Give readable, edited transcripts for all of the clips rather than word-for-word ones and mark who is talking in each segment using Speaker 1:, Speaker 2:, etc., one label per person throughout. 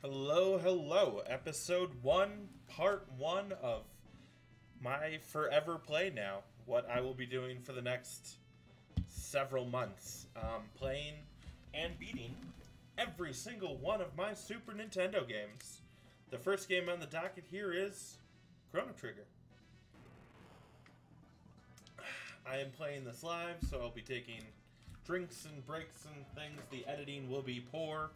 Speaker 1: Hello, hello. Episode 1, Part 1 of my forever play now. What I will be doing for the next several months. Playing and beating every single one of my Super Nintendo games. The first game on the docket here is Chrono Trigger. I am playing this live, so I'll be taking drinks and breaks and things. The editing will be poor.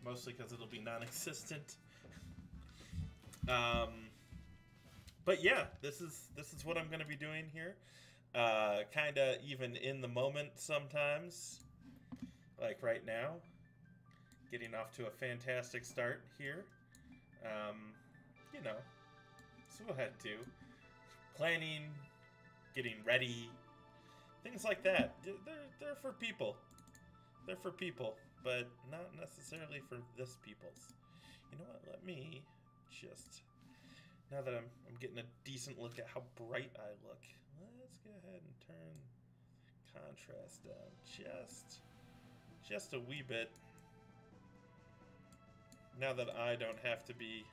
Speaker 1: Mostly because it'll be non-existent. But yeah, this is what I'm going to be doing here. Kind of even in the moment sometimes. Like right now. Getting off to a fantastic start here. You know, so we'll head to planning, getting ready, things like that. They're for people. They're for people. But not necessarily for this people's. You know what? Let me just, now that I'm getting a decent look at how bright I look, let's go ahead and turn contrast down just a wee bit. Now that I don't have to be,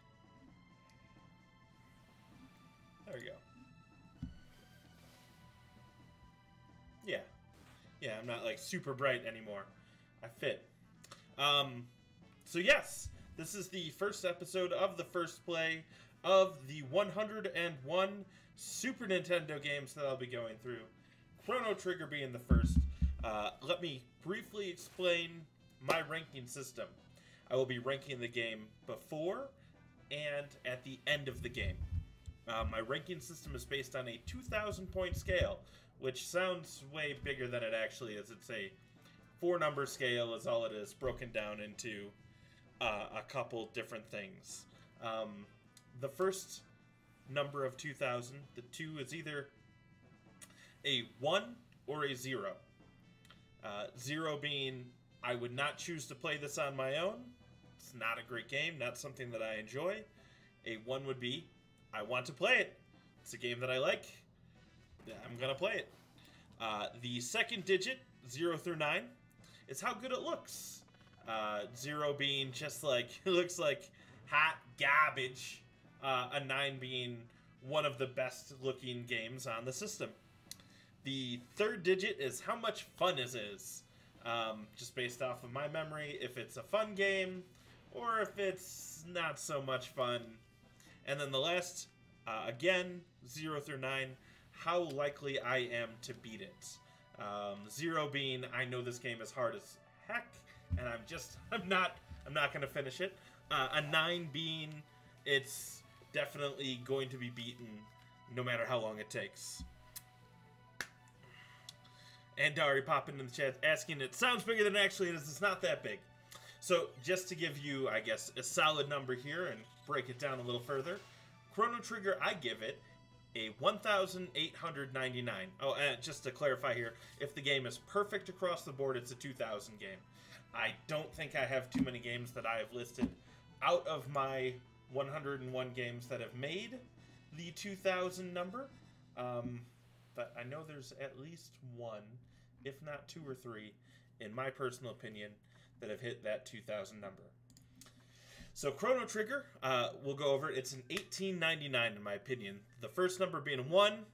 Speaker 1: there we go. Yeah, I'm not like super bright anymore. I fit. So yes, this is the first episode of the first play of the 101 Super Nintendo games that I'll be going through. Chrono Trigger being the first. Let me briefly explain my ranking system. I will be ranking the game before and at the end of the game. My ranking system is based on a 2,000 point scale, which sounds way bigger than it actually is. It's a 4-number scale is all it is, broken down into a couple different things. The first number of 2,000, the 2 is either a 1 or a 0. 0 being, I would not choose to play this on my own. It's not a great game, not something that I enjoy. A 1 would be, I want to play it. It's a game that I like. I'm going to play it. The second digit, 0 through 9, is how good it looks. 0 being just like, it looks like hot garbage. A 9 being one of the best looking games on the system. The third digit is how much fun it is. Just based off of my memory, if it's a fun game or if it's not so much fun. And then the last, again, 0 through 9, how likely I am to beat it. 0 being, I know this game is hard as heck, and I'm not going to finish it. A 9 being, it's definitely going to be beaten no matter how long it takes. And Dari popping in the chat asking, it sounds bigger than it actually is. It's not that big. So just to give you, I guess, a solid number here and break it down a little further, Chrono Trigger, I give it a 1,899. Oh, and just to clarify here, if the game is perfect across the board, it's a 2,000 game. I don't think I have too many games that I have listed out of my 101 games that have made the 2,000 number. But I know there's at least one, if not 2 or 3, in my personal opinion, that have hit that 2,000 number. So Chrono Trigger, we'll go over it. It's an 1899 in my opinion. The first number being a 1.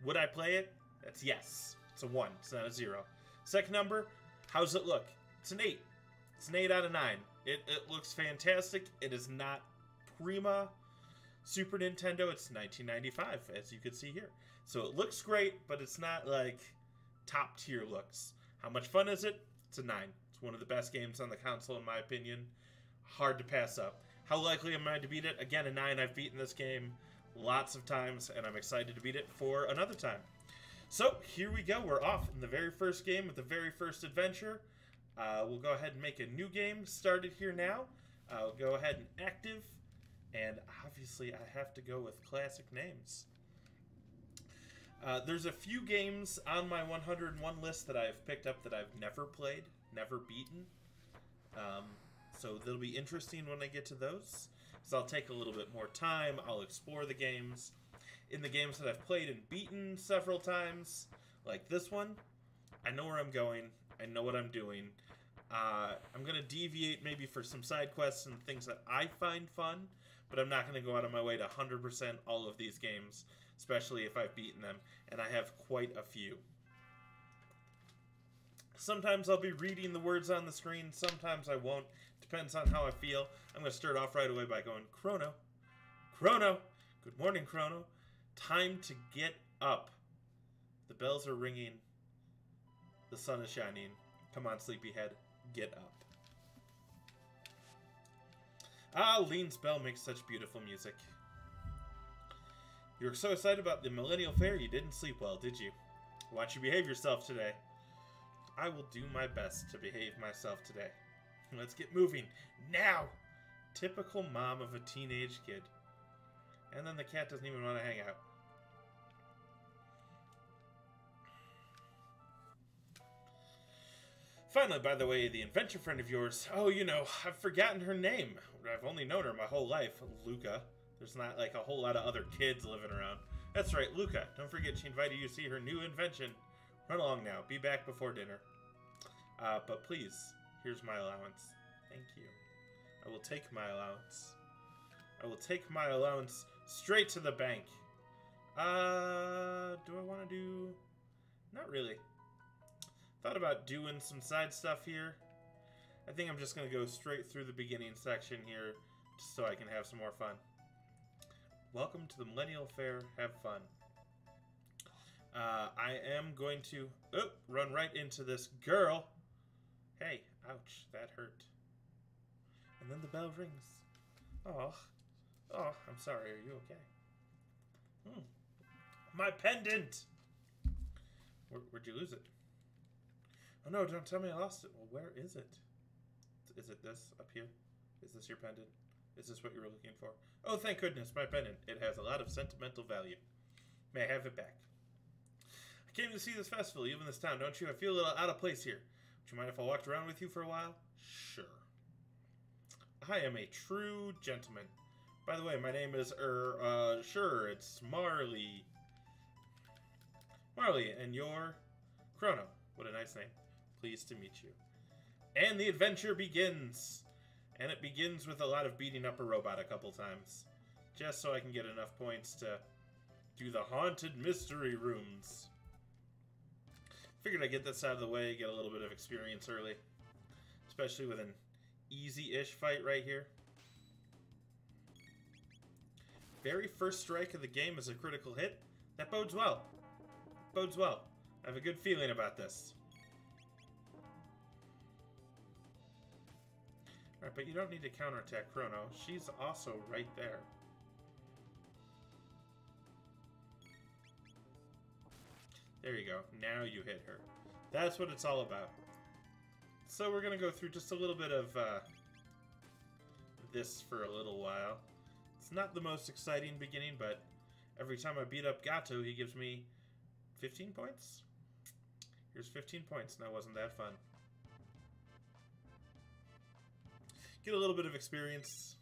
Speaker 1: Would I play it? That's yes. It's a 1. It's not a 0. Second number, how's it look? It's an 8. It's an 8 out of 9. It looks fantastic. It is not prima Super Nintendo. It's 1995, as you can see here. So it looks great, but it's not like top tier looks. How much fun is it? It's a 9. It's one of the best games on the console in my opinion. Hard to pass up. How likely am I to beat it? Again, a 9. I've beaten this game lots of times, and I'm excited to beat it for another time. So, here we go. We're off in the very first game with the very first adventure. We'll go ahead and make a new game started here now. I'll go ahead and active, and obviously I have to go with classic names. There's a few games on my 101 list that I've picked up that I've never played, never beaten. So that'll be interesting when I get to those. So I'll take a little bit more time. I'll explore the games. In the games that I've played and beaten several times, like this one, I know where I'm going. I know what I'm doing. I'm going to deviate maybe for some side quests and things that I find fun, but I'm not going to go out of my way to 100% all of these games, especially if I've beaten them, and I have quite a few. Sometimes I'll be reading the words on the screen, sometimes I won't. Depends on how I feel. I'm going to start off right away by going, Chrono. Chrono! Good morning, Chrono. Time to get up. The bells are ringing. The sun is shining. Come on, sleepyhead. Get up. Ah, Lean's bell makes such beautiful music. You were so excited about the Millennial Fair you didn't sleep well, did you? Why don't you behave yourself today? I will do my best to behave myself today. Let's get moving. Now! Typical mom of a teenage kid. And then the cat doesn't even want to hang out. Finally, by the way, the adventure friend of yours, oh, you know, I've forgotten her name. I've only known her my whole life, Luca. There's not like a whole lot of other kids living around. That's right, Luca. Don't forget she invited you to see her new invention. Run along now. Be back before dinner. But please, here's my allowance. Thank you. I will take my allowance. I will take my allowance straight to the bank. Do I want to do... Not really. Thought about doing some side stuff here. I think I'm just going to go straight through the beginning section here just so I can have some more fun. Welcome to the Millennial Fair. Have fun. I am going to run right into this girl. Hey, ouch, that hurt. And then the bell rings. Oh, I'm sorry. Are you okay? My pendant! Where'd you lose it? Oh no, don't tell me I lost it. Well, where is it? Is it this up here? Is this your pendant? Is this what you were looking for? Oh, thank goodness, my pendant. It has a lot of sentimental value. May I have it back? I came to see this festival, even this town, don't you? I feel a little out of place here. Would you mind if I walked around with you for a while? Sure. I am a true gentleman. By the way, my name is, sure, it's Marley. Marley, and you're Chrono. What a nice name. Pleased to meet you. And the adventure begins. And it begins with a lot of beating up a robot a couple times. Just so I can get enough points to do the haunted mystery rooms. Figured I'd get this out of the way, get a little bit of experience early. Especially with an easy-ish fight right here. Very first strike of the game is a critical hit. That bodes well. Bodes well. I have a good feeling about this. Alright, but you don't need to counterattack Chrono. She's also right there. There you go. Now you hit her. That's what it's all about. So we're going to go through just a little bit of this for a little while. It's not the most exciting beginning, but every time I beat up Gato, he gives me 15 points. Here's 15 points. Now, wasn't that fun? Get a little bit of experience.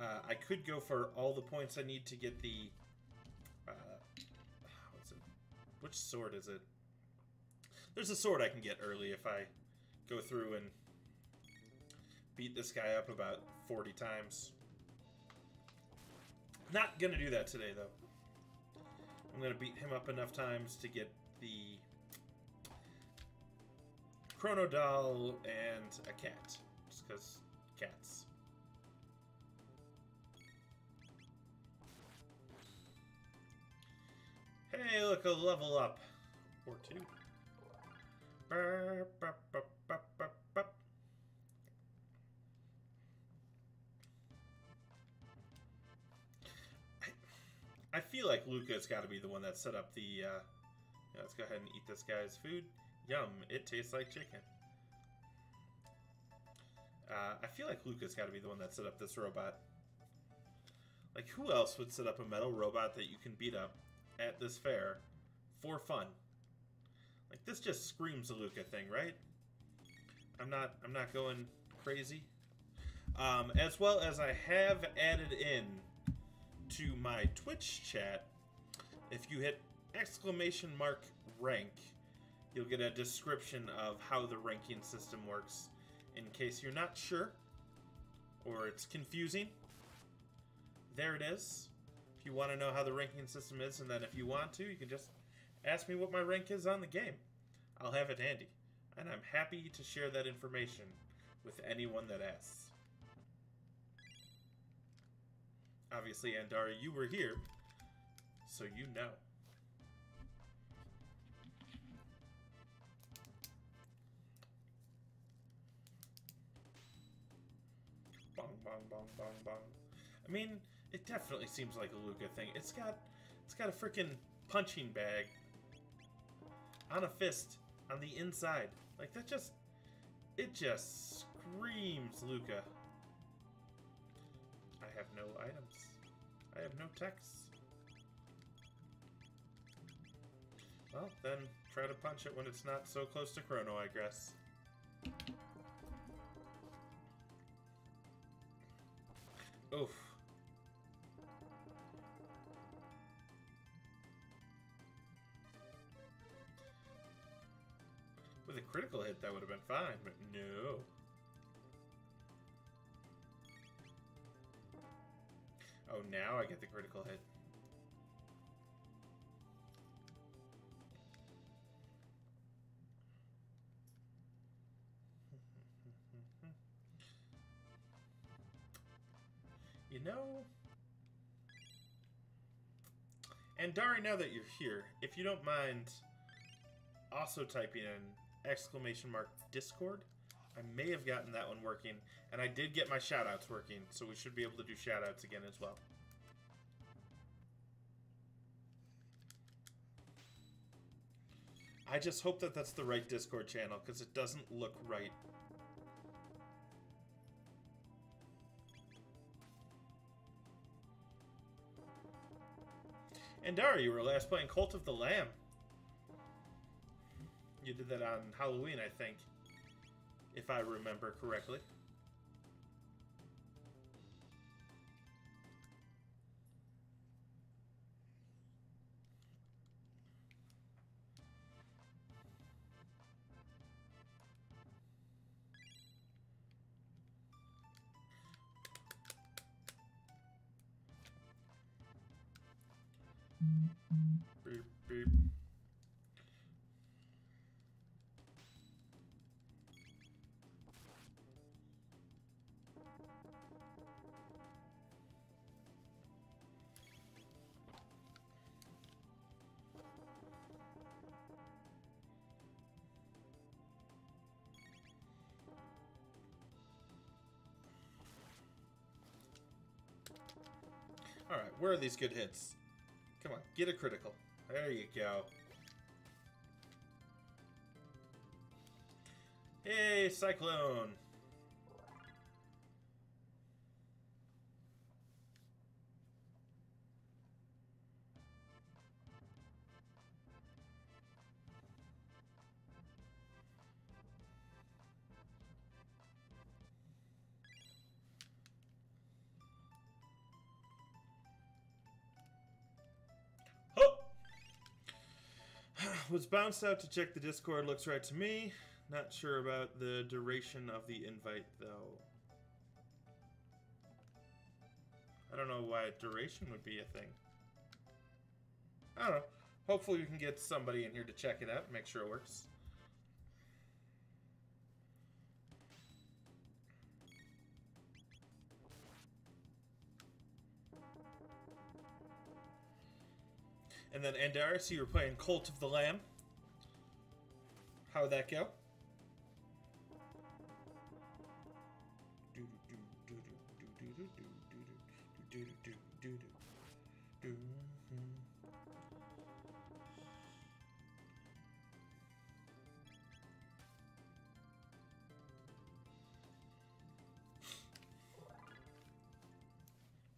Speaker 1: I could go for all the points I need to get the... what's it? Which sword is it? There's a sword I can get early if I go through and beat this guy up about 40 times. Not gonna do that today, though. I'm gonna beat him up enough times to get the Chrono doll and a cat. Just because cats. Hey, look, a level up. Or two. Burp, burp, burp, burp, burp, burp. I feel like Luca's got to be the one that set up the, yeah, let's go ahead and eat this guy's food. Yum, it tastes like chicken. I feel like Luca's got to be the one that set up this robot. Like, who else would set up a metal robot that you can beat up at this fair for fun? Like, this just screams a Luca thing, right? I'm not going crazy. As well as I have added in to my Twitch chat, if you hit !rank, you'll get a description of how the ranking system works in case you're not sure or it's confusing. There it is. If you want to know how the ranking system is, and then if you want to, you can just ask me what my rank is on the game. I'll have it handy, and I'm happy to share that information with anyone that asks. Obviously, Andara, you were here, so you know. Bong, bong, bong, bong, bong. I mean, it definitely seems like a Luca thing. It's got a freaking punching bag on a fist on the inside. Like, it just screams Luca. I have no items. I have no text. Well, then try to punch it when it's not so close to Chrono, I guess. Oof. With a critical hit, that would have been fine, but no. Oh, now I get the critical hit. You know... And Dari, now that you're here, if you don't mind also typing in !Discord, I may have gotten that one working, and I did get my shoutouts working, so we should be able to do shoutouts again as well. I just hope that that's the right Discord channel, because it doesn't look right. And Dara, you were last playing Cult of the Lamb. You did that on Halloween, I think, if I remember correctly. Beep, beep. Alright, where are these good hits? Come on, get a critical. There you go. Hey, Cyclone! Was bounced out to check the Discord. Looks right to me. Not sure about the duration of the invite, though. I don't know why duration would be a thing. I don't know. Hopefully we can get somebody in here to check it out and make sure it works. And then Andaris, you were playing Cult of the Lamb. How'd that go?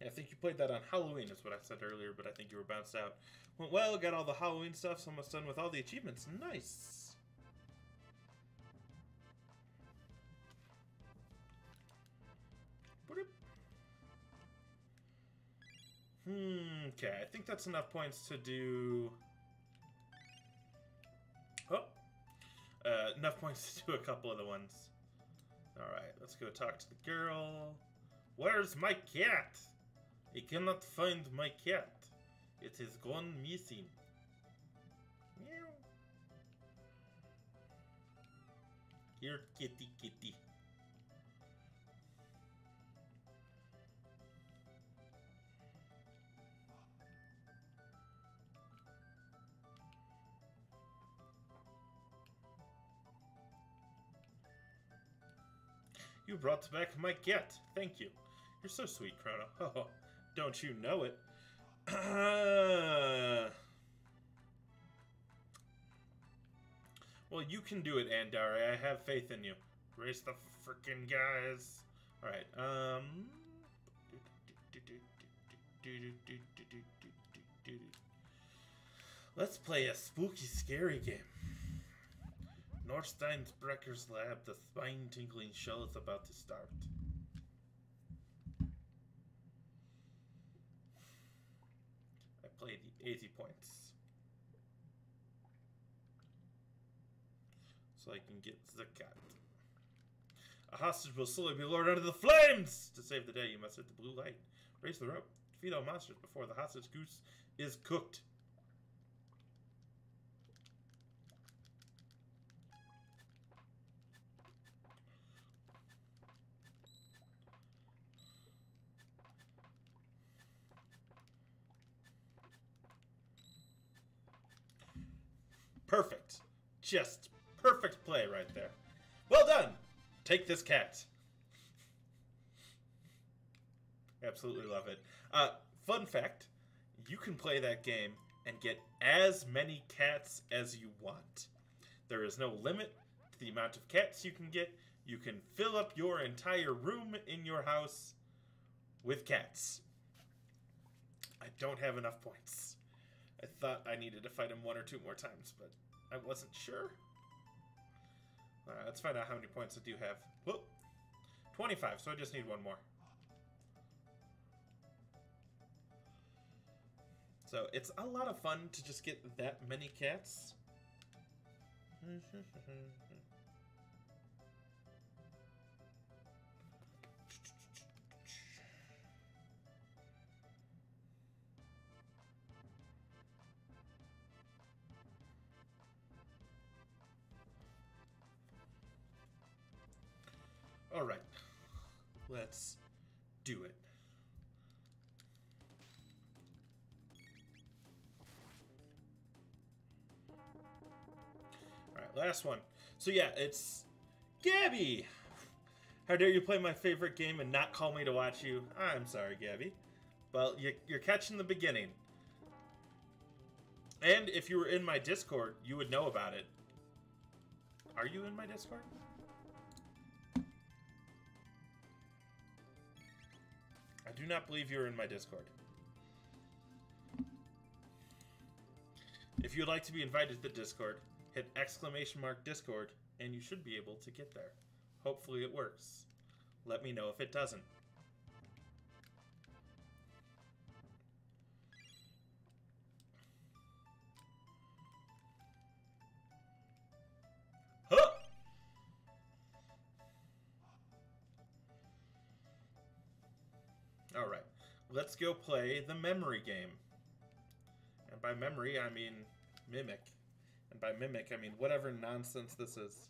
Speaker 1: I think you played that on Halloween, is what I said earlier, but I think you were bounced out. Went well, got all the Halloween stuff, so almost done with all the achievements. Nice! Okay, I think that's enough points to do... Oh, enough points to do a couple of the ones. Alright, let's go talk to the girl. Where's my cat? I cannot find my cat. It has gone missing. Meow. Here, kitty, kitty. You brought back my cat. Thank you. You're so sweet, Chrono. Oh, don't you know it? Well, you can do it, Andare. I have faith in you. Race the frickin' guys. Alright, let's play a spooky, scary game. Norstein's Brecker's Lab, the spine-tingling show is about to start. I played the 80 points. So I can get the cat. A hostage will slowly be lured under the flames! To save the day, you must hit the blue light. Raise the rope. Defeat all monsters before the hostage goose is cooked. Perfect. Just perfect play right there. Well done. Take this cat. Absolutely love it. Fun fact, you can play that game and get as many cats as you want. There is no limit to the amount of cats you can get. You can fill up your entire room in your house with cats. I don't have enough points. I thought I needed to fight him 1 or 2 more times, but I wasn't sure. Alright, let's find out how many points I do have. Whoop! 25, so I just need 1 more. So, it's a lot of fun to just get that many cats. All right, let's do it. All right, last one. So yeah, it's Gabby. How dare you play my favorite game and not call me to watch you? I'm sorry, Gabby. Well, you're catching the beginning. And if you were in my Discord, you would know about it. Are you in my Discord? I do not believe you're in my Discord. If you would like to be invited to the Discord, hit !Discord, and you should be able to get there. Hopefully it works. Let me know if it doesn't. Huh! Alright, let's go play the memory game. And by memory, I mean mimic. And by mimic, I mean whatever nonsense this is.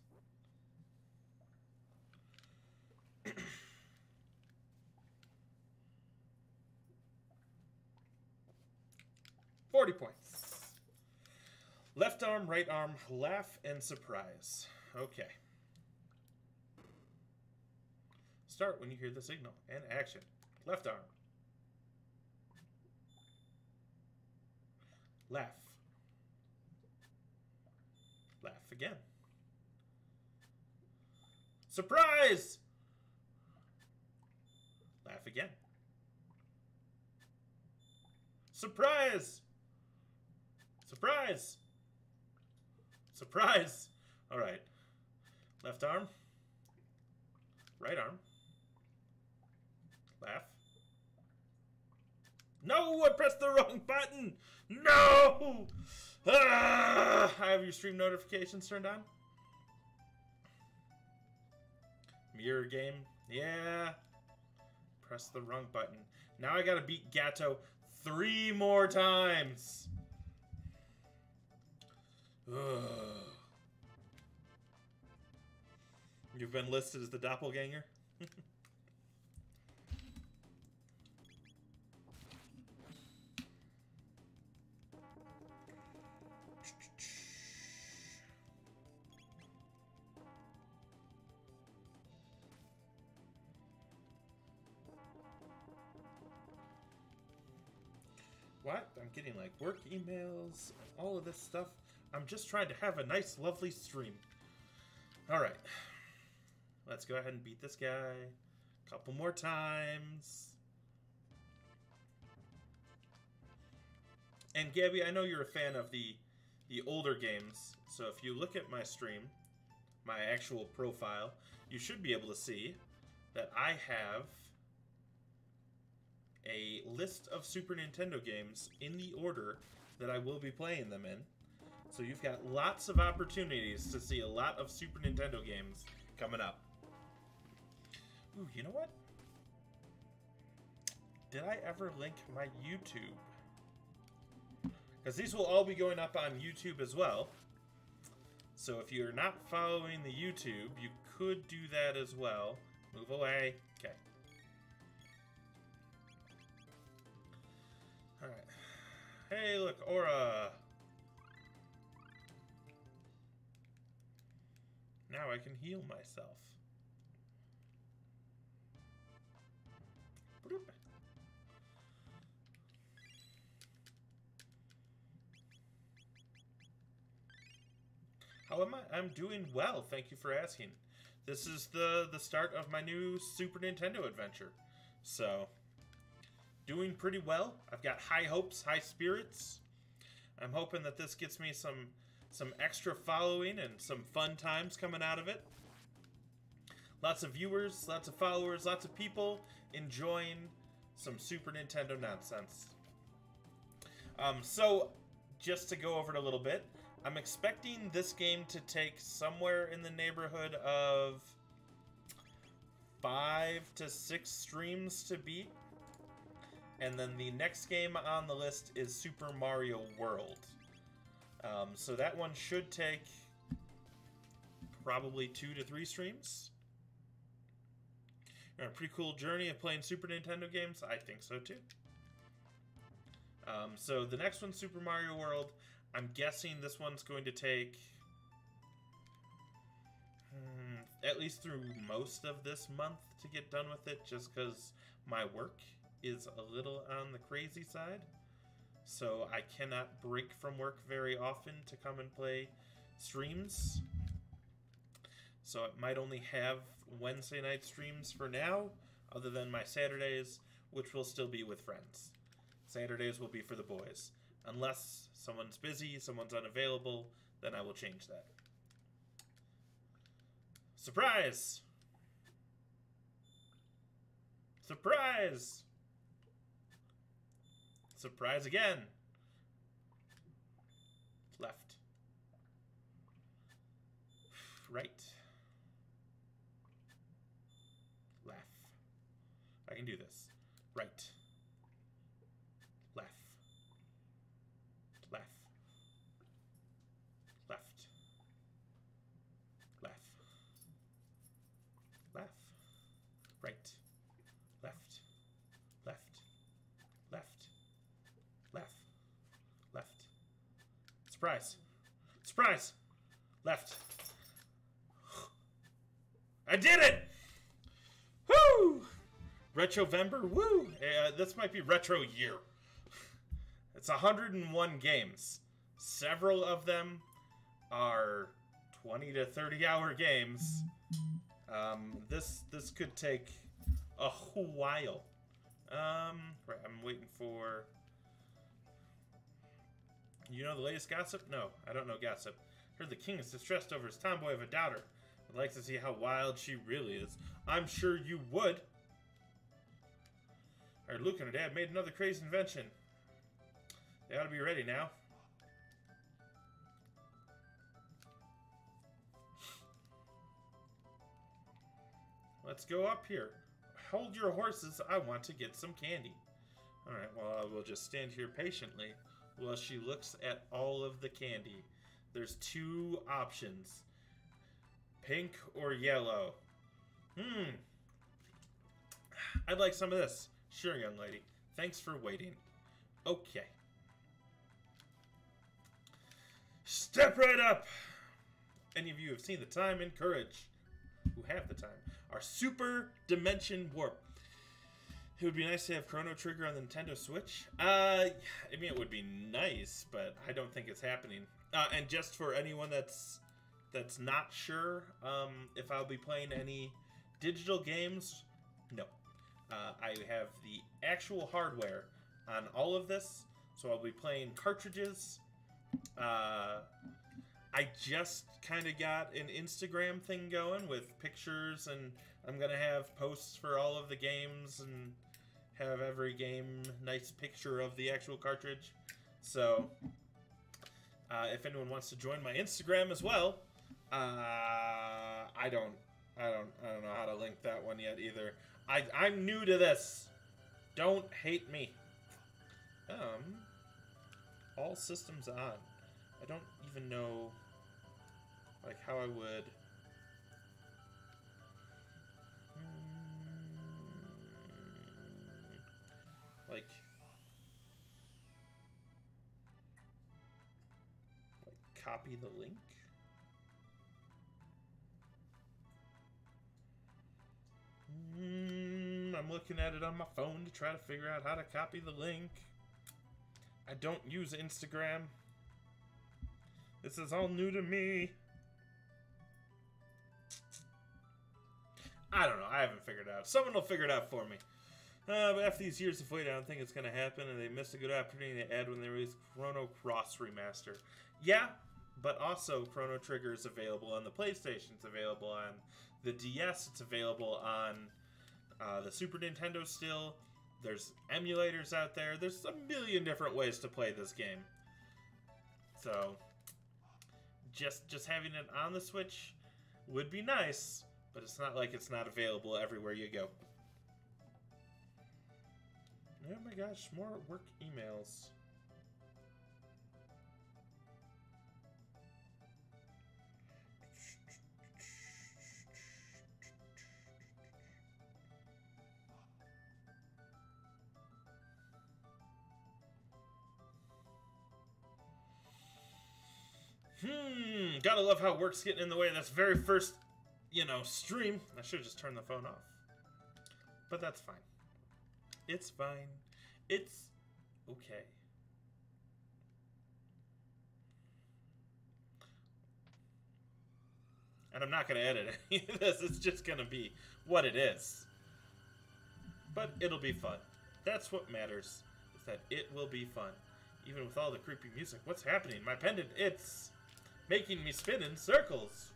Speaker 1: 40 points. Left arm, right arm, laugh, and surprise. Okay. Start when you hear the signal. And action. Left arm. Laugh. Laugh again. Surprise! Laugh again. Surprise! Surprise! Surprise! Alright. Left arm. Right arm. Laugh. No! I pressed the wrong button! No! Ah! I have your stream notifications turned on. Mirror game? Yeah. Press the wrong button. Now I gotta beat Gato 3 more times. Ugh. You've been listed as the doppelganger? What? I'm getting like work emails and all of this stuff. I'm just trying to have a nice, lovely stream. Alright. Let's go ahead and beat this guy a couple more times. And Gabby, I know you're a fan of the older games, so if you look at my stream, my actual profile, you should be able to see that I have a list of Super Nintendo games in the order that I will be playing them in. So you've got lots of opportunities to see a lot of Super Nintendo games coming up. Ooh, you know what? Did I ever link my YouTube? Because these will all be going up on YouTube as well. So if you're not following the YouTube, you could do that as well. Move away. Okay. Alright. Hey, look, Aura! Now I can heal myself. Bloop. How am I? I'm doing well, thank you for asking. This is the start of my new Super Nintendo adventure. So, doing pretty well. I've got high hopes, high spirits. I'm hoping that this gets me some extra following and some fun times coming out of it. Lots of viewers, lots of followers, lots of people enjoying some Super Nintendo nonsense. So, just to go over it a little bit, I'm expecting this game to take somewhere in the neighborhood of 5 to 6 streams to beat. And then the next game on the list is Super Mario World. So that one should take probably 2 to 3 streams. You're on a pretty cool journey of playing Super Nintendo games. I think so too. So the next one, Super Mario World, I'm guessing this one's going to take at least through most of this month to get done with it, just because my work is a little on the crazy side. So I cannot break from work very often to come and play streams. So it might only have Wednesday night streams for now, other than my Saturdays, which will still be with friends. Saturdays will be for the boys. Unless someone's busy, someone's unavailable, then I will change that. Surprise! Surprise! Surprise again! Left. Right. Left. I can do this. Right. Left. Left. Left. Left. Left. Right. Left. Left. Left. Left. Left. Surprise. Surprise! Left. I did it! Woo! Retrovember? Woo! This might be Retro Year. It's 101 games. Several of them are 20 to 30 hour games. This could take a while. Right, I'm waiting for... You know the latest gossip? No, I don't know gossip. Heard the king is distressed over his tomboy of a daughter. I'd like to see how wild she really is. I'm sure you would. Alright, Luke and her dad made another crazy invention. They ought to be ready now. Let's go up here. Hold your horses. I want to get some candy. Alright, well, I will just stand here patiently while she looks at all of the candy. There's 2 options. Pink or yellow. I'd like some of this. Sure, young lady. Thanks for waiting. Okay. Step right up! Any of you have seen the time and courage, who have the time, our super dimension warp. It would be nice to have Chrono Trigger on the Nintendo Switch. I mean, it would be nice, but I don't think it's happening. And just for anyone that's not sure if I'll be playing any digital games, no. I have the actual hardware on all of this, so I'll be playing cartridges. I just kind of got an Instagram thing going with pictures, and I'm going to have posts for all of the games and have every game nice picture of the actual cartridge. So, if anyone wants to join my Instagram as well, I don't know how to link that one yet either. I'm new to this. Don't hate me. All systems on. I don't even know, like, how I would. Like copy the link. I'm looking at it on my phone to try to figure out how to copy the link. I don't use Instagram. This is all new to me. I don't know. I haven't figured it out. Someone will figure it out for me. But after these years of waiting, I don't think it's going to happen, and they missed a good opportunity to add when they released Chrono Cross Remaster. Yeah, but also Chrono Trigger is available on the PlayStation. It's available on the DS. It's available on the Super Nintendo still. There's emulators out there. There's a million different ways to play this game. So, just having it on the Switch would be nice, but it's not like it's not available everywhere you go. Oh my gosh, more work emails. Gotta love how work's getting in the way of this very first, stream. I should have just turned the phone off. But that's fine. It's fine. It's okay. And I'm not going to edit any of this. It's just going to be what it is. But it'll be fun. That's what matters, is that it will be fun. Even with all the creepy music. What's happening? My pendant, it's making me spin in circles.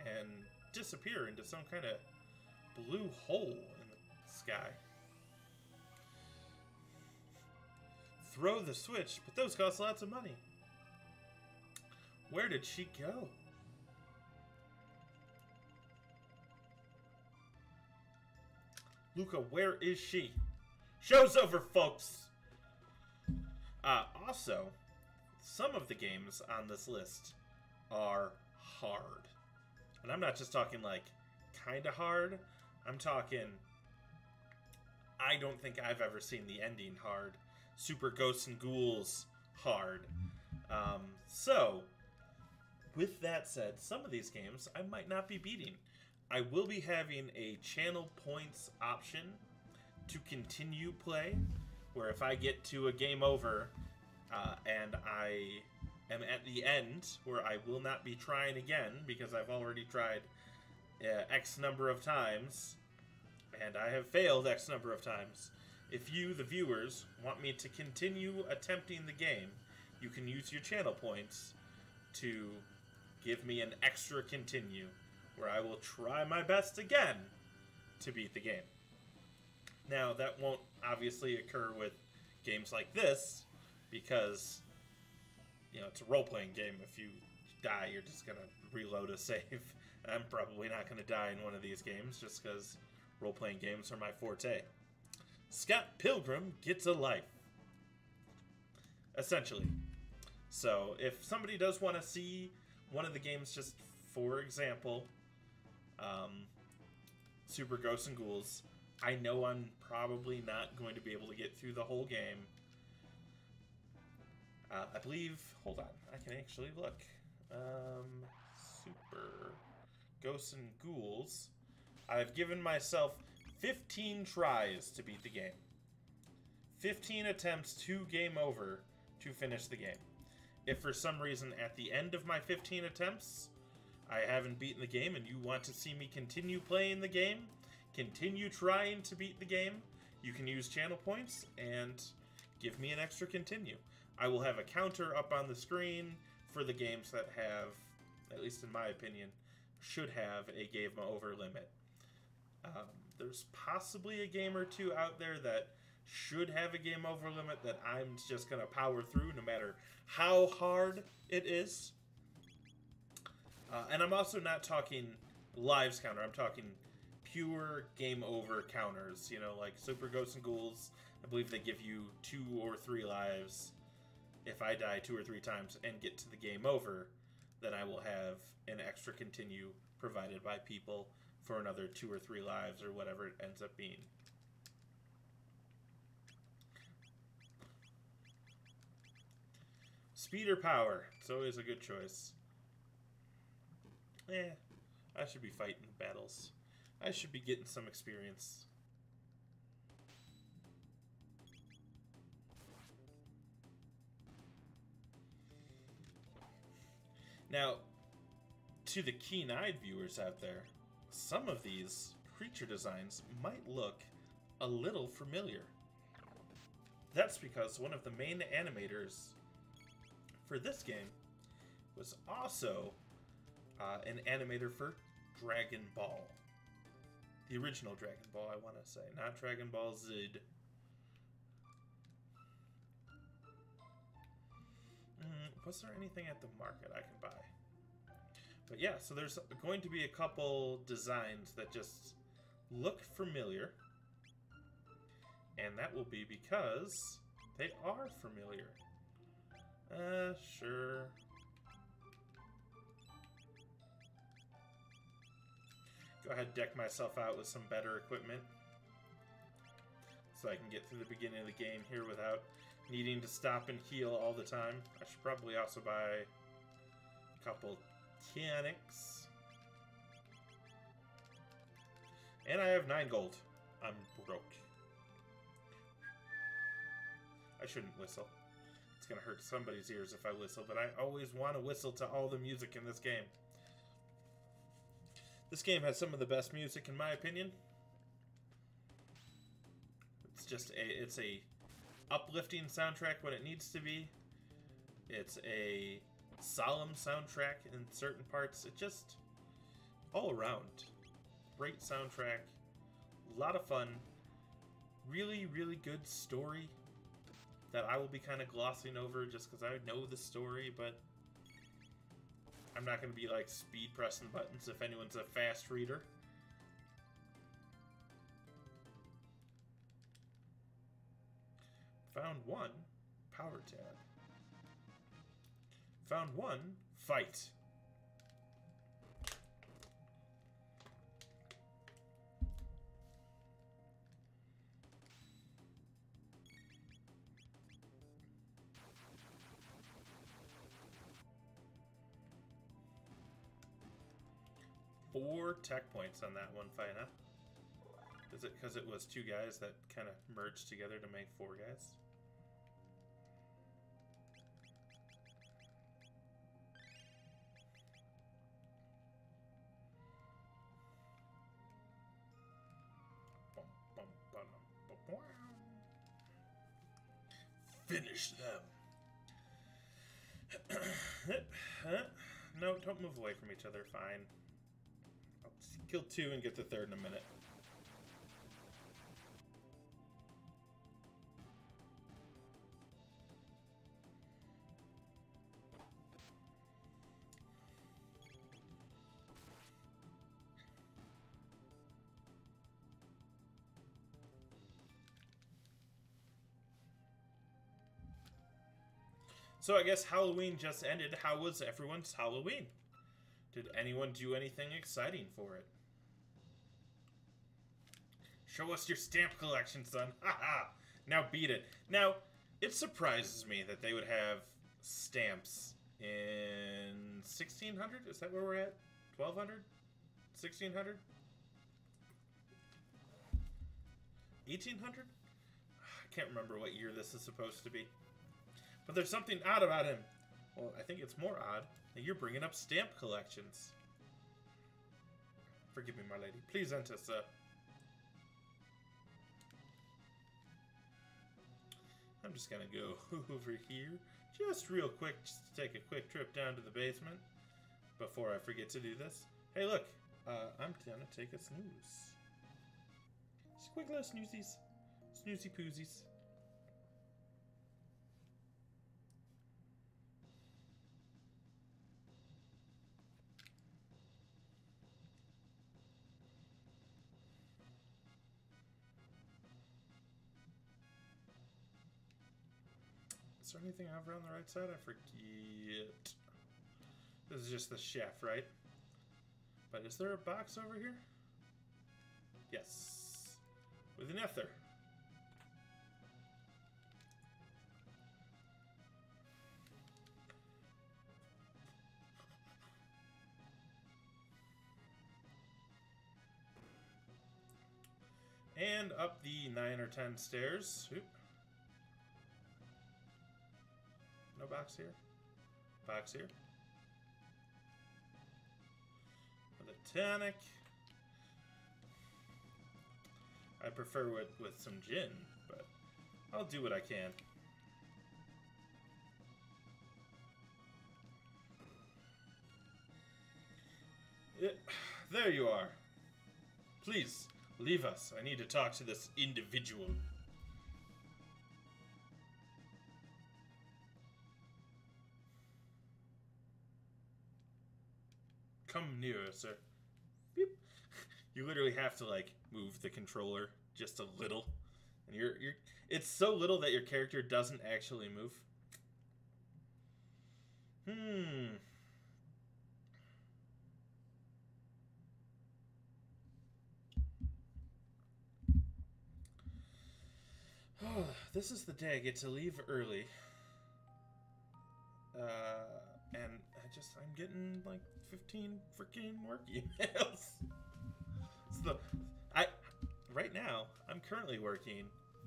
Speaker 1: And disappear into some kind of blue hole in the sky. Throw the switch, but those cost lots of money. Where did she go? Luca, where is she? Show's over, folks! Also, some of the games on this list are hard. And I'm not just talking, like, kinda hard. I'm talking, I don't think I've ever seen the ending hard. Super Ghosts and Ghouls hard. So, with that said, some of these games I might not be beating. I will be having a channel points option to continue play, where if I get to a game over and I am at the end, where I will not be trying again because I've already tried X number of times and I have failed X number of times. If you, the viewers, want me to continue attempting the game, you can use your channel points to give me an extra continue, where I will try my best again to beat the game. Now, that won't obviously occur with games like this, because you know, it's a role-playing game. If you die, you're just gonna reload a save. I'm probably not gonna die in one of these games just because role-playing games are my forte. Scott Pilgrim gets a life. Essentially. So, if somebody does want to see one of the games, just for example, Super Ghosts and Ghouls, I know I'm probably not going to be able to get through the whole game. I believe, hold on, I can actually look. Super Ghosts and Ghouls. I've given myself 15 tries to beat the game. 15 attempts to game over to finish the game. If for some reason at the end of my 15 attempts I haven't beaten the game and you want to see me continue playing the game, continue trying to beat the game, you can use channel points and give me an extra continue. I will have a counter up on the screen for the games that have, at least in my opinion, should have a game over limit. There's possibly a game or two out there that should have a game over limit that I'm just going to power through no matter how hard it is. And I'm also not talking lives counter. I'm talking pure game over counters. You know, like Super Ghosts and Ghouls, I believe they give you 2 or 3 lives. If I die 2 or 3 times and get to the game over, then I will have an extra continue provided by people for another 2 or 3 lives or whatever it ends up being. Speed or power? It's always a good choice. I should be fighting the battles. I should be getting some experience. Now, to the keen-eyed viewers out there, some of these creature designs might look a little familiar. That's because one of the main animators for this game was also an animator for Dragon Ball. The original Dragon Ball, I want to say. Not Dragon Ball Z. Was there anything at the market I can buy? But yeah, so there's going to be a couple designs that just look familiar. And that will be because they are familiar. Sure. Go ahead and deck myself out with some better equipment. So I can get through the beginning of the game here without needing to stop and heal all the time. I should probably also buy a couple tonics. And I have 9 gold. I'm broke. I shouldn't whistle. It's gonna hurt somebody's ears if I whistle, but I always want to whistle to all the music in this game. This game has some of the best music in my opinion. It's a uplifting soundtrack when it needs to be. It's a solemn soundtrack in certain parts. It just all around great soundtrack, a lot of fun, really good story that I will be kind of glossing over just because I know the story, but I'm not going to be like speed pressing buttons if anyone's a fast reader. Found 1 power tab. Found 1 fight. Four tech points on that one fight, huh? Is it because it was 2 guys that kind of merged together to make 4 guys? Finish them. No, don't move away from each other. Fine. I'll kill 2 and get the 3rd in a minute. So I guess Halloween just ended. How was everyone's Halloween? Did anyone do anything exciting for it? Show us your stamp collection, son. Haha. Now beat it. Now, it surprises me that they would have stamps in 1600? Is that where we're at? 1200? 1600? 1800? I can't remember what year this is supposed to be. But there's something odd about him. Well, I think it's more odd that you're bringing up stamp collections. Forgive me, my lady. Please enter, sir. I'm just gonna go over here just real quick, just to take a quick trip down to the basement before I forget to do this. Hey, look, I'm gonna take a snooze. Just quick little snoozies. Snoozy poozies. Is there anything over on the right side? I forget. This is just the chef, right? But is there a box over here? Yes. With an ether. And up the 9 or 10 stairs. Oop. No box here. Box here. With a tonic. I prefer with some gin, but I'll do what I can. There you are. Please, leave us. I need to talk to this individual. Come nearer, sir. Beep. You literally have to, like, move the controller just a little. And you're it's so little that your character doesn't actually move. This is the day I get to leave early. And I'm getting like 15 freaking work emails. Right now, I'm currently working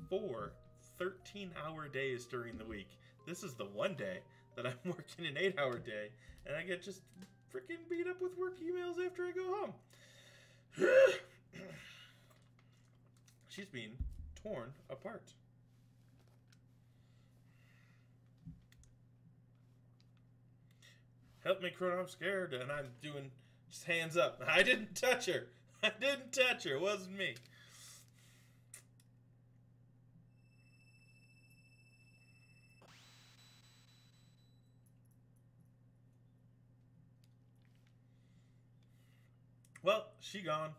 Speaker 1: 4 13-hour days during the week. This is the one day that I'm working an 8-hour day, and I get just freaking beat up with work emails after I go home. She's being torn apart. Help me, Chrono, I'm scared, and I'm doing just hands up. I didn't touch her. I didn't touch her. It wasn't me. Well, she gone.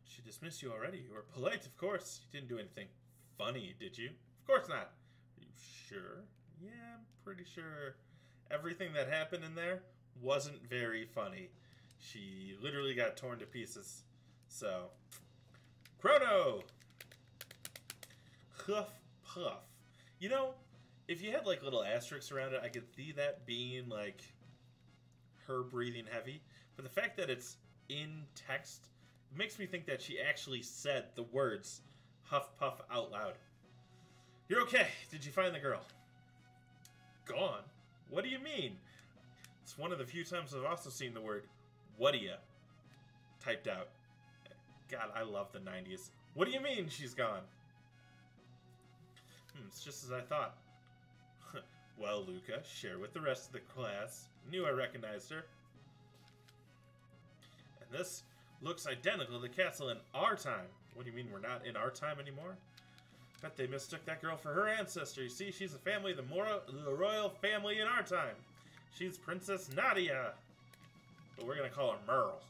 Speaker 1: She dismissed you already. You were polite, of course. You didn't do anything funny, did you? Of course not. Are you sure? Yeah, I'm pretty sure. Everything that happened in there wasn't very funny. She literally got torn to pieces. So, Chrono! Huff puff. You know, if you had like little asterisks around it, I could see that being like her breathing heavy. But the fact that it's in text makes me think that she actually said the words huff puff out loud. You're okay. Did you find the girl? Gone? What do you mean? It's one of the few times I've also seen the word "what do ya" typed out. God, I love the 90s. What do you mean she's gone? It's just as I thought. Well, Luca, share with the rest of the class. Knew I recognized her. And this looks identical to the castle in our time. What do you mean we're not in our time anymore? Bet they mistook that girl for her ancestor. You see, she's a family, the royal family in our time. She's Princess Nadia. But we're going to call her Merle.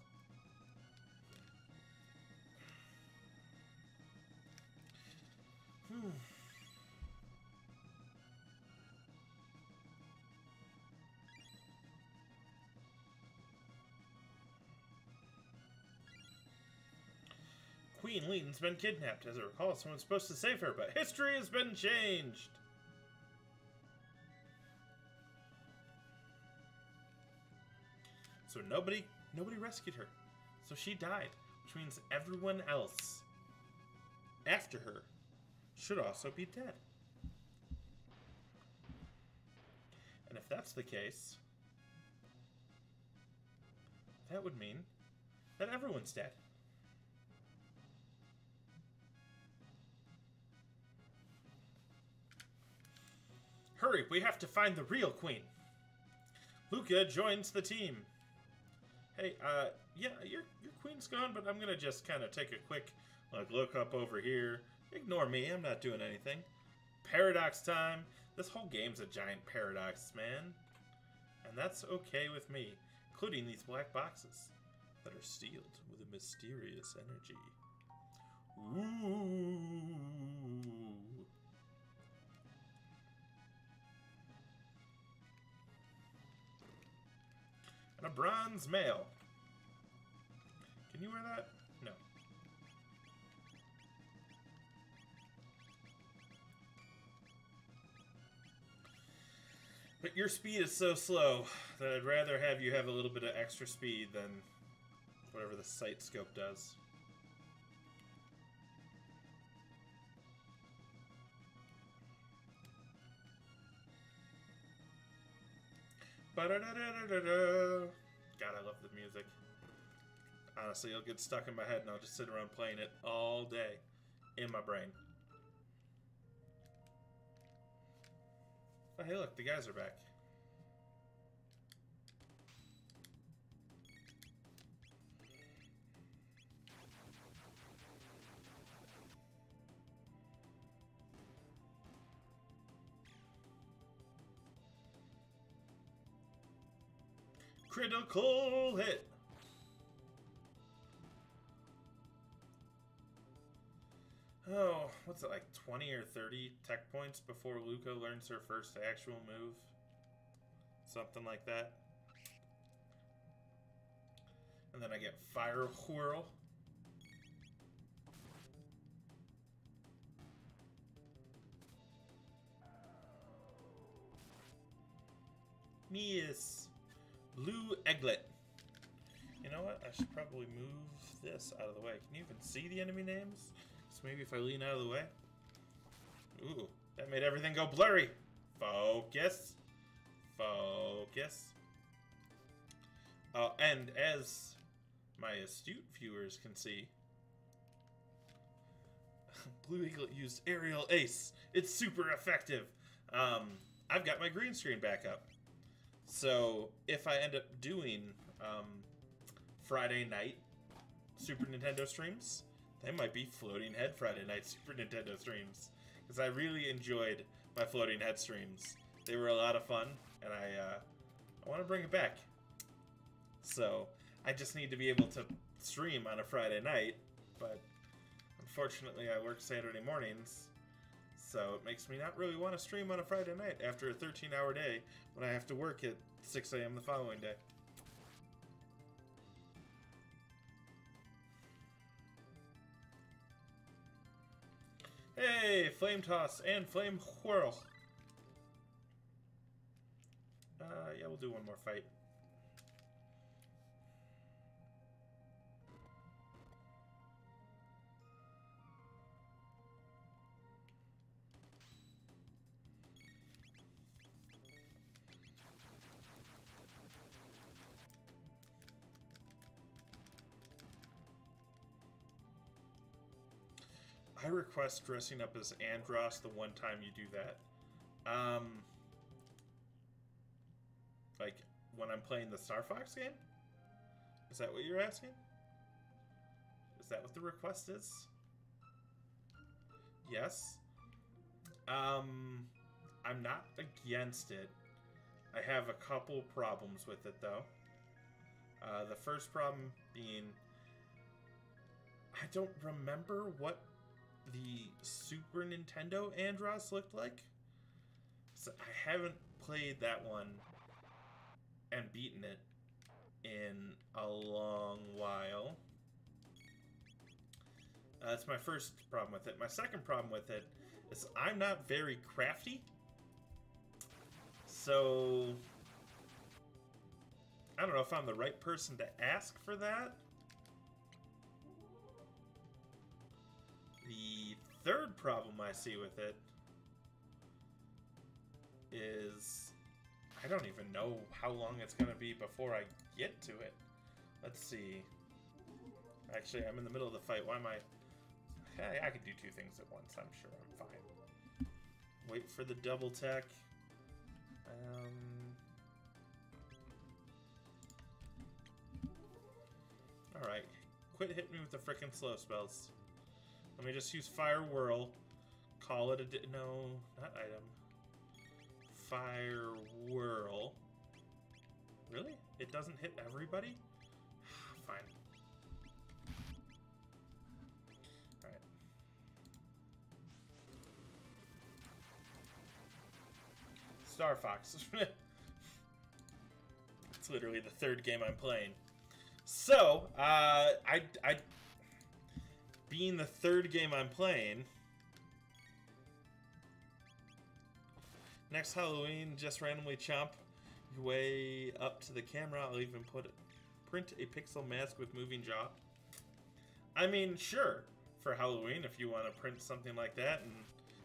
Speaker 1: Queen Leeton's been kidnapped. As I recall, someone's supposed to save her, but history has been changed. So nobody rescued her. So she died, which means everyone else after her should also be dead. And if that's the case, that would mean that everyone's dead. Hurry, we have to find the real queen. Luca joins the team. Hey, yeah, your queen's gone, but I'm gonna just kind of take a quick look up over here. Ignore me, I'm not doing anything. Paradox time. This whole game's a giant paradox, man. And that's okay with me, including these black boxes that are sealed with a mysterious energy. Ooh. And a bronze mail. Can you wear that? No. But your speed is so slow that I'd rather have you have a little bit of extra speed than whatever the sight scope does. Ba-da-da-da-da-da. God, I love the music. Honestly, it'll get stuck in my head and I'll just sit around playing it all day in my brain. Oh, hey, look, the guys are back. Critical hit. Oh, what's it, like 20 or 30 tech points before Luca learns her first actual move? Something like that. And then I get Fire Whirl. Yes. Blue Egglet. You know what? I should probably move this out of the way. Can you even see the enemy names? So maybe if I lean out of the way. Ooh, that made everything go blurry. Focus. Focus. And as my astute viewers can see, Blue Eaglet used Aerial Ace. It's super effective. I've got my green screen back up. So if I end up doing Friday night Super Nintendo streams, they might be floating head Friday night Super Nintendo streams. Because I really enjoyed my floating head streams. They were a lot of fun, and I want to bring it back. So I just need to be able to stream on a Friday night, but unfortunately I work Saturday mornings, so it makes me not really want to stream on a Friday night after a 13-hour day when I have to work at 6 a.m. the following day. Hey, Flame Toss and Flame Whirl. Yeah, we'll do one more fight. I request dressing up as Andross the one time you do that. Like, when I'm playing the Star Fox game? Is that what you're asking? Is that what the request is? Yes. I'm not against it. I have a couple problems with it, though. The first problem being, I don't remember what the Super Nintendo Andross looked like. So I haven't played that one and beaten it in a long while. That's my first problem with it. My second problem with it is I'm not very crafty. So, I don't know if I'm the right person to ask for that. The third problem I see with it is I don't even know how long it's going to be before I get to it. Let's see. Actually, I'm in the middle of the fight. Why am I... Hey, I can do two things at once. I'm sure I'm fine. Wait for the double tech. Alright. Quit hitting me with the frickin' slow spells. Let me just use Fire Whirl. Call it a... No, not item. Fire Whirl. Really? It doesn't hit everybody? Fine. Alright. Star Fox. It's literally the third game I'm playing. So, being the third game I'm playing, next Halloween, just randomly chomp your way up to the camera. I'll even print a pixel mask with moving jaw. I mean, sure, for Halloween, if you want to print something like that and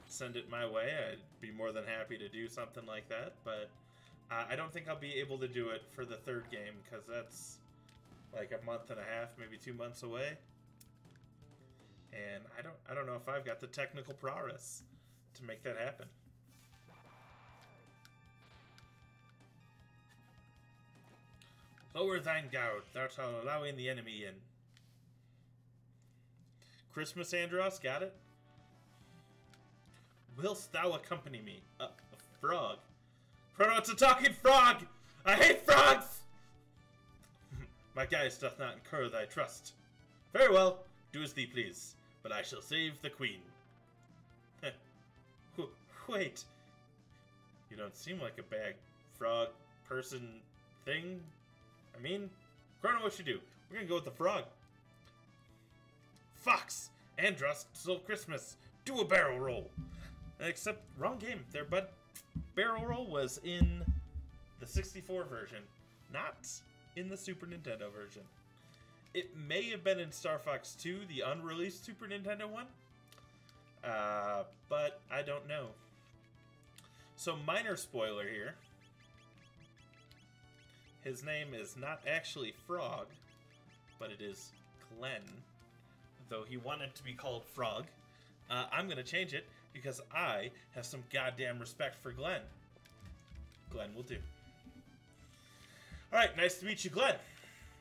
Speaker 1: send it my way, I'd be more than happy to do something like that. But I don't think I'll be able to do it for the third game because that's like a month and a half, maybe 2 months away. And I don't know if I've got the technical prowess to make that happen. Lower thine guard, thou shalt allowing the enemy in. Christmas Andros, got it? Willst thou accompany me? A frog. Chrono, it's a talking frog! I hate frogs! My guise doth not incur thy trust. Very well, do as thee please, but I shall save the queen. Wait. You don't seem like a bad frog person thing. I mean, Chrono, what you do? We're gonna go with the frog. Fox! Andros stole Christmas. Do a barrel roll. Except, wrong game there, bud. Barrel roll was in the 64 version, not in the Super Nintendo version. It may have been in Star Fox 2, the unreleased Super Nintendo one, but I don't know. So, minor spoiler here. His name is not actually Frog, but it is Glenn, though he wanted to be called Frog. I'm going to change it because I have some goddamn respect for Glenn. Glenn will do. Alright, nice to meet you, Glenn.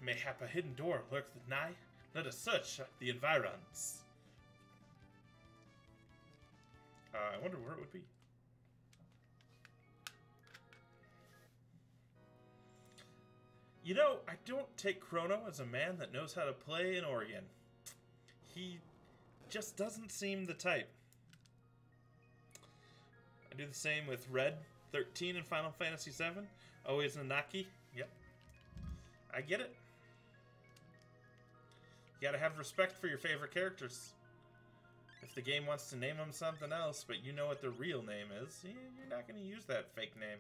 Speaker 1: Mayhap a hidden door lurks nigh. Let us search the environs. I wonder where it would be. You know, I don't take Chrono as a man that knows how to play an organ. He just doesn't seem the type. I do the same with Red 13 in Final Fantasy VII. Always Nanaki. Yep. I get it. You gotta have respect for your favorite characters. If the game wants to name them something else, but you know what their real name is, you're not gonna use that fake name.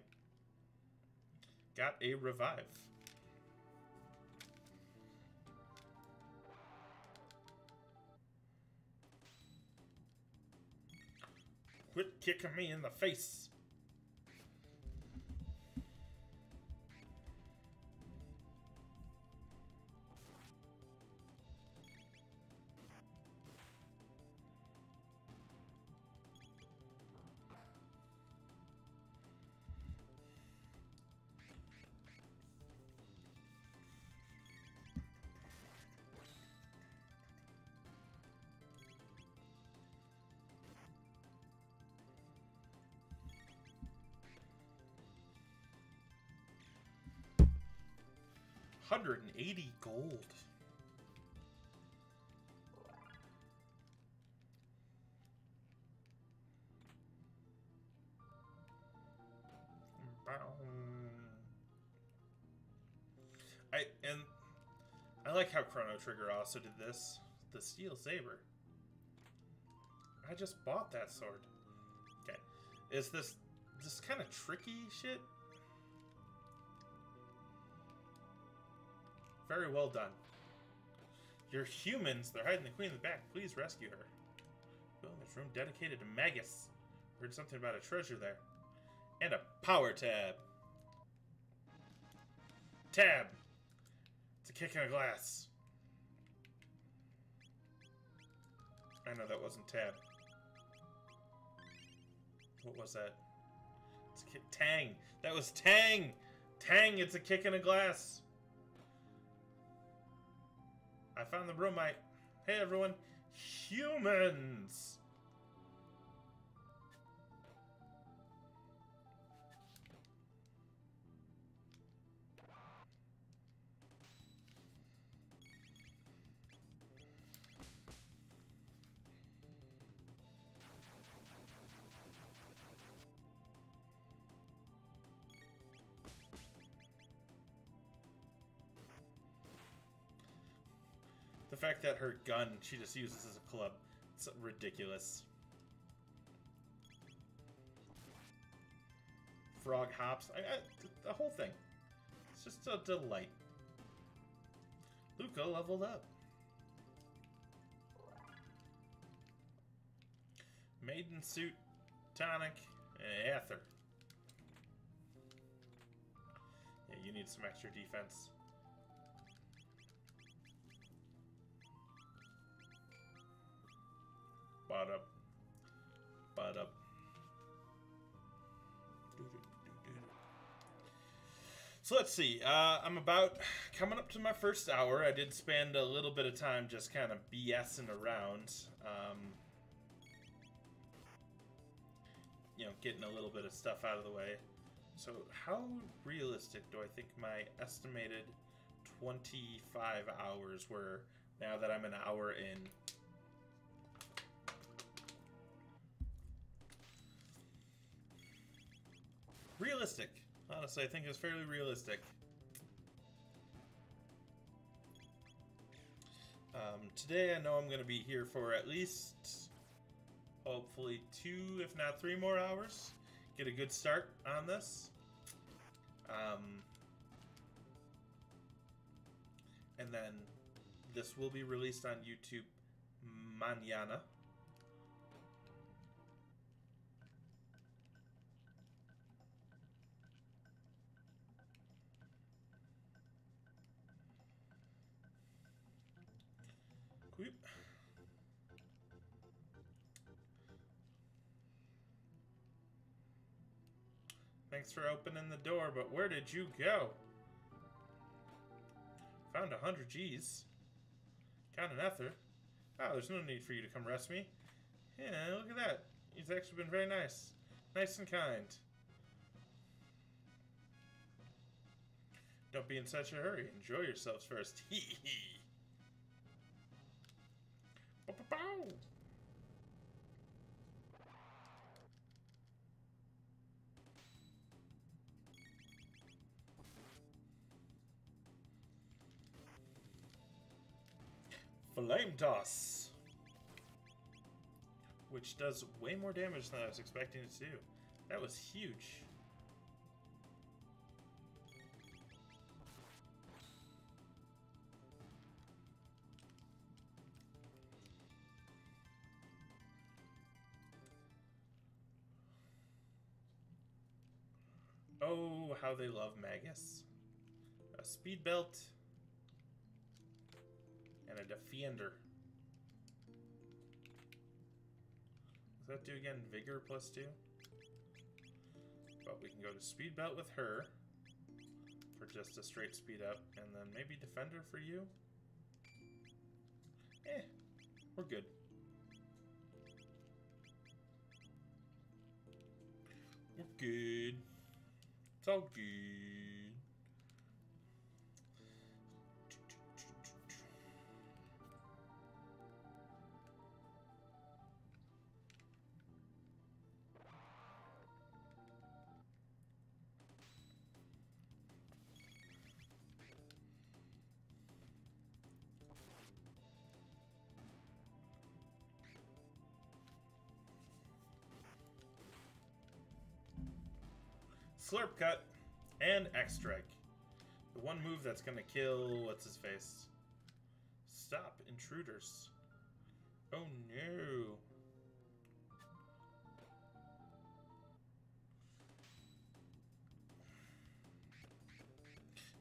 Speaker 1: Got a revive. Quit kicking me in the face. $180 gold. I like how Chrono Trigger also did this. The Steel Saber. I just bought that sword. Okay. Is this kind of tricky shit? Very well done. You're humans. They're hiding the queen in the back. Please rescue her. Oh, there's room dedicated to Magus. Heard something about a treasure there. And a power tab. Tab. It's a kick in a glass. I know that wasn't tab. What was that? It's a Tang. That was Tang. Tang. It's a kick in a glass. I found the bromite. Hey everyone. Humans. The fact that her gun, she just uses as a club. It's ridiculous. Frog hops. The whole thing. It's just a delight. Luca leveled up. Maiden suit, tonic, and Aether. Yeah, you need some extra defense. But up. So let's see. I'm about coming up to my first hour. I did spend a little bit of time just kind of BSing around. You know, getting a little bit of stuff out of the way. So how realistic do I think my estimated 25 hours were now that I'm an hour in? Realistic. Honestly, I think it's fairly realistic. Today I know I'm going to be here for at least, hopefully 2, if not 3 more hours. Get a good start on this. And then this will be released on YouTube mañana. Quip. Thanks for opening the door, but where did you go? Found 100 G's. Got an Ether. Oh, there's no need for you to come rest me. Yeah, look at that. He's actually been very nice. Nice and kind. Don't be in such a hurry. Enjoy yourselves first. Hee hee. Bow. Flame Toss, which does way more damage than I was expecting it to do. That was huge. Oh, how they love Magus. A speed belt. And a defender. Does that do again? Vigor +2? But we can go to speed belt with her. For just a straight speed up. And then maybe defender for you? We're good. We're good. It's all good. Slurp Cut, and X Strike. The one move that's gonna kill what's his face. Stop intruders. Oh no.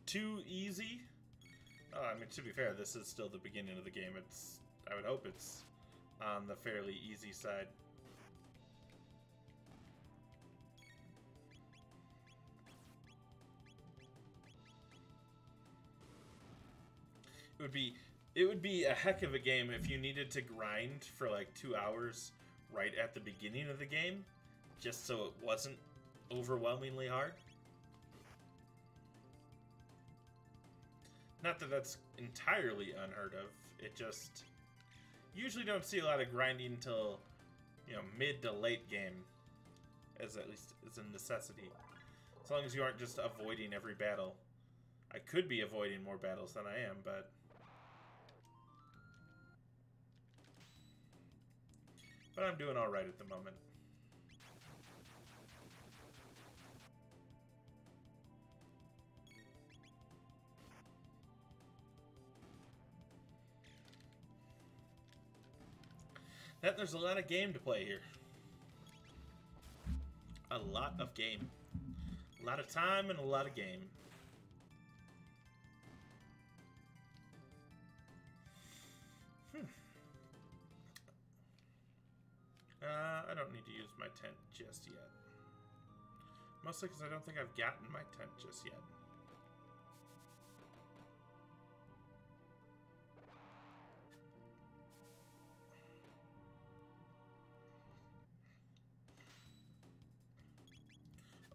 Speaker 1: Too easy? Oh, I mean, to be fair, this is still the beginning of the game. I would hope it's on the fairly easy side. It would be a heck of a game if you needed to grind for like 2 hours right at the beginning of the game, just so it wasn't overwhelmingly hard. Not that that's entirely unheard of. It just usually don't see a lot of grinding until, you know, mid to late game, as at least is a necessity. As long as you aren't just avoiding every battle. I could be avoiding more battles than I am, but I'm doing all right at the moment. There's a lot of game to play here. A lot of game. A lot of time and a lot of game. I don't need to use my tent just yet. Mostly because I don't think I've gotten my tent just yet.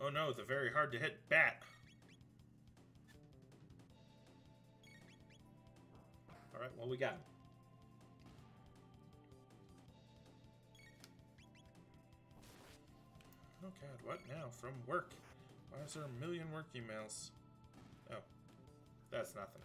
Speaker 1: Oh no, the very hard to hit bat. Alright, well, we got him. Oh god, what now? From work? Why is there a million work emails? Oh, that's nothing.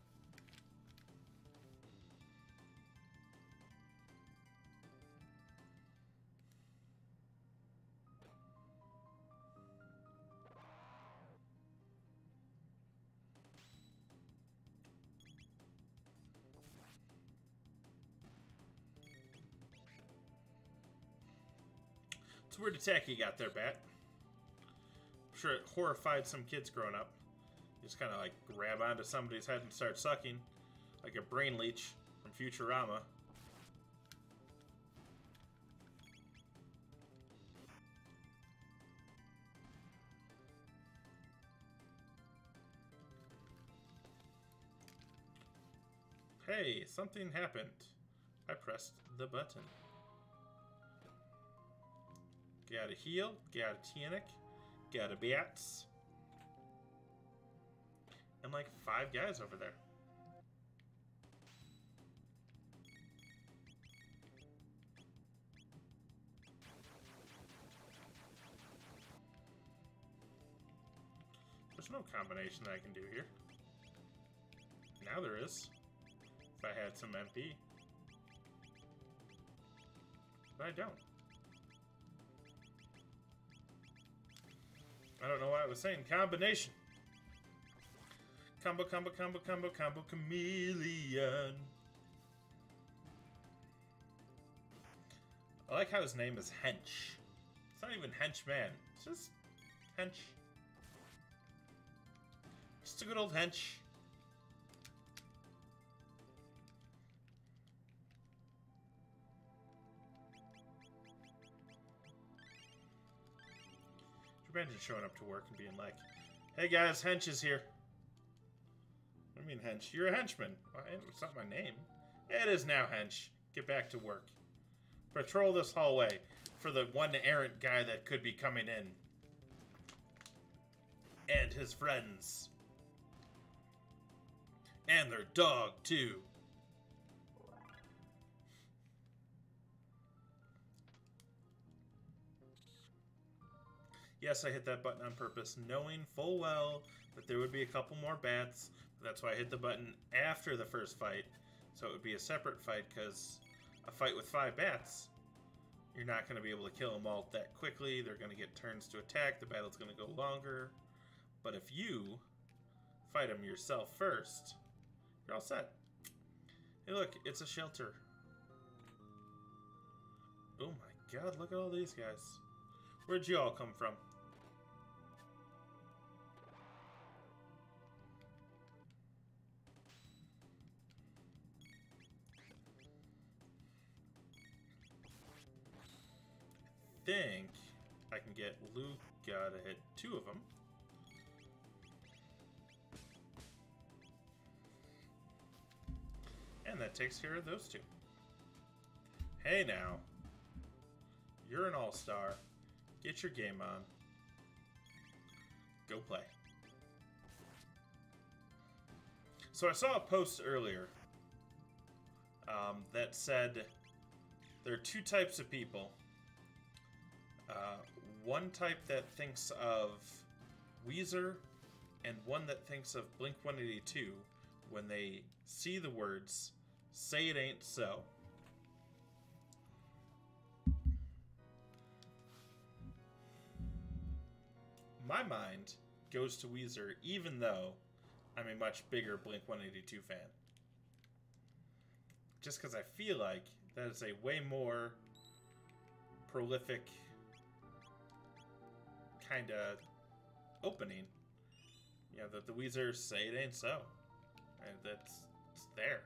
Speaker 1: It's a weird attack you got there, Bat. I'm sure it horrified some kids growing up. You just kind of like grab onto somebody's head and start sucking, like a brain leech from Futurama. Hey, something happened. I pressed the button. Got a heal, got a tonic, got a bats, and like 5 guys over there. There's no combination that I can do here. Now there is. If I had some MP. But I don't. I don't know why I was saying combination. Combo, combo, combo, combo, combo, chameleon. I like how his name is Hench. It's not even Henchman. It's just Hench. Just a good old Hench. Imagine showing up to work and being like, "Hey guys, Hench is here." What do you mean, Hench? You're a henchman. Well, it's not my name. It is now, Hench. Get back to work. Patrol this hallway for the one errant guy that could be coming in. And his friends. And their dog, too. Yes, I hit that button on purpose, knowing full well that there would be a couple more bats. That's why I hit the button after the first fight, so it would be a separate fight, because a fight with 5 bats, you're not going to be able to kill them all that quickly. They're going to get turns to attack. The battle's going to go longer. But if you fight him yourself first, you're all set. Hey look, it's a shelter. Oh my god, look at all these guys. Where'd you all come from? I think I can get Luke to hit 2 of them. And that takes care of those 2. Hey now. You're an all-star. Get your game on. Go play. So I saw a post earlier that said there are 2 types of people. One type that thinks of Weezer and one that thinks of Blink-182 when they see the words, "Say It Ain't So." My mind goes to Weezer, even though I'm a much bigger Blink-182 fan. Just because I feel like that is a way more prolific kind of opening. You know, the Weezer "Say It Ain't So." And it's there.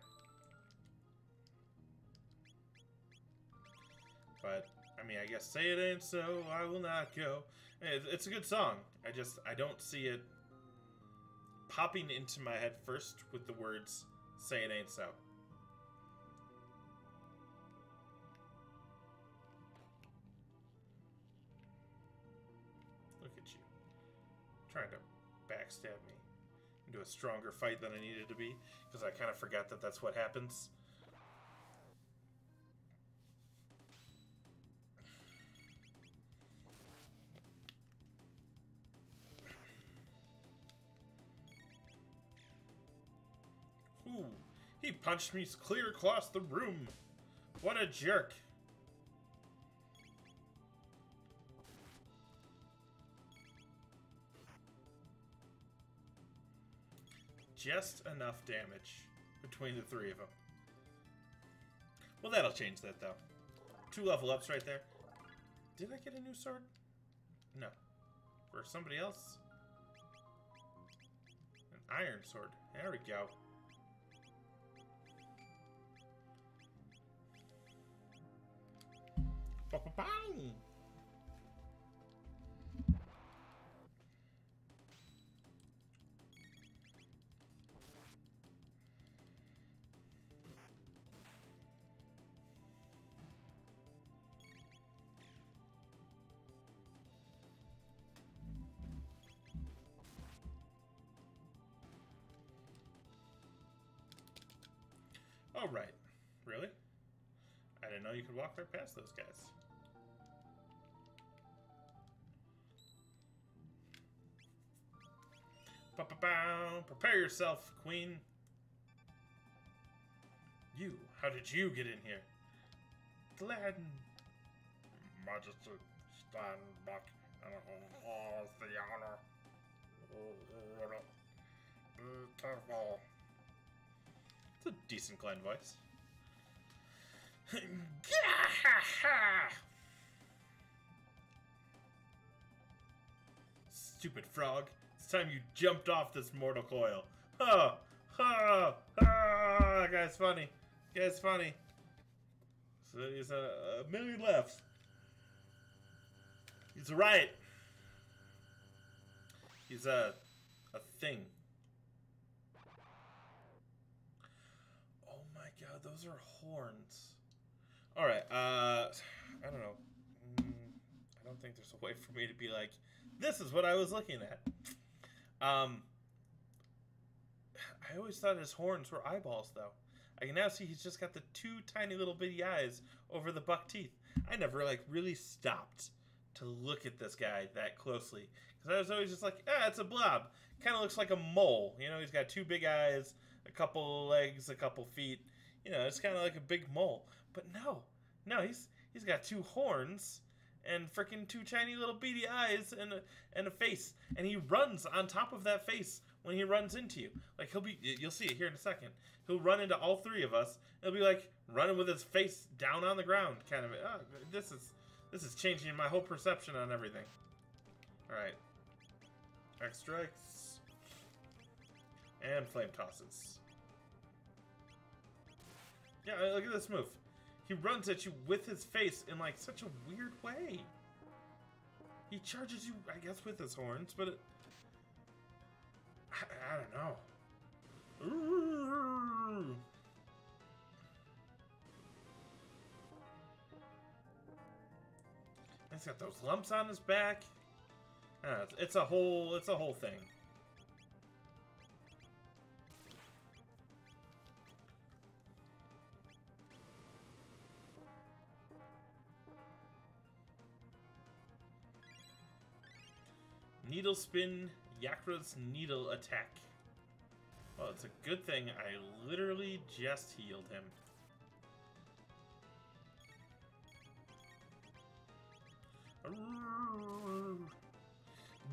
Speaker 1: But, I mean, I guess "Say It Ain't So, I Will Not Go." It's a good song. I don't see it popping into my head first with the words "Say It Ain't So." Look at you. Trying to backstab me into a stronger fight than I needed to be, because I kind of forgot that that's what happens. Ooh, he punched me clear across the room. What a jerk. Just enough damage between the 3 of them. Well, that'll change that, though. 2 level ups right there. Did I get a new sword? No. For somebody else? An iron sword. There we go. Ba-ba-bang! Oh, right. Really? I didn't know you could walk right past those guys. Ba-ba-bow! Prepare yourself, Queen. You, how did you get in here? Gladden. Majesty, stand back and hold the honor. Be careful. It's a decent Glenn voice. Stupid frog. It's time you jumped off this mortal coil. Ha! Ha! Ha! That guy's funny. That guy's funny. So he's a million left. He's right. He's a thing. Oh my god, those are horns. Alright, I don't know. I don't think there's a way for me to be like, this is what I was looking at. I always thought his horns were eyeballs, though. I can now see he's just got the 2 tiny little bitty eyes over the buck teeth. I never, like, really stopped to look at this guy that closely. Because I was always just like, it's a blob. Kind of looks like a mole. You know, he's got 2 big eyes, a couple legs, a couple feet. You know, it's kind of like a big mole. But no, he's got 2 horns and freaking two tiny little beady eyes and a face, and he runs on top of that face when he runs into you. Like you'll see it here in a second. He'll run into all three of us. It'll be like running with his face down on the ground, kind of. Oh, this is changing my whole perception on everything. All right, X strikes and flame tosses. Yeah, look at this move. He runs at you with his face in like such a weird way. He charges you, I guess, with his horns, but I don't know. Ooh. He's got those lumps on his back. It's a whole thing. Needle spin, Yakra's needle attack. Well, it's a good thing I literally just healed him.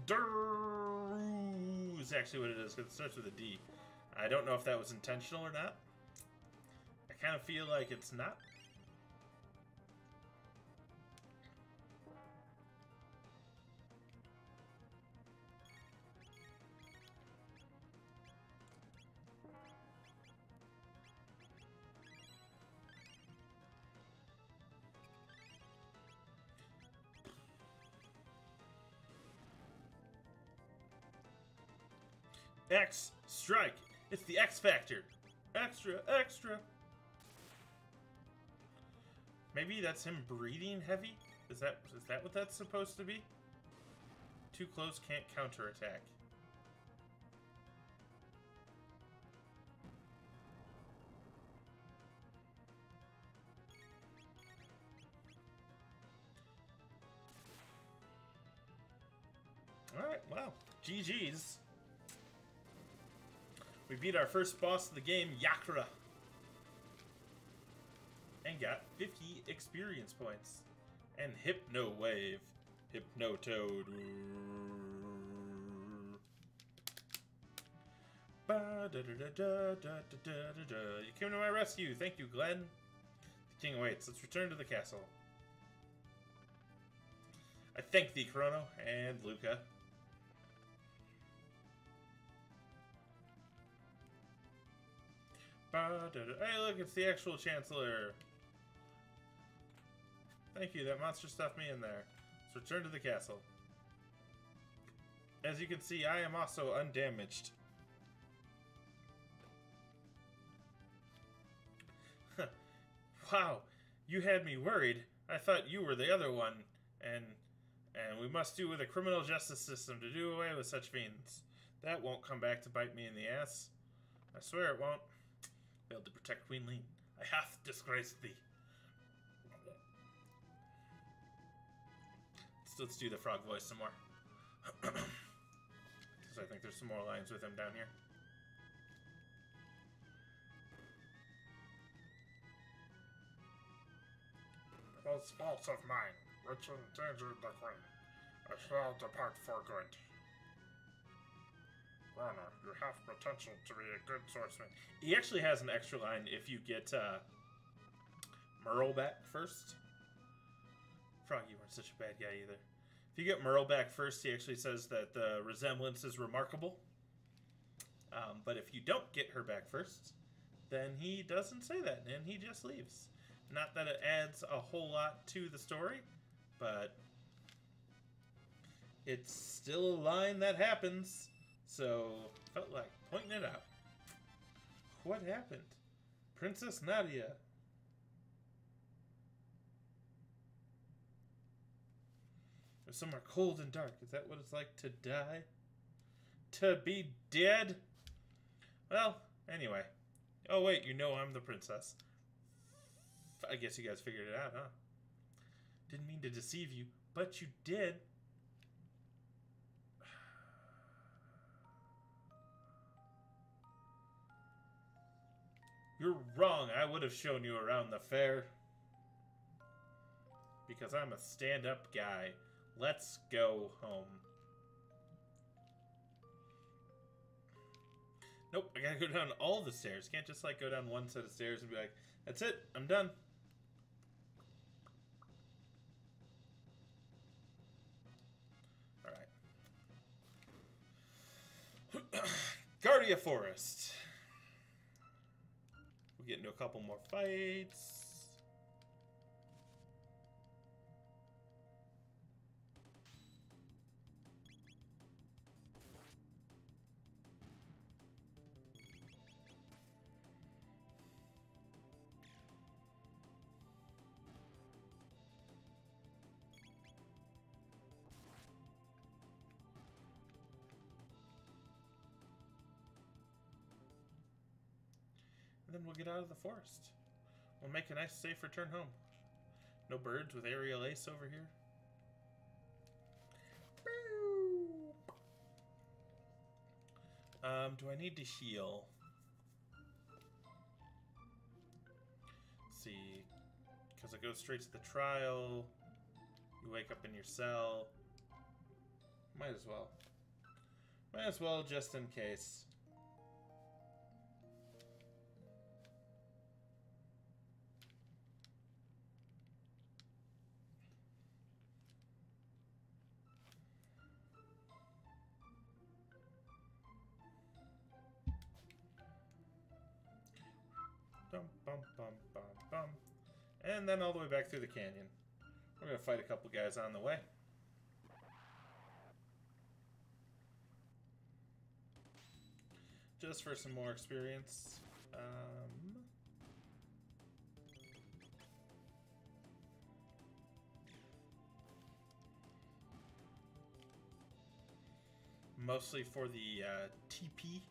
Speaker 1: Durr is actually what it is, because it starts with a D. I don't know if that was intentional or not. I kind of feel like it's not. X strike. It's the X factor. Extra, extra. Maybe that's him breathing heavy? Is that what that's supposed to be? Too close, can't counterattack. Alright, wow. GG's. We beat our first boss of the game, Yakra. And got 50 experience points. And Hypno Wave. Hypno Toad. You came to my rescue. Thank you, Glenn. The king awaits. Let's return to the castle. I thank thee, Chrono and Luca. Hey, look, it's the actual Chancellor. Thank you, that monster stuffed me in there. Let's return to the castle. As you can see, I am also undamaged. Wow, you had me worried. I thought you were the other one. And we must do with a criminal justice system to do away with such fiends. That won't come back to bite me in the ass. I swear it won't. Failed to protect Queen Lean. I have disgraced thee. Let's do the frog voice some more. Because I think there's some more lines with him down here. Those faults of mine, which endangered the Queen, I shall depart for good. Chrono, you have potential to be a good swordsman. He actually has an extra line if you get Merle back first. Frog, you weren't such a bad guy either. If you get Merle back first, he actually says that the resemblance is remarkable. But if you don't get her back first, then he doesn't say that, and he just leaves. Not that it adds a whole lot to the story, but it's still a line that happens. So, felt like pointing it out. What happened? Princess Nadia. There's somewhere cold and dark. Is that what it's like to die? To be dead? Well, anyway. Oh, wait, you know I'm the princess. I guess you guys figured it out, huh? Didn't mean to deceive you, but you did. You're wrong. I would have shown you around the fair. Because I'm a stand-up guy. Let's go home. Nope, I gotta go down all the stairs. Can't just, like, go down one set of stairs and be like, that's it, I'm done. Alright. Guardia Forest. We get into a couple more fights. And then we'll get out of the forest. We'll make a nice, safe return home. No birds with aerial ace over here. Do I need to heal? Let's see, because it goes straight to the trial. You wake up in your cell. Might as well. Might as well, just in case. Bum, bum, bum, bum. And then all the way back through the canyon. We're going to fight a couple guys on the way. Just for some more experience. Mostly for the TP.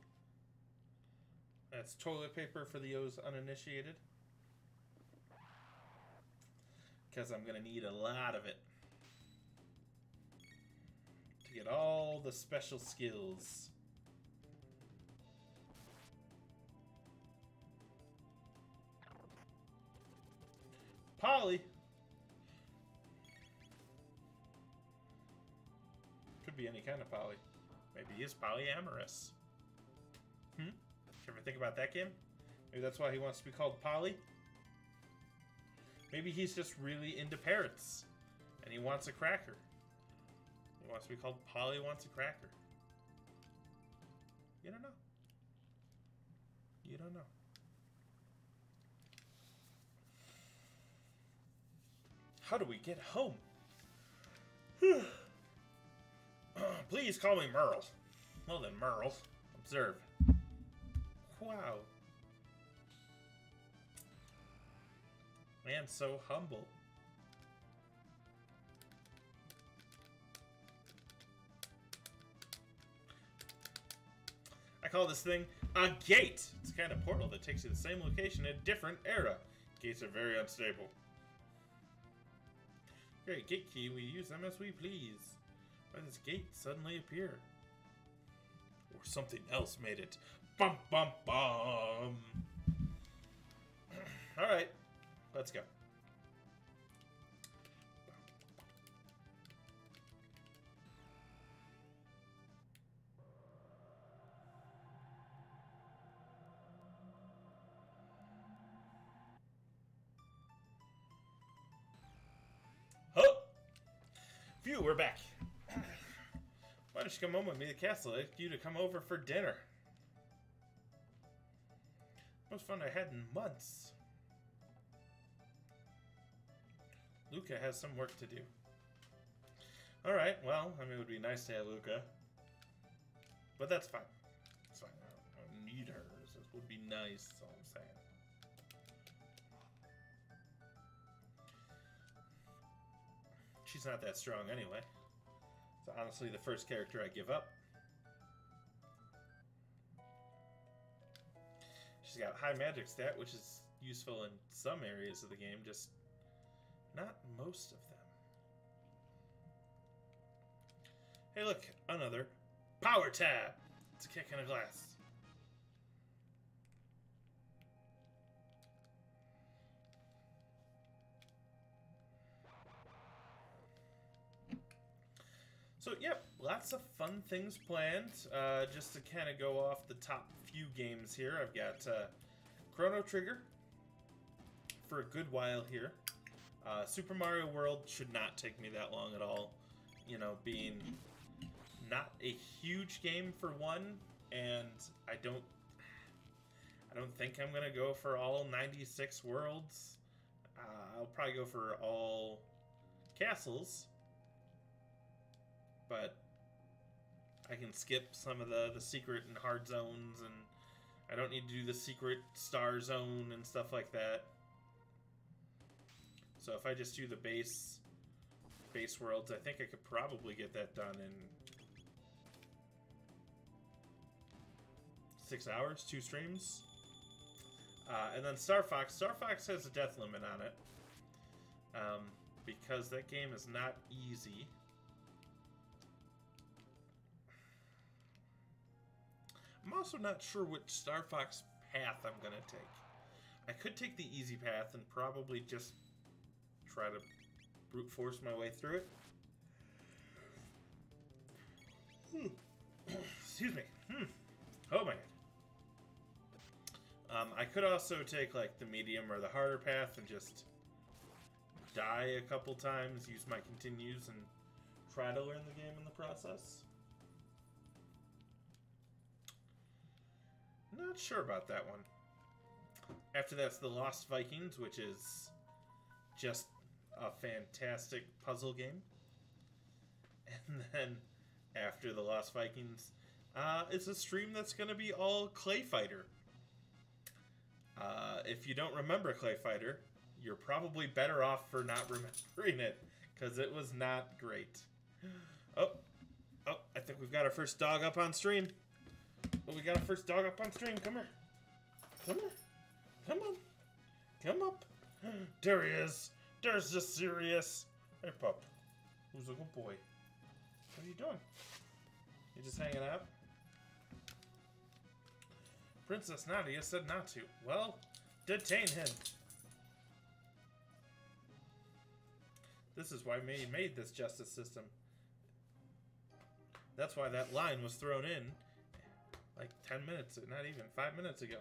Speaker 1: That's toilet paper for those uninitiated. Because I'm going to need a lot of it. To get all the special skills. Polly! Could be any kind of Polly. Maybe he's polyamorous. Hmm? Did you ever think about that, game? Maybe that's why he wants to be called Polly? Maybe he's just really into parrots. And he wants a cracker. He wants to be called Polly Wants a Cracker. You don't know. You don't know. How do we get home? Please call me Merle. Well then, Merle. Observe. Wow. Man, so humble. I call this thing a gate. It's a kind of portal that takes you to the same location in a different era. Gates are very unstable. Great, gate key, we use them as we please. Why does this gate suddenly appear? Or something else made it. Bum, bum, bum. Alright, let's go. Phew, we're back. Why don't you come home with me to the castle? I'd like you to come over for dinner. Most fun I had in months. Luca has some work to do. Alright, well, I mean, it would be nice to have Luca. But that's fine. It's fine. I don't need her. This would be nice, that's all I'm saying. She's not that strong anyway. It's honestly the first character I give up. She's got high magic stat, which is useful in some areas of the game, just not most of them. Hey look, another power tab! It's a kick in a glass. So, yep, lots of fun things planned. Just to kind of go off the top few games here, I've got Chrono Trigger for a good while here. Super Mario World should not take me that long at all. You know, being not a huge game for one, and I don't think I'm gonna go for all 96 worlds. I'll probably go for all castles. But I can skip some of the secret and hard zones, and I don't need to do the secret star zone and stuff like that. So if I just do the base worlds, I think I could probably get that done in 6 hours, 2 streams. And then Star Fox. Star Fox has a death limit on it. Because that game is not easy. I'm also not sure which Star Fox path I'm going to take. I could take the easy path and probably just try to brute force my way through it. Excuse me. Oh my god. I could also take like the medium or the harder path and just die a couple times, use my continues, and try to learn the game in the process. Not sure about that one. After that's the Lost Vikings, which is just a fantastic puzzle game. And then after the Lost Vikings, it's a stream that's going to be all Clay Fighter. If you don't remember Clay Fighter, you're probably better off for not remembering it, because it was not great. Oh, I think we've got our first dog up on stream. Oh, we got our first dog up on stream. Come here. Come here. Come on. Come up. There he is. There's the serious. Hey, pup. Who's a good boy? What are you doing? You just hanging out? Princess Nadia said not to. Well, detain him. This is why we made this justice system. That's why that line was thrown in like 10 minutes, not even 5 minutes ago.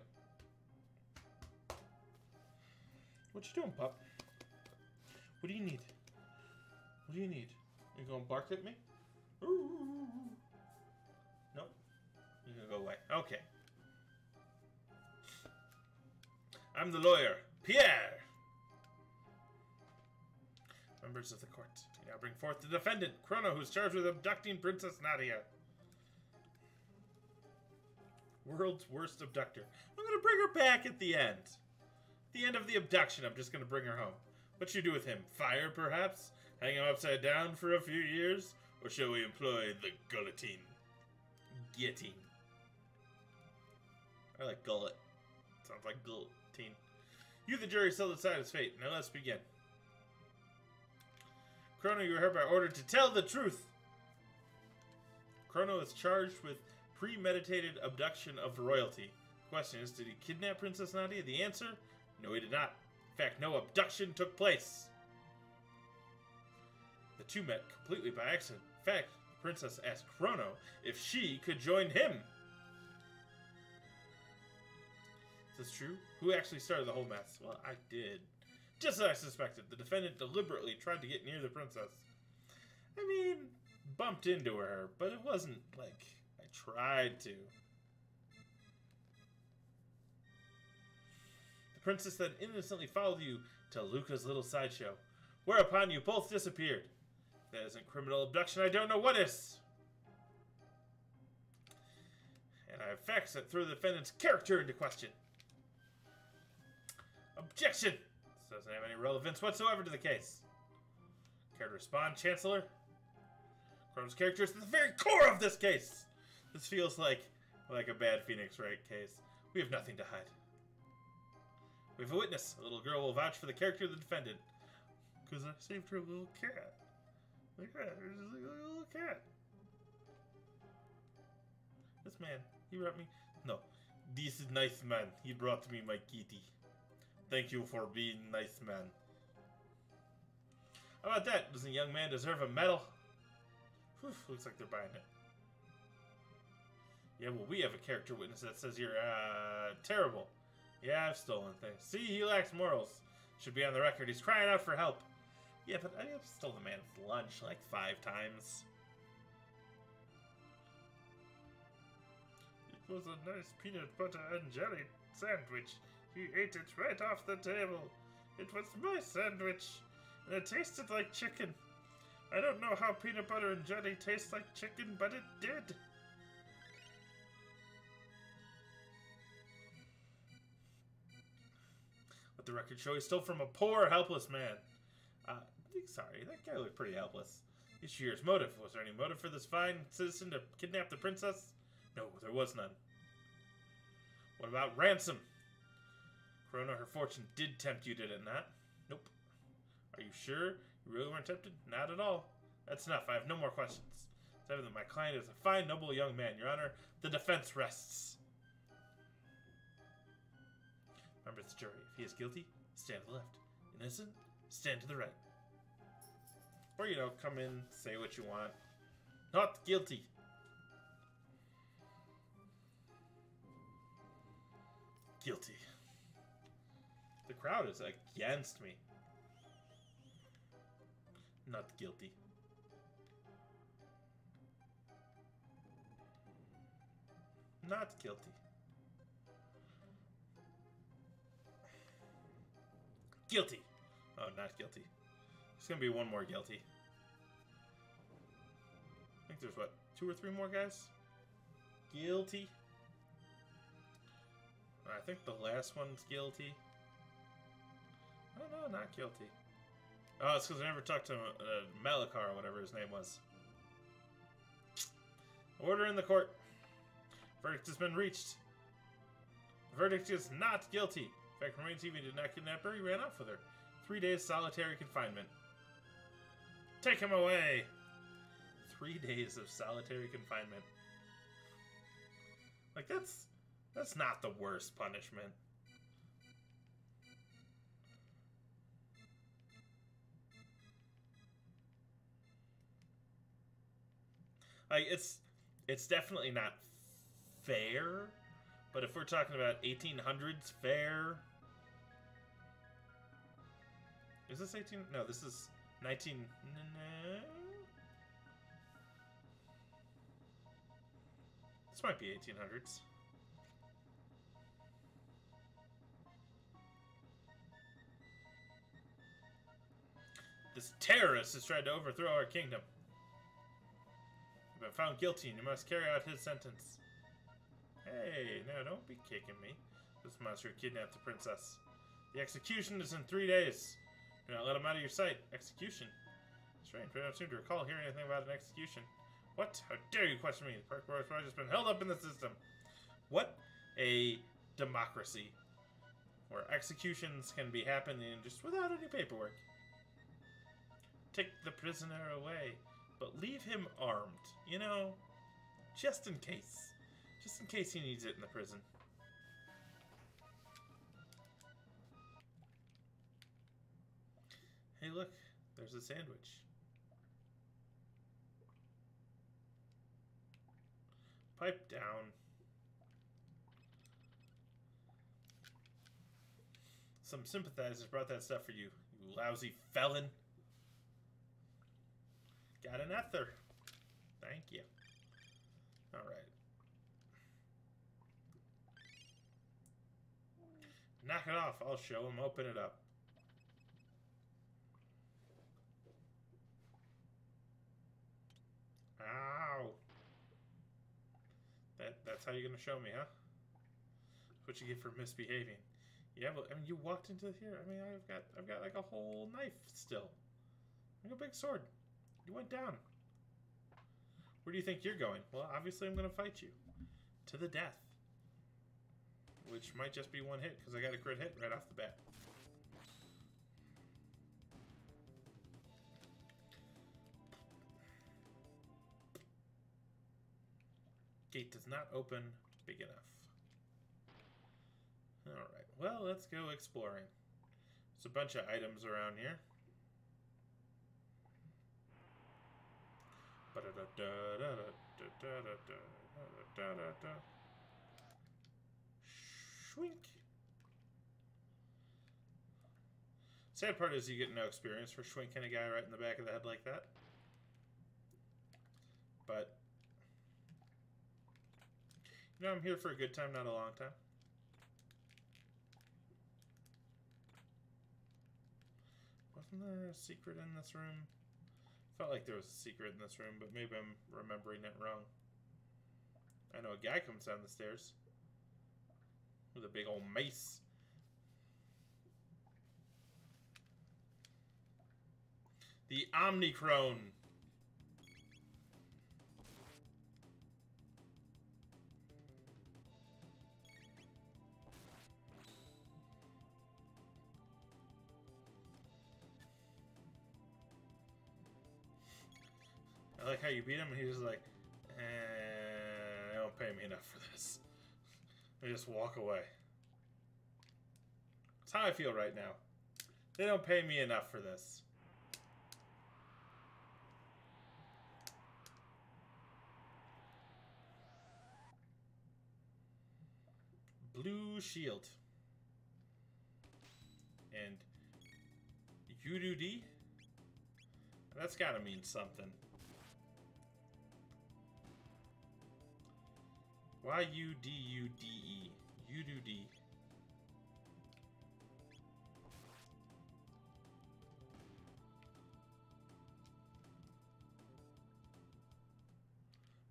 Speaker 1: What you doing, pup? What do you need? What do you need? You gonna bark at me? Ooh. Nope. You're gonna go away. Okay. I'm the lawyer, Pierre. Members of the court, you now bring forth the defendant, Chrono, who's charged with abducting Princess Nadia. World's worst abductor. I'm gonna bring her back at the end. The end of the abduction, I'm just gonna bring her home. What should you do with him? Fire, perhaps? Hang him upside down for a few years? Or shall we employ the guillotine? Guillotine. I like gullet. Sounds like guillotine. You, the jury, shall decide his fate. Now let's begin. Chrono, you are hereby ordered to tell the truth. Chrono is charged with premeditated abduction of royalty. The question is, did he kidnap Princess Nadia? The answer, no, he did not. In fact, no abduction took place. The two met completely by accident. In fact, the princess asked Chrono if she could join him. Is this true? Who actually started the whole mess? Well, I did. Just as I suspected, the defendant deliberately tried to get near the princess. I mean, bumped into her, but it wasn't like I tried to. The princess then innocently followed you to Luca's little sideshow, whereupon you both disappeared. If that isn't criminal abduction, I don't know what is. And I have facts that throw the defendant's character into question. Objection! This doesn't have any relevance whatsoever to the case. Care to respond, Chancellor? Chrono's character is at the very core of this case. This feels like a bad Phoenix Wright case. We have nothing to hide. We have a witness. A little girl will vouch for the character of the defendant. Because I saved her little cat. Look at that. There's just like a little cat. This man, he brought me... No. This is nice man. He brought me my kitty. Thank you for being nice man. How about that? Doesn't a young man deserve a medal? Whew, looks like they're buying it. Yeah, well, we have a character witness that says you're, terrible. Yeah, I've stolen things. See, he lacks morals. Should be on the record. He's crying out for help. Yeah, but I have stolen the man's lunch like 5 times. It was a nice peanut butter and jelly sandwich. He ate it right off the table. It was my sandwich, and it tasted like chicken. I don't know how peanut butter and jelly taste like chicken, but it did. Let the record show he stole from a poor, helpless man. Sorry, that guy looked pretty helpless. Issue here's motive. Was there any motive for this fine citizen to kidnap the princess? No, there was none. What about ransom? Chrono, her fortune did tempt you, did it not? Nope. Are you sure? You really weren't tempted? Not at all. That's enough. I have no more questions. It's evident my client is a fine, noble young man. Your Honor, the defense rests. Remember, it's the jury. If he is guilty, stand to the left. Innocent, stand to the right. Or, you know, come in, say what you want. Not guilty. Guilty. The crowd is against me. Not guilty. Not guilty. Guilty. Oh, not guilty. There's gonna be one more guilty. I think there's, what, 2 or 3 more guys? Guilty. I think the last one's guilty. Oh, no, not guilty. Oh, it's because I never talked to Malakar, or whatever his name was. Order in the court. Verdict has been reached. The verdict is not guilty. In fact, Marine TV did not kidnap her. He ran off with her. 3 days solitary confinement. Take him away. 3 days of solitary confinement. Like, that's not the worst punishment. Like, it's definitely not fair, but if we're talking about 1800s fair, is this 18? No, this is 19. No. This might be 1800s. This terrorist has tried to overthrow our kingdom. You've been found guilty and you must carry out his sentence. Hey, no, don't be kicking me. This monster kidnapped the princess. The execution is in 3 days. Do not let him out of your sight. Execution? Strange, but I don't seem to recall hearing anything about an execution. What? How dare you question me? The Park Boys Project has been held up in the system. What a democracy. Where executions can be happening just without any paperwork. Take the prisoner away, but leave him armed. You know, just in case. Just in case he needs it in the prison. Hey, look, there's a sandwich. Pipe down. Some sympathizers brought that stuff for you, you lousy felon. Got an ether. Thank you. Alright. Knock it off. I'll show him. Open it up. Ow. That's how you're gonna show me, huh? That's what you get for misbehaving. Yeah, but I mean, you walked into here. I mean, I've got like a whole knife still. Like a big sword. You went down. Where do you think you're going? Well, obviously I'm gonna fight you to the death. Which might just be one hit, because I got a crit hit right off the bat. Gate does not open big enough. Alright, well, let's go exploring. There's a bunch of items around here. Shwink. Sad part is you get no experience for shwinking a guy right in the back of the head like that. But, you know, I'm here for a good time, not a long time. Wasn't there a secret in this room? Felt like there was a secret in this room, but maybe I'm remembering it wrong. I know a guy comes down the stairs with a big old mace. The Omnichrone. I like how you beat him and he's just like, they don't pay me enough for this. They just walk away. That's how I feel right now. They don't pay me enough for this. Blue shield. And UDD? That's gotta mean something. Y-U-D-U-D-E. UDD.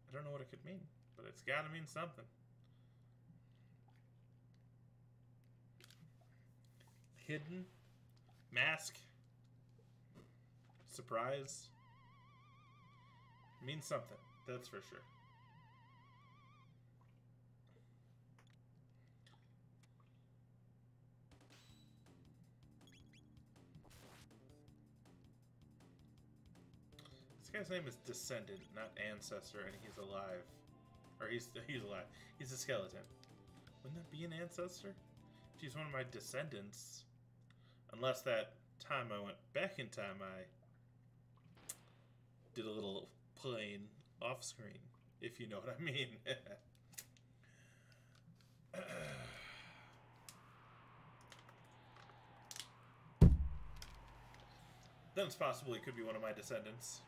Speaker 1: I don't know what it could mean, but it's gotta mean something. Hidden. Mask. Surprise. Means something, that's for sure. This guy's name is Descendant, not Ancestor, and he's alive. Or he's alive. He's a skeleton. Wouldn't that be an Ancestor? If he's one of my descendants. Unless that time I went back in time, I did a little playing off screen, if you know what I mean. Then it's possible he could be one of my descendants.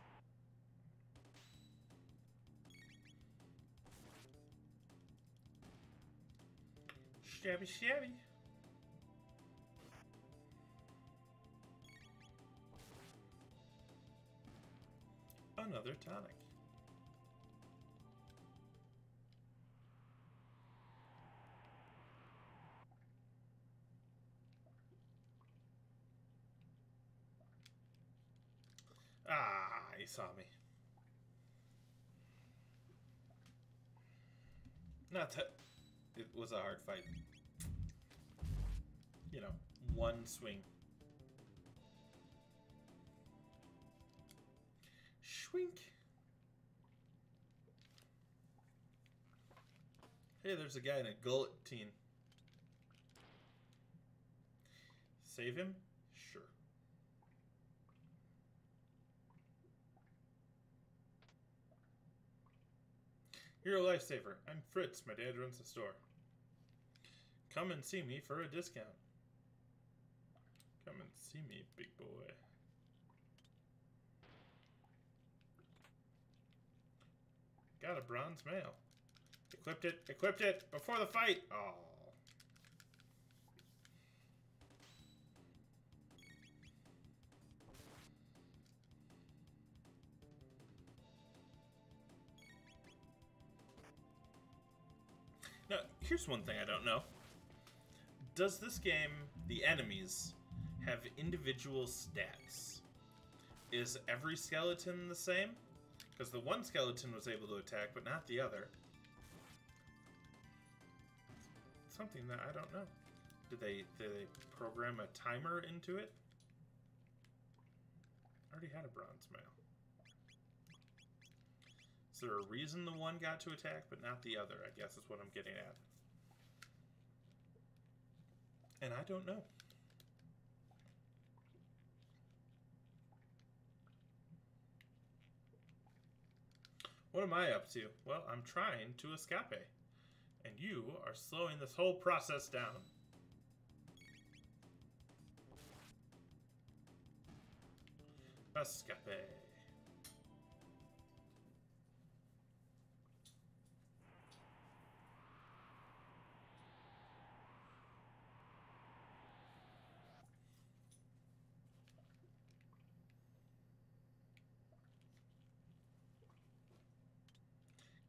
Speaker 1: Shabby shabby. Another tonic. Ah, he saw me. Not that it was a hard fight. You know, one swing. Schwink. Hey, there's a guy in a guillotine. Save him? Sure. You're a lifesaver. I'm Fritz. My dad runs the store. Come and see me for a discount. Come and see me, big boy. Got a bronze mail. Equipped it before the fight. Oh. Now, here's one thing I don't know. Does this game, the enemies, have individual stats? Is every skeleton the same? Because the one skeleton was able to attack, but not the other. Something that I don't know. Did they program a timer into it? I already had a bronze mail. Is there a reason the one got to attack, but not the other? I guess is what I'm getting at. And I don't know. What am I up to? Well, I'm trying to escape. And you are slowing this whole process down. Escape.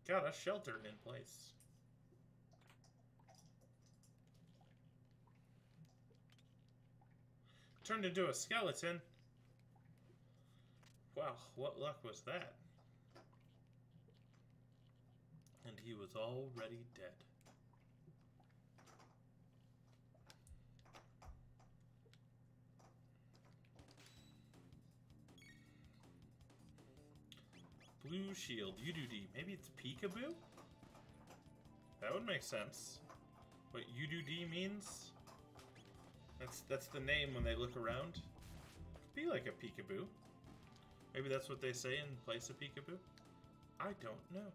Speaker 1: Got a shelter in place. Turned into a skeleton. Wow, what luck was that? And he was already dead. Blue shield, UDD. Maybe it's peekaboo? That would make sense. What UDD means? That's the name when they look around. Could be like a peekaboo. Maybe that's what they say in place of peekaboo? I don't know.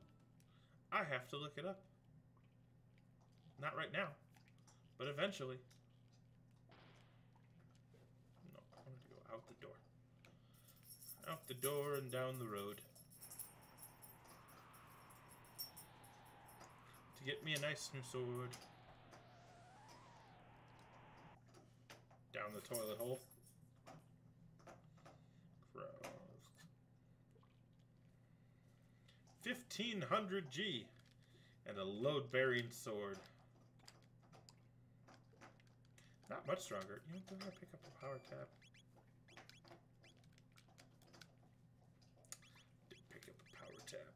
Speaker 1: I have to look it up. Not right now, but eventually. No, I wanted to go out the door. Out the door and down the road. To get me a nice new sword. Down the toilet hole. Gross. 1500 G and a load-bearing sword. Not much stronger. You know, I'm gonna pick up a power tab. Did pick up a power tab.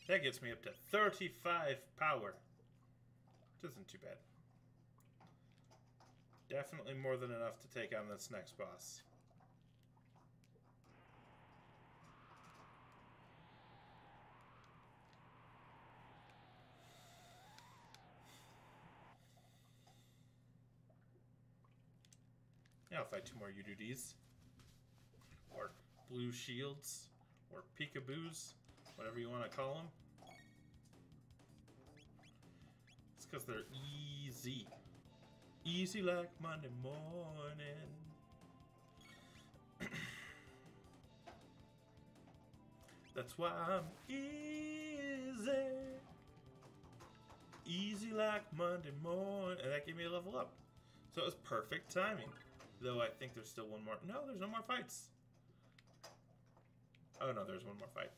Speaker 1: That gets me up to 35 power. Which isn't too bad. Definitely more than enough to take on this next boss. Yeah, I'll fight 2 more UDDs. Or blue shields. Or peekaboos. Whatever you want to call them. It's because they're easy. Easy like Monday morning. That's why I'm easy. Easy like Monday morning. And that gave me a level up. So it was perfect timing. Though I think there's still one more. No, there's no more fights. Oh no, there's one more fight.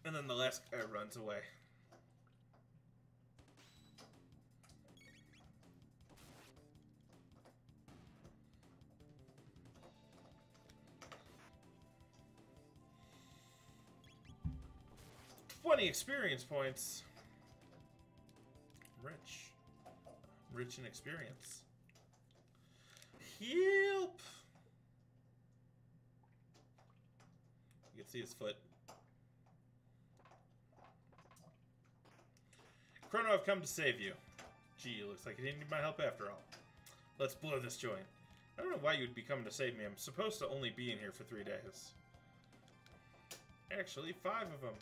Speaker 1: And then the last guy runs away. Experience points. Rich in experience. Help! You can see his foot. Chrono, I've come to save you. Gee, looks like you didn't need my help after all. Let's blow this joint. I don't know why you'd be coming to save me. I'm supposed to only be in here for 3 days. Actually, 5 of them.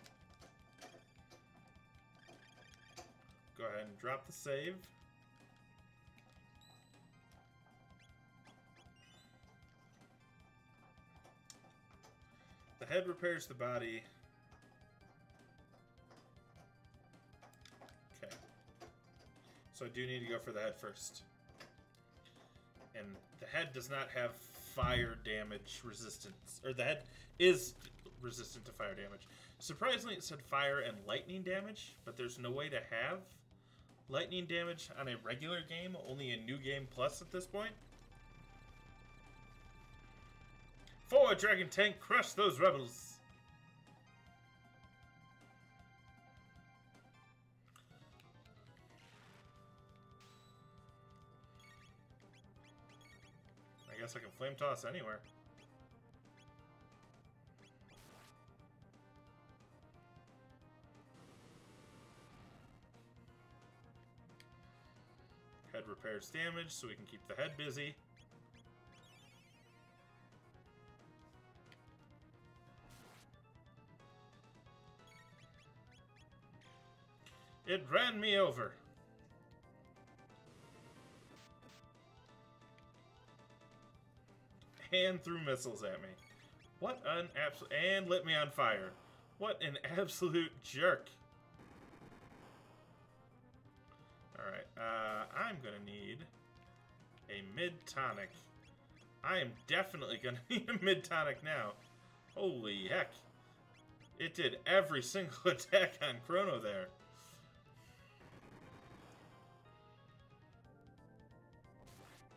Speaker 1: Go ahead and drop the save. The head repairs the body. Okay. So I do need to go for the head first. And the head does not have fire damage resistance. Or the head is resistant to fire damage. Surprisingly, it said fire and lightning damage, but there's no way to have lightning damage on a regular game, only a new game plus at this point. Forward, Dragon Tank, crush those rebels! I guess I can flame toss anywhere. Head repairs damage, so we can keep the head busy. It ran me over. And threw missiles at me. What an absolute... And lit me on fire. What an absolute jerk. Alright, I'm gonna need a mid-tonic. I am definitely gonna need a mid-tonic now. Holy heck. It did every single attack on Chrono there.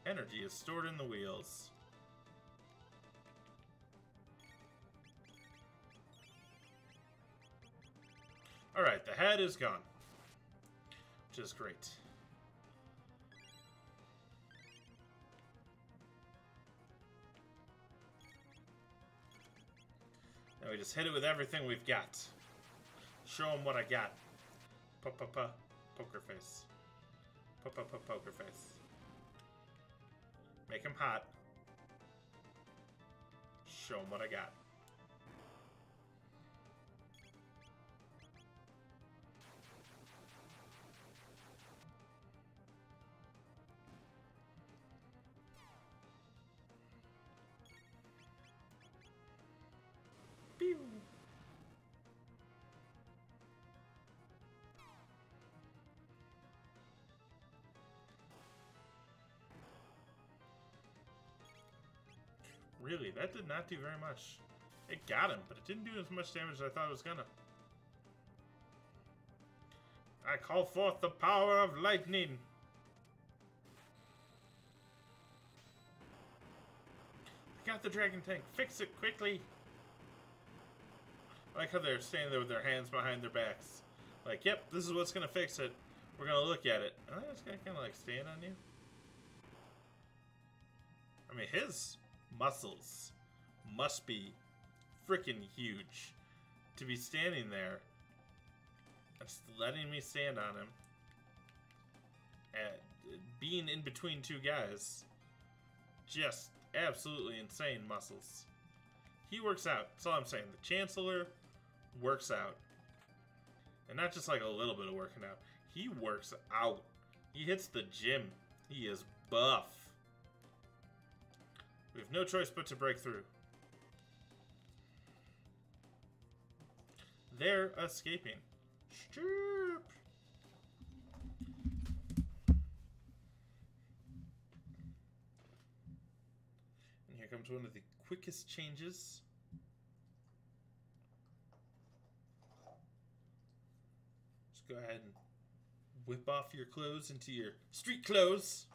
Speaker 1: Energy is stored in the wheels. Alright, the head is gone. Which is great. Now we just hit it with everything we've got. Show them what I got. Poker face. Poker face. Make him hot. Show them what I got. Pew. Really, that did not do very much. It got him, but it didn't do as much damage as I thought it was gonna. I call forth the power of lightning. I got the dragon tank. Fix it quickly. I like how they're standing there with their hands behind their backs. Like, yep, this is what's gonna fix it. We're gonna look at it. And they're just gonna kind of like stand on you. I mean, his muscles must be freaking huge to be standing there, just letting me stand on him, and being in between two guys. Just absolutely insane muscles. He works out. That's all I'm saying. The Chancellor works out. And not just like a little bit of working out. He works out. He hits the gym. He is buff. We have no choice but to break through. They're escaping. Stroop. And here comes one of the quickest changes. Just go ahead and whip off your clothes into your street clothes.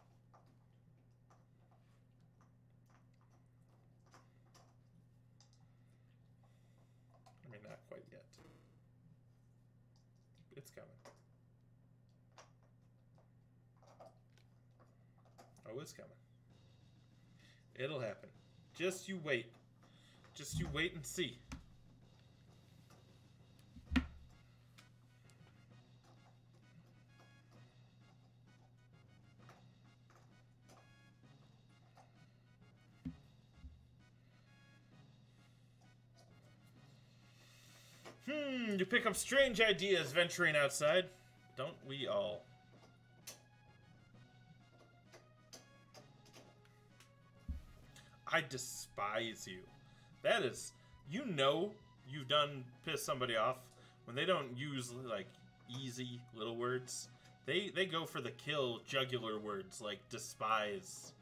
Speaker 1: I mean, not quite yet. It's coming. Oh, it's coming. It'll happen. Just you wait. Just you wait and see. You pick up strange ideas venturing outside. Don't we all? I despise you. That is, you know you've done piss somebody off when they don't use like easy little words. They go for the kill jugular words like despise.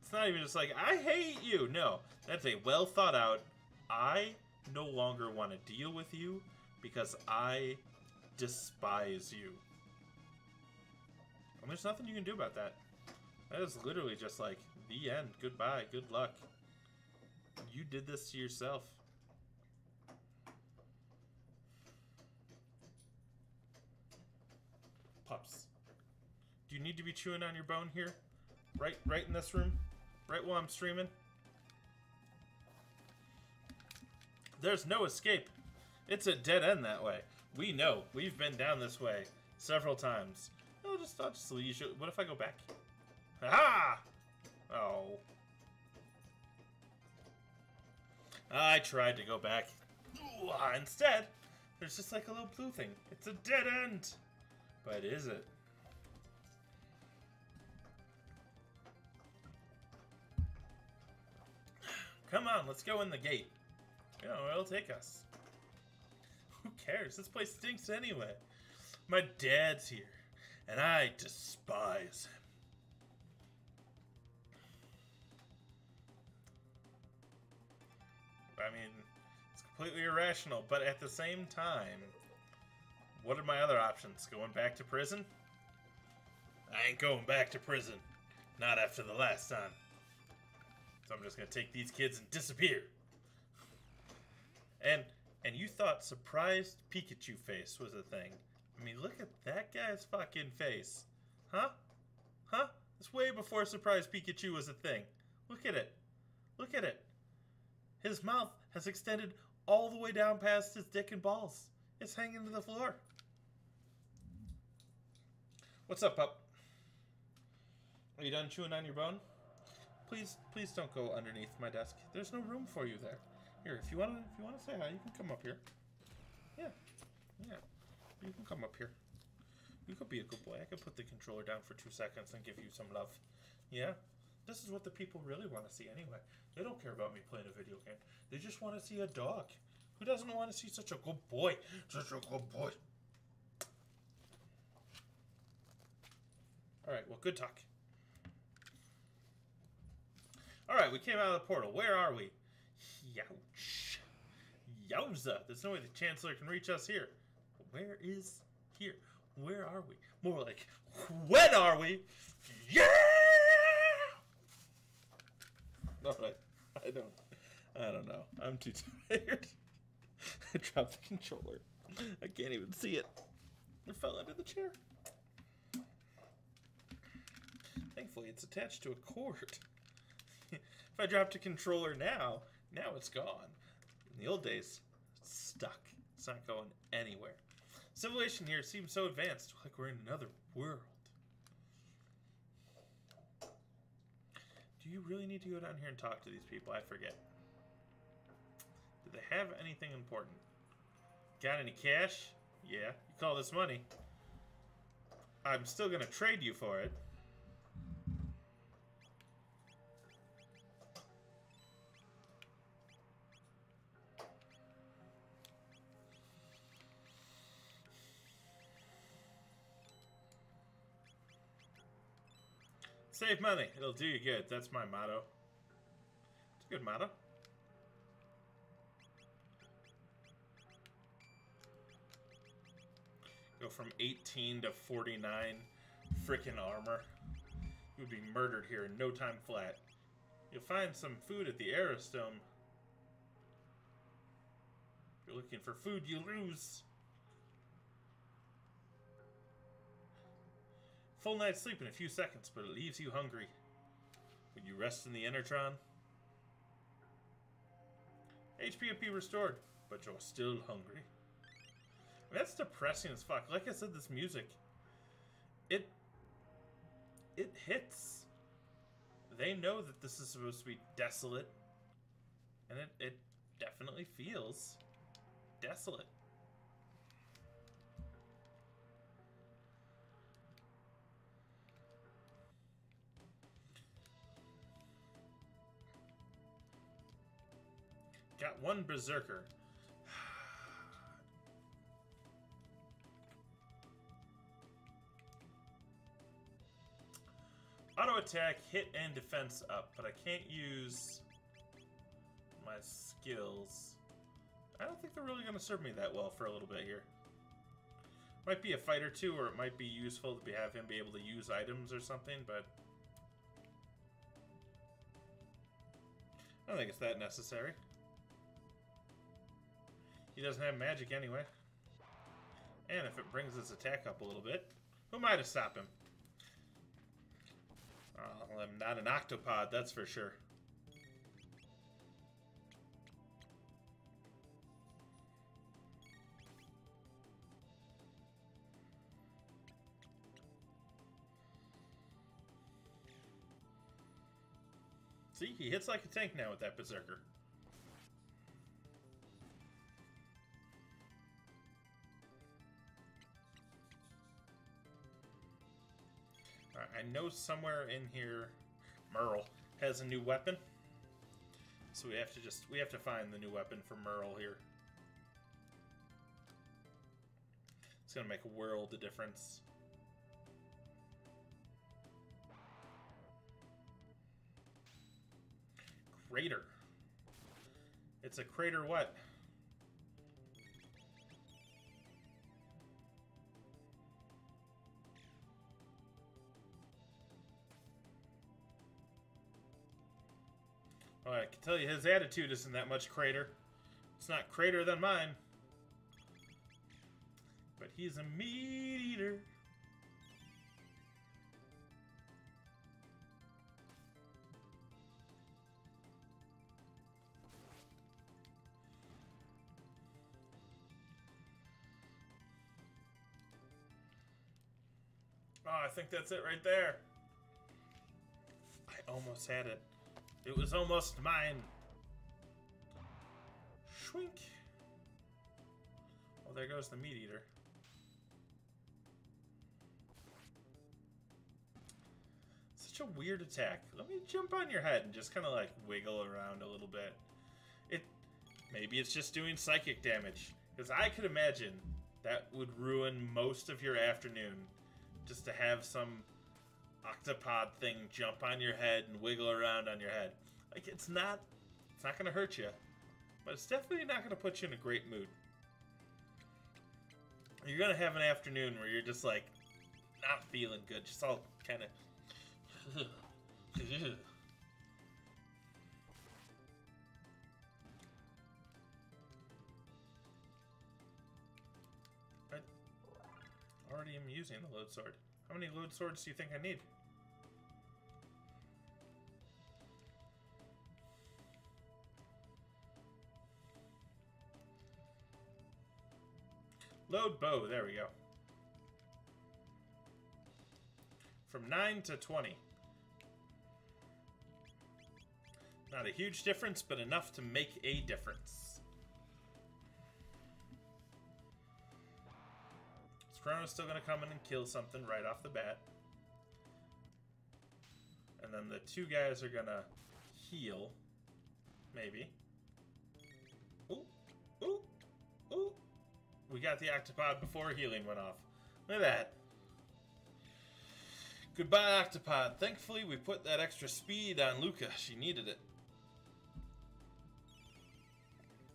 Speaker 1: It's not even just like I hate you. No, that's a well thought out. I no longer want to deal with you because I despise you. And there's nothing you can do about that. That is literally just like the end. Goodbye. Good luck. You did this to yourself. Pups. Do you need to be chewing on your bone here? Right in this room? Right while I'm streaming? There's no escape. It's a dead end that way. We know. We've been down this way several times. I'll just leave you. What if I go back? Ha! Oh. I tried to go back. Instead, There's just like a little blue thing. It's a dead end. But is it? Come on, let's go in the gate. You know, it'll take us. Who cares? This place stinks anyway. My dad's here, and I despise him. I mean, it's completely irrational, but at the same time, what are my other options? Going back to prison? I ain't going back to prison. Not after the last time. So I'm just gonna take these kids and disappear. And you thought surprised Pikachu face was a thing. I mean, look at that guy's fucking face. Huh? Huh? It's way before surprised Pikachu was a thing. Look at it. Look at it. His mouth has extended all the way down past his dick and balls. It's hanging to the floor. What's up, pup? Are you done chewing on your bone? Please don't go underneath my desk. There's no room for you there. Here, if you wanna say hi, you can come up here. Yeah. You can come up here. You could be a good boy. I could put the controller down for 2 seconds and give you some love. Yeah. This is what the people really want to see anyway. They don't care about me playing a video game. They just want to see a dog. Who doesn't want to see such a good boy? Such a good boy. Alright, well, good talk. Alright, we came out of the portal. Where are we? Youch. Yowza. There's no way the Chancellor can reach us here. Where is here? Where are we? More like, when are we? Yeah! Alright. I don't know. I'm too tired. I dropped the controller. I can't even see it. It fell under the chair. Thankfully, it's attached to a cord. If I dropped a controller now it's gone. In the old days, it's stuck. It's not going anywhere. Civilization here seems so advanced, like we're in another world. Do you really need to go down here and talk to these people? I forget. Do they have anything important? Got any cash? Yeah. You call this money. I'm still gonna trade you for it. Save money. It'll do you good. That's my motto. It's a good motto. Go from 18 to 49 frickin' armor. You would be murdered here in no time flat. You'll find some food at the Aerostome. If you're looking for food, you lose. Full night's sleep in a few seconds, but it leaves you hungry. Would you rest in the Enertron? HP restored, but you're still hungry. I mean, that's depressing as fuck. Like I said, this music, it hits. They know that this is supposed to be desolate, and it definitely feels desolate. Got one berserker. Auto attack, hit, and defense up, but I can't use my skills. I don't think they're really going to serve me that well for a little bit here. Might be a fight or two, or it might be useful to have him be able to use items or something, but I don't think it's that necessary. He doesn't have magic anyway. And if it brings his attack up a little bit, who am I to stop him? Well, I'm not an octopod, that's for sure. See, he hits like a tank now with that berserker. I know somewhere in here Merle has a new weapon. So we have to find the new weapon for Merle here. It's gonna make a world of difference. Crater. It's a crater what? Well, I can tell you his attitude isn't that much crater. It's not crater than mine. But he's a meat eater. Oh, I think that's it right there. I almost had it. It was almost mine. Shwink. Well, there goes the meat eater. Such a weird attack. Let me jump on your head and just kind of like wiggle around a little bit. Maybe it's just doing psychic damage. Because I could imagine that would ruin most of your afternoon. Just to have some octopod thing jump on your head and wiggle around on your head. Like, it's not gonna hurt you, but it's definitely not gonna put you in a great mood. You're gonna have an afternoon where you're just like not feeling good, just all kind of. Already am using the load sword. How many load swords do you think I need? Load bow, there we go. From 9 to 20. Not a huge difference, but enough to make a difference. Chrono's still going to come in and kill something right off the bat. And then the two guys are going to heal. Maybe. Ooh. Ooh. Ooh. We got the octopod before healing went off. Look at that. Goodbye, octopod. Thankfully, we put that extra speed on Luca. She needed it.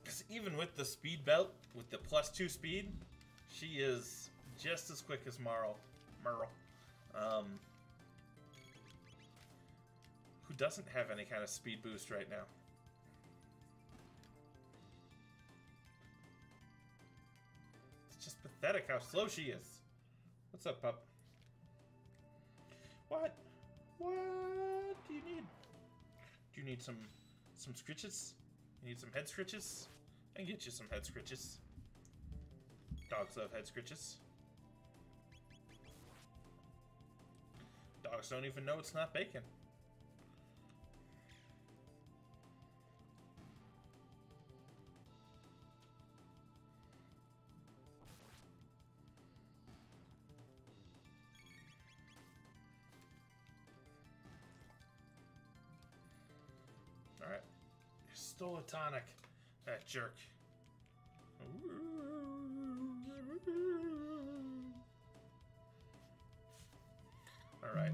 Speaker 1: Because even with the speed belt, with the +2 speed, she is just as quick as Merle. Who doesn't have any kind of speed boost right now. It's just pathetic how slow she is. What's up, pup? What? What do you need? Do you need some scritches? You need some head scritches? I can get you some head scritches. Dogs love head scritches. Dogs don't even know it's not bacon. Alright. Stole a tonic. That jerk. Alright.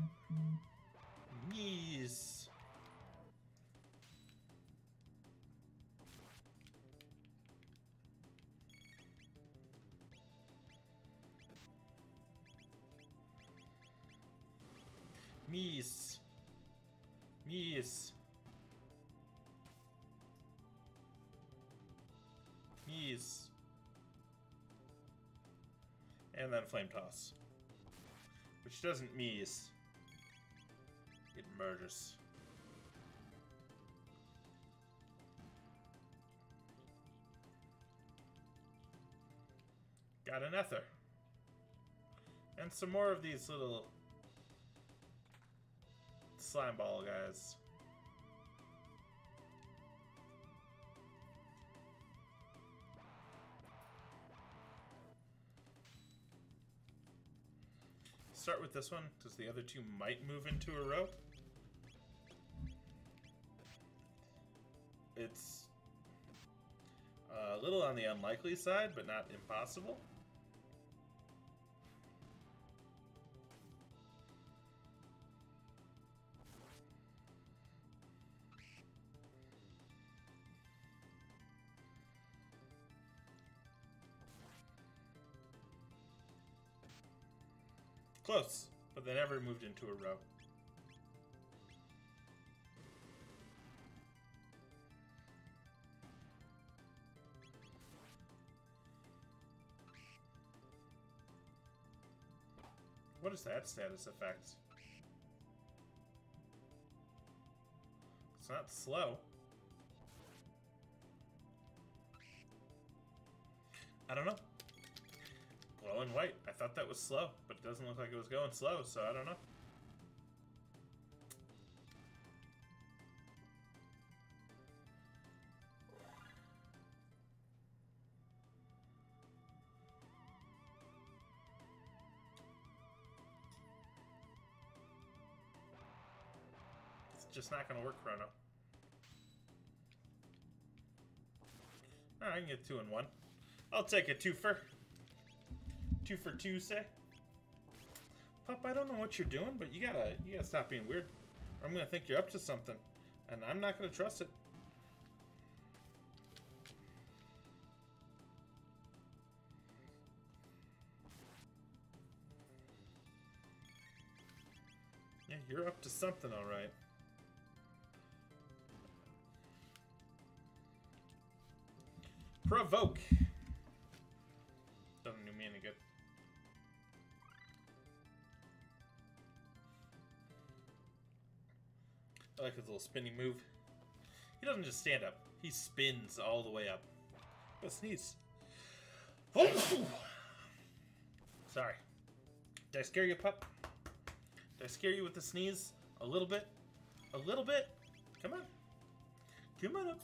Speaker 1: Knees. Mies. Mies. Mies. And then flame toss. Which doesn't mies. It murders. Got an ether. And some more of these little slime ball guys. start with this one, because the other two might move into a row. It's a little on the unlikely side, but not impossible. Close, but they never moved into a row. What is that status effect? It's not slow. I don't know. Glowing white. I thought that was slow, but it doesn't look like it was going slow, so I don't know. It's just not going to work, Chrono. Alright, I can get 2 and 1. I'll take a twofer. 2 for Tuesday. Pup, I don't know what you're doing, but you gotta stop being weird. I'm gonna think you're up to something, and I'm not gonna trust it. Yeah, you're up to something, all right. Provoke. Doesn't do me any good. I like his little spinning move. He doesn't just stand up. He spins all the way up. Go sneeze. Oh! Sorry. Did I scare you, pup? Did I scare you with the sneeze? A little bit? A little bit? Come on. Come on up.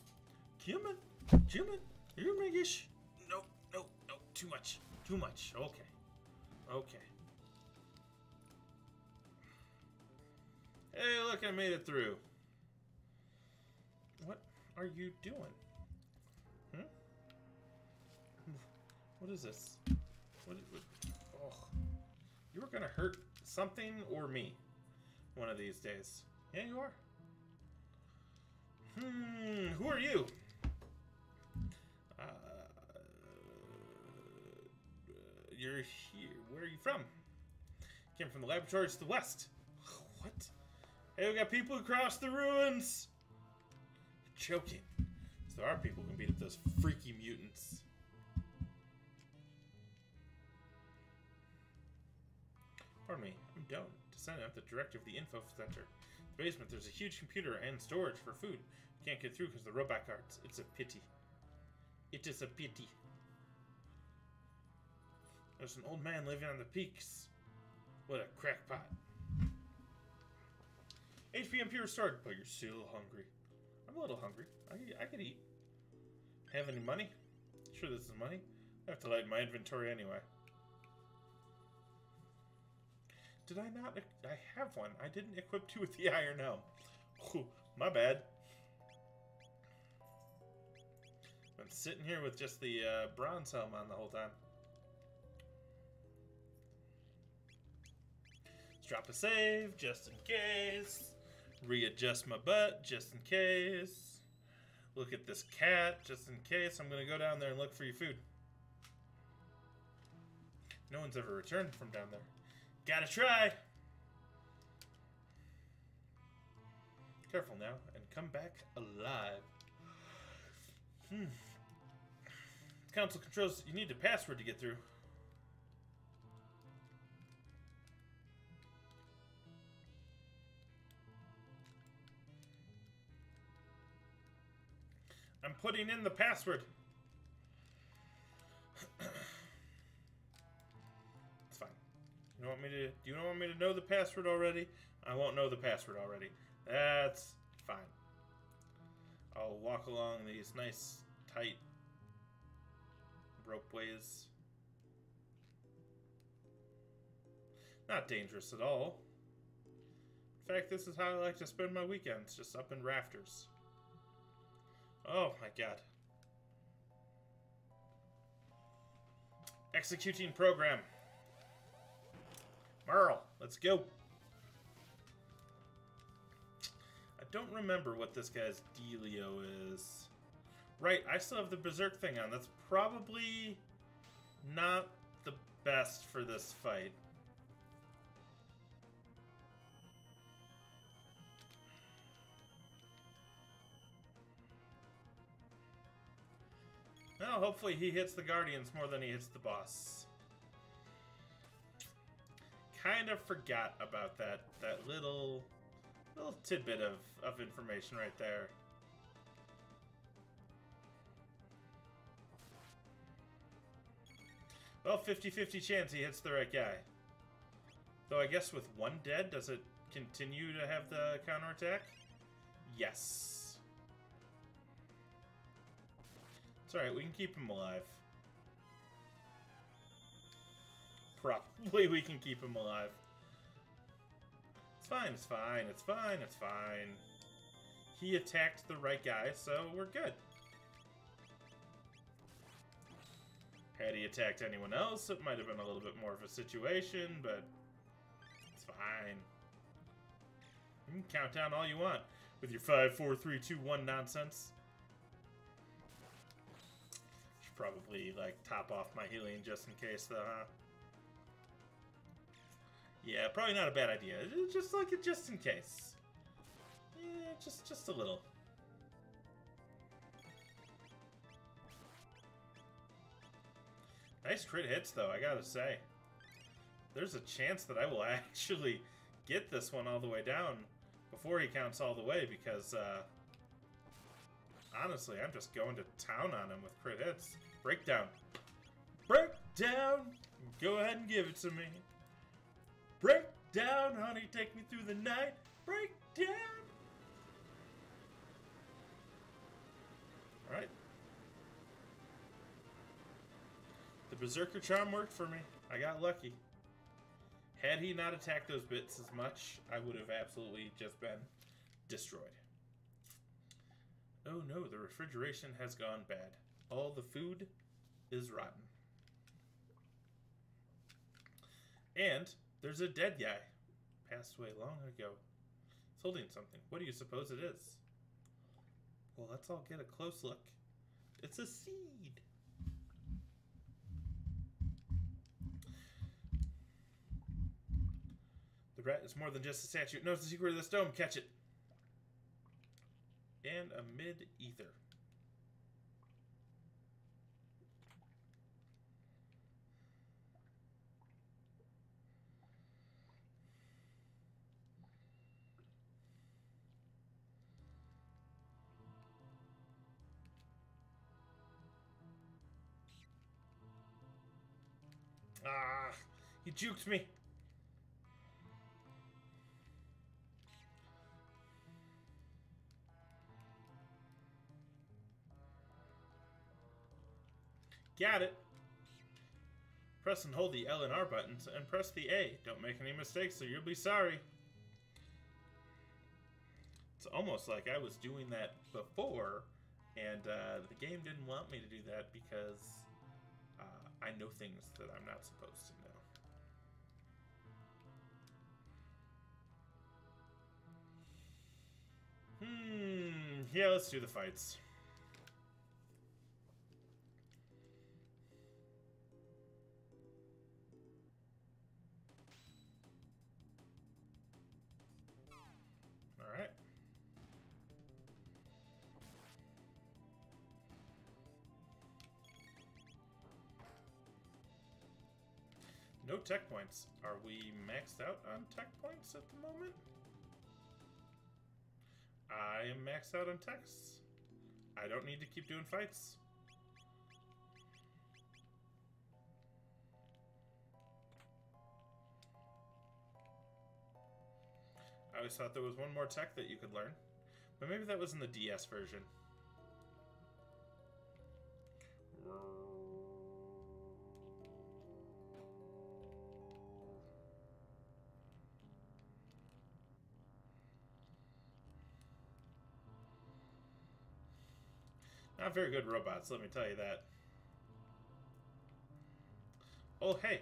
Speaker 1: Come on. Come on. You're Megish. No, no, no. Too much. Too much. Okay. Okay. Hey, look, I made it through. What are you doing? Hmm? What is this? What oh. You were gonna hurt something or me one of these days. Yeah, you are. Who are you? You're here. Where are you from? Came from the laboratories to the west. What? Hey, we got people across the ruins. You're joking. So our people can beat up those freaky mutants. Pardon me, I'm Doan, descendant of the director of the info center. In the basement, there's a huge computer and storage for food. You can't get through because of the robot guards. It's a pity. It is a pity. There's an old man living on the peaks. What a crackpot. HP MP restored, but you're still hungry. I'm a little hungry. I could eat. Have any money? Sure, this is money. I have to lighten my inventory anyway. Did I not? I have one. I didn't equip you with the iron helm. Ooh, my bad. Been sitting here with just the bronze helm on the whole time. Let's drop a save just in case. Readjust my butt just in case. Look at this cat just in case. I'm gonna go down there and look for your food. No one's ever returned from down there. Gotta try. Careful now and come back alive. Council controls. You need a password to get through. I'm putting in the password. It's fine. You want me to? Do you want me to know the password already? I won't know the password already. That's fine. I'll walk along these nice, tight ropeways. Not dangerous at all. In fact, this is how I like to spend my weekends, just up in rafters. Oh my god. Executing program. Merle, let's go. I don't remember what this guy's dealio is. Right, I still have the Berserk thing on. That's probably not the best for this fight. Well, hopefully he hits the Guardians more than he hits the boss. Kind of forgot about that little tidbit of information right there. Well, 50-50 chance he hits the right guy. Though I guess with one dead, does it continue to have the counterattack? Yes. It's alright, we can keep him alive. Probably we can keep him alive. It's fine, it's fine, it's fine, it's fine. He attacked the right guy, so we're good. Had he attacked anyone else, it might have been a little bit more of a situation, but it's fine. You can count down all you want with your 5, 4, 3, 2, 1 nonsense. Should probably, like, top off my healing just in case, though, huh? Yeah, probably not a bad idea. Just like it, just in case. Yeah, just a little. Nice crit hits, though, I gotta say. There's a chance that I will actually get this one all the way down before he counts all the way, because, honestly, I'm just going to town on him with crit hits. Breakdown. Breakdown! Go ahead and give it to me. Breakdown, honey, take me through the night. Breakdown! Alright. The Berserker Charm worked for me. I got lucky. Had he not attacked those bits as much, I would have absolutely just been destroyed. Oh no, the refrigeration has gone bad. All the food is rotten. And there's a dead guy. Passed away long ago. It's holding something. What do you suppose it is? Well, let's all get a close look. It's a seed. The rat is more than just a statue. It knows the secret of this dome. Catch it. And a mid-ether. Ah, he juked me. Got it. Press and hold the L and R buttons and press the A. Don't make any mistakes or you'll be sorry. It's almost like I was doing that before and the game didn't want me to do that because I know things that I'm not supposed to know. Yeah, let's do the fights. Alright. No tech points. Are we maxed out on tech points at the moment? I am maxed out on techs. I don't need to keep doing fights. I always thought there was one more tech that you could learn. But maybe that was in the DS version. Not very good robots, let me tell you that. Oh, hey.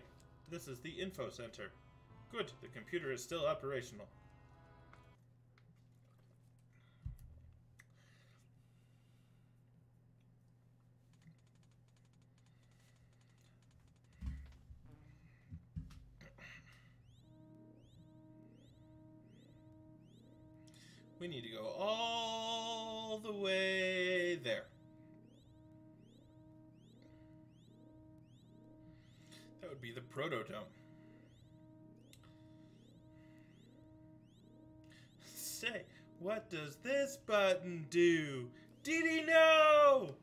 Speaker 1: This is the info center. Good, the computer is still operational. We need to go all the way there. That would be the Protodome. Say, what does this button do? Did he know?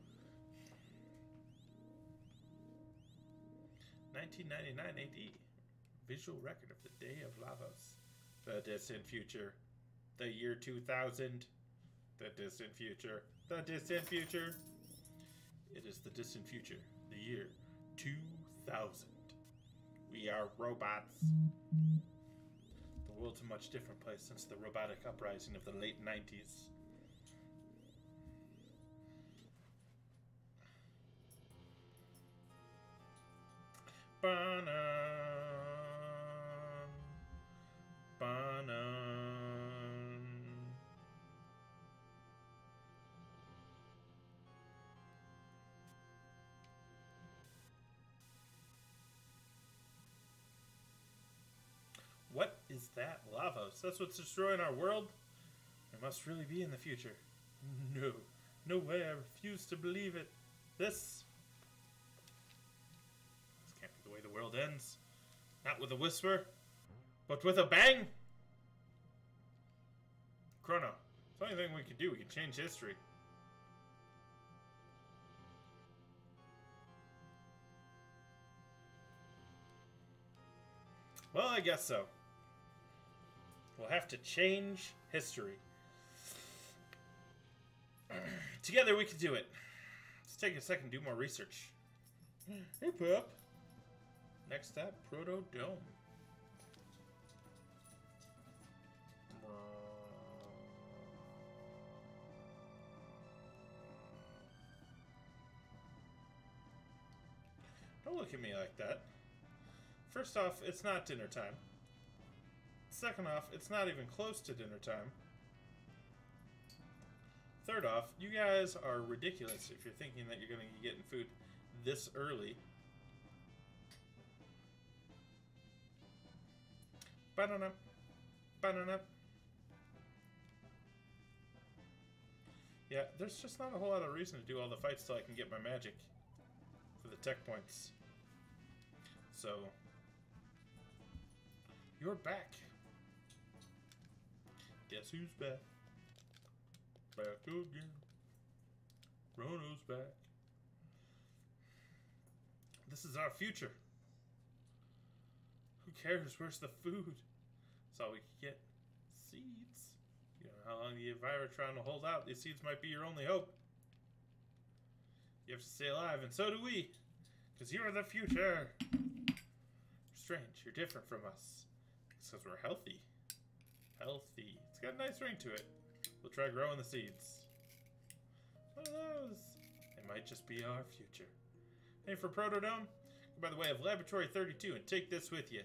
Speaker 1: 1999 AD. Visual record of the Day of Lavos. The distant future. The year 2000. The distant future. The distant future. It is the distant future. The year 2000. We are robots. The world's a much different place since the robotic uprising of the late 90s. Banan. Banan. What is that? Lavos. That's what's destroying our world? It must really be in the future. No. No way. I refuse to believe it. This can't be the way the world ends. Not with a whisper, but with a bang. Chrono. It's the only thing we can do. We can change history. Well, I guess so. We'll have to change history. Together we can do it. Let's take a second to do more research. Hey, pup. Next up, Protodome. Don't look at me like that. First off, it's not dinner time. Second off, it's not even close to dinner time. Third off, you guys are ridiculous if you're thinking that you're going to be getting food this early. Banana. Banana. Yeah, there's just not a whole lot of reason to do all the fights till I can get my magic for the tech points. So, you're back. Guess who's back? Back again. Chrono's back. This is our future. Who cares? Where's the food? That's all we can get. Seeds. You know how long the Envirotron will hold out. These seeds might be your only hope. You have to stay alive, and so do we. Because you're the future. You're strange. You're different from us. It's because we're healthy. Healthy. It's got a nice ring to it. We'll try growing the seeds. One of those. It might just be our future. Hey, for Protodome, go by the way of Laboratory 32 and take this with you.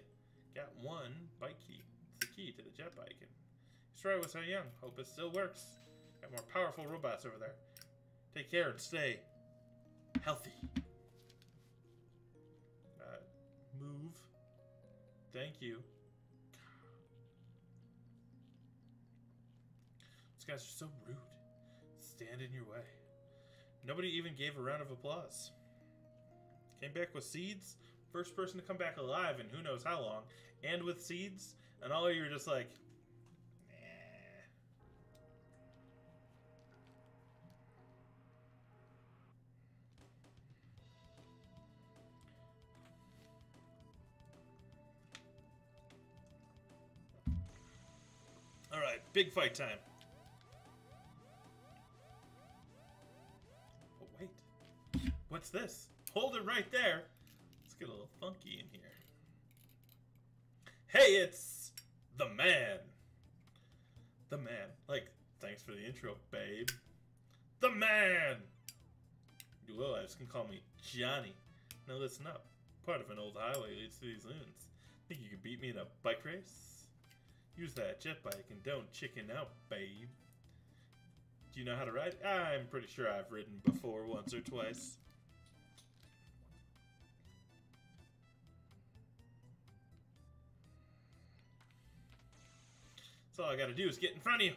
Speaker 1: Got one bike key. It's the key to the jet bike. And Destroy was so young. Hope it still works. Got more powerful robots over there. Take care and stay healthy. Move. Thank you. These guys are so rude. Stand in your way. Nobody even gave a round of applause. Came back with seeds. First person to come back alive in who knows how long. And with seeds. And all of you are just like, nah. Alright, big fight time. Oh, wait. What's this? Hold it right there. Let's get a little funky in here. Hey, it's the man. The man. Like, thanks for the intro, babe. The man. You lowlifes can call me Johnny. Now listen up. Part of an old highway leads to these loons. Think you can beat me in a bike race? Use that jet bike and don't chicken out, babe. Do you know how to ride? I'm pretty sure I've ridden before once or twice. So all I gotta do is get in front of you.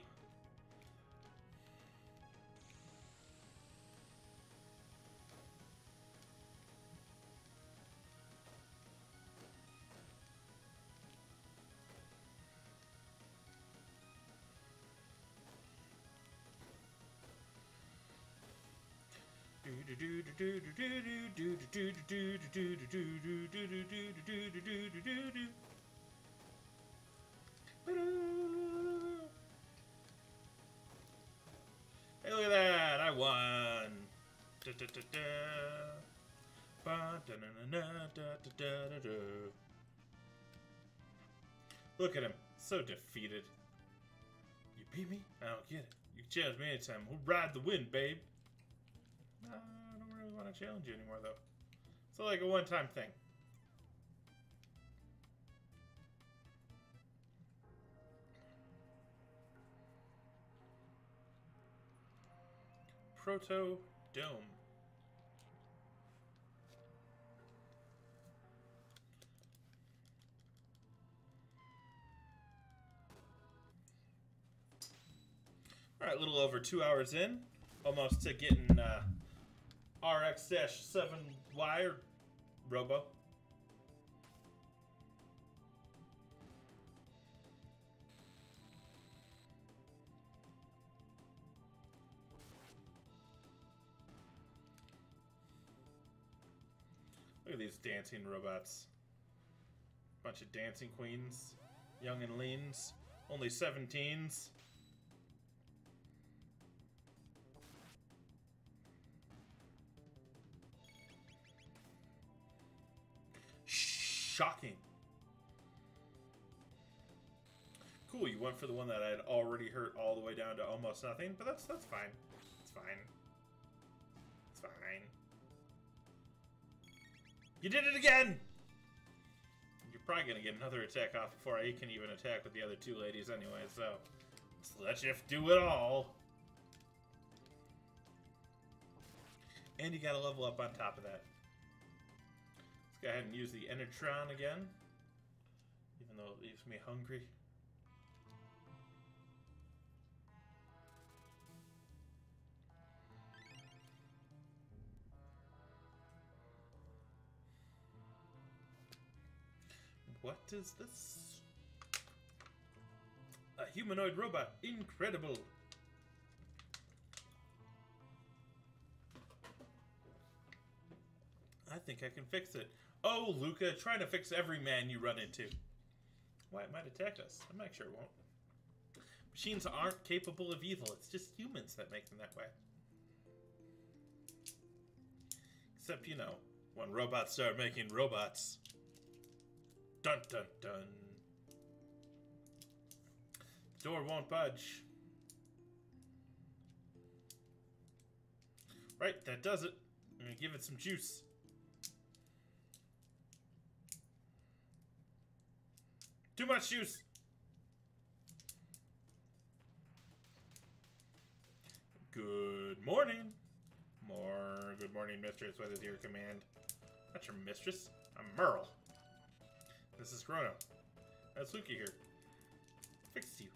Speaker 1: Hey, look at that! I won! Look at him, so defeated. You beat me? I don't get it. You can challenge me anytime. We'll ride the wind, babe. I don't really want to challenge you anymore, though. It's like a one-time thing. Proto Dome. Alright, a little over 2 hours in. Almost to getting RX-7Y or Robo. Look at these dancing robots. Bunch of dancing queens. Young and leans. Only 17s. Shocking. Cool, you went for the one that I had already hurt all the way down to almost nothing, but that's fine. It's fine. It's fine. You did it again! You're probably gonna get another attack off before I can even attack with the other two ladies anyway, so let's let you do it all. And you gotta level up on top of that. Let's go ahead and use the Enertron again, even though it leaves me hungry. What is this? A humanoid robot. Incredible. I think I can fix it. Oh, Luca, trying to fix every man you run into. Why, it might attack us. I'm not sure it won't. Machines aren't capable of evil. It's just humans that make them that way. Except, you know, when robots start making robots. Dun dun dun. The door won't budge. Right, that does it. I'm gonna give it some juice. Too much juice. Good morning. Good morning, mistress. What is your command? Not your mistress. I'm Merle. This is Chrono. That's Luca here. Fixed you.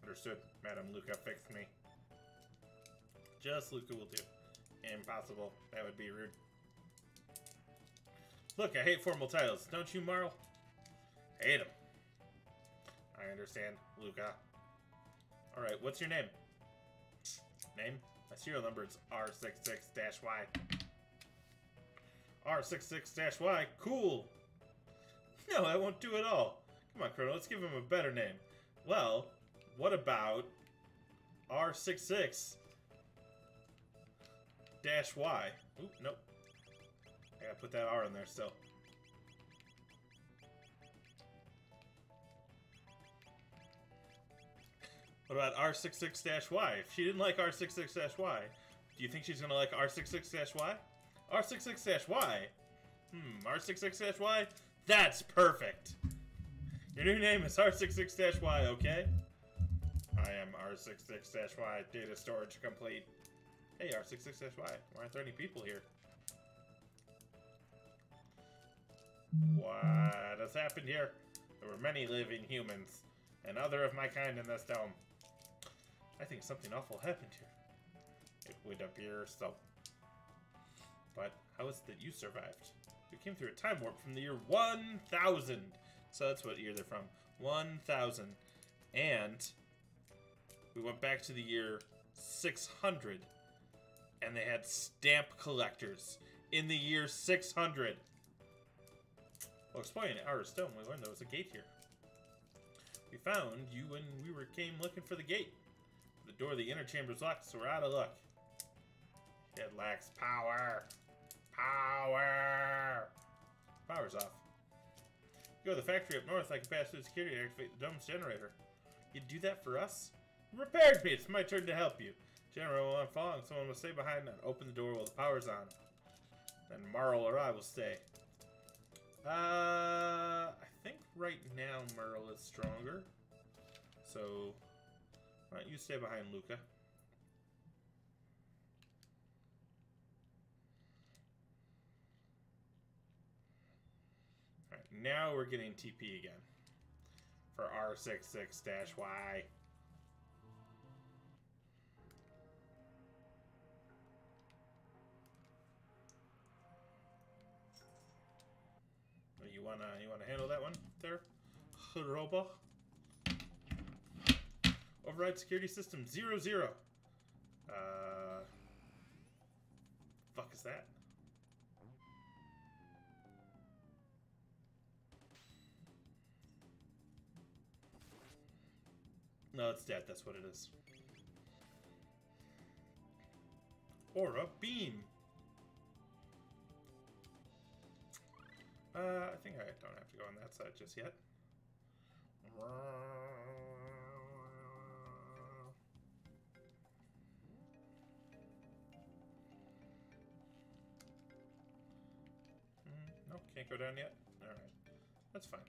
Speaker 1: Understood. Madam Luca fixed me. Just Luca will do. Impossible. That would be rude. Look, I hate formal titles. Don't you, Marl? Hate them. I understand, Luca. Alright, what's your name? Name? My serial number is R66-Y. R66-Y? Cool! No, I won't do it all. Come on, Chrono, let's give him a better name. Well, what about R66-Y? Oop, nope. I gotta put that R in there still. What about R66-Y? If she didn't like R66-Y, Do you think she's gonna like R66-Y? R66-Y? R66-Y? That's perfect! Your new name is R66-Y, okay? I am R66-Y. Data storage complete. Hey, R66-Y. Why aren't there any people here? What has happened here? There were many living humans, and other of my kind in this dome. I think something awful happened here. It would appear so. But how is it that you survived? We came through a time warp from the year 1000. So that's what year they're from. 1000. And we went back to the year 600. And they had stamp collectors in the year 600. Well, exploring our stone, we learned there was a gate here. We found you when we came looking for the gate. The door of the inner chamber is locked, so we're out of luck. It lacks power. Power! Power's off. Go to the factory up north. I can pass through security and activate the dome's generator. You'd do that for us? You repaired me. It's my turn to help you. Generator will unfollow, and someone will stay behind and open the door while the power's on. Then Marl or I will stay. I think right now Merle is stronger. So, why don't you stay behind Luca? Alright, now we're getting TP again. For R66-Y. You wanna handle that one there, Robo? Override security system 00. Fuck is that? No, it's dead. That's what it is. Aura beam. I think I don't have to go on that side just yet. No, can't go down yet? Alright. That's fine.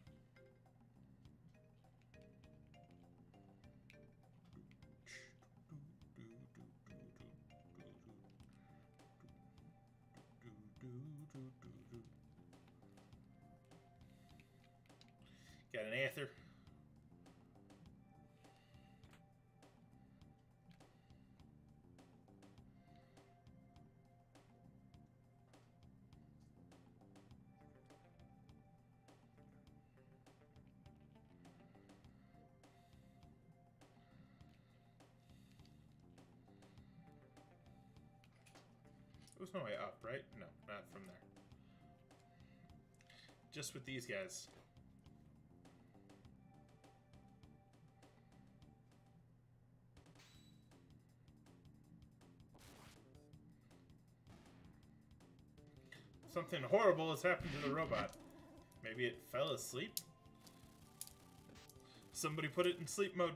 Speaker 1: Got an Aether. There's no way up, right? No, not from there. Just with these guys. Something horrible has happened to the robot. Maybe it fell asleep? Somebody put it in sleep mode.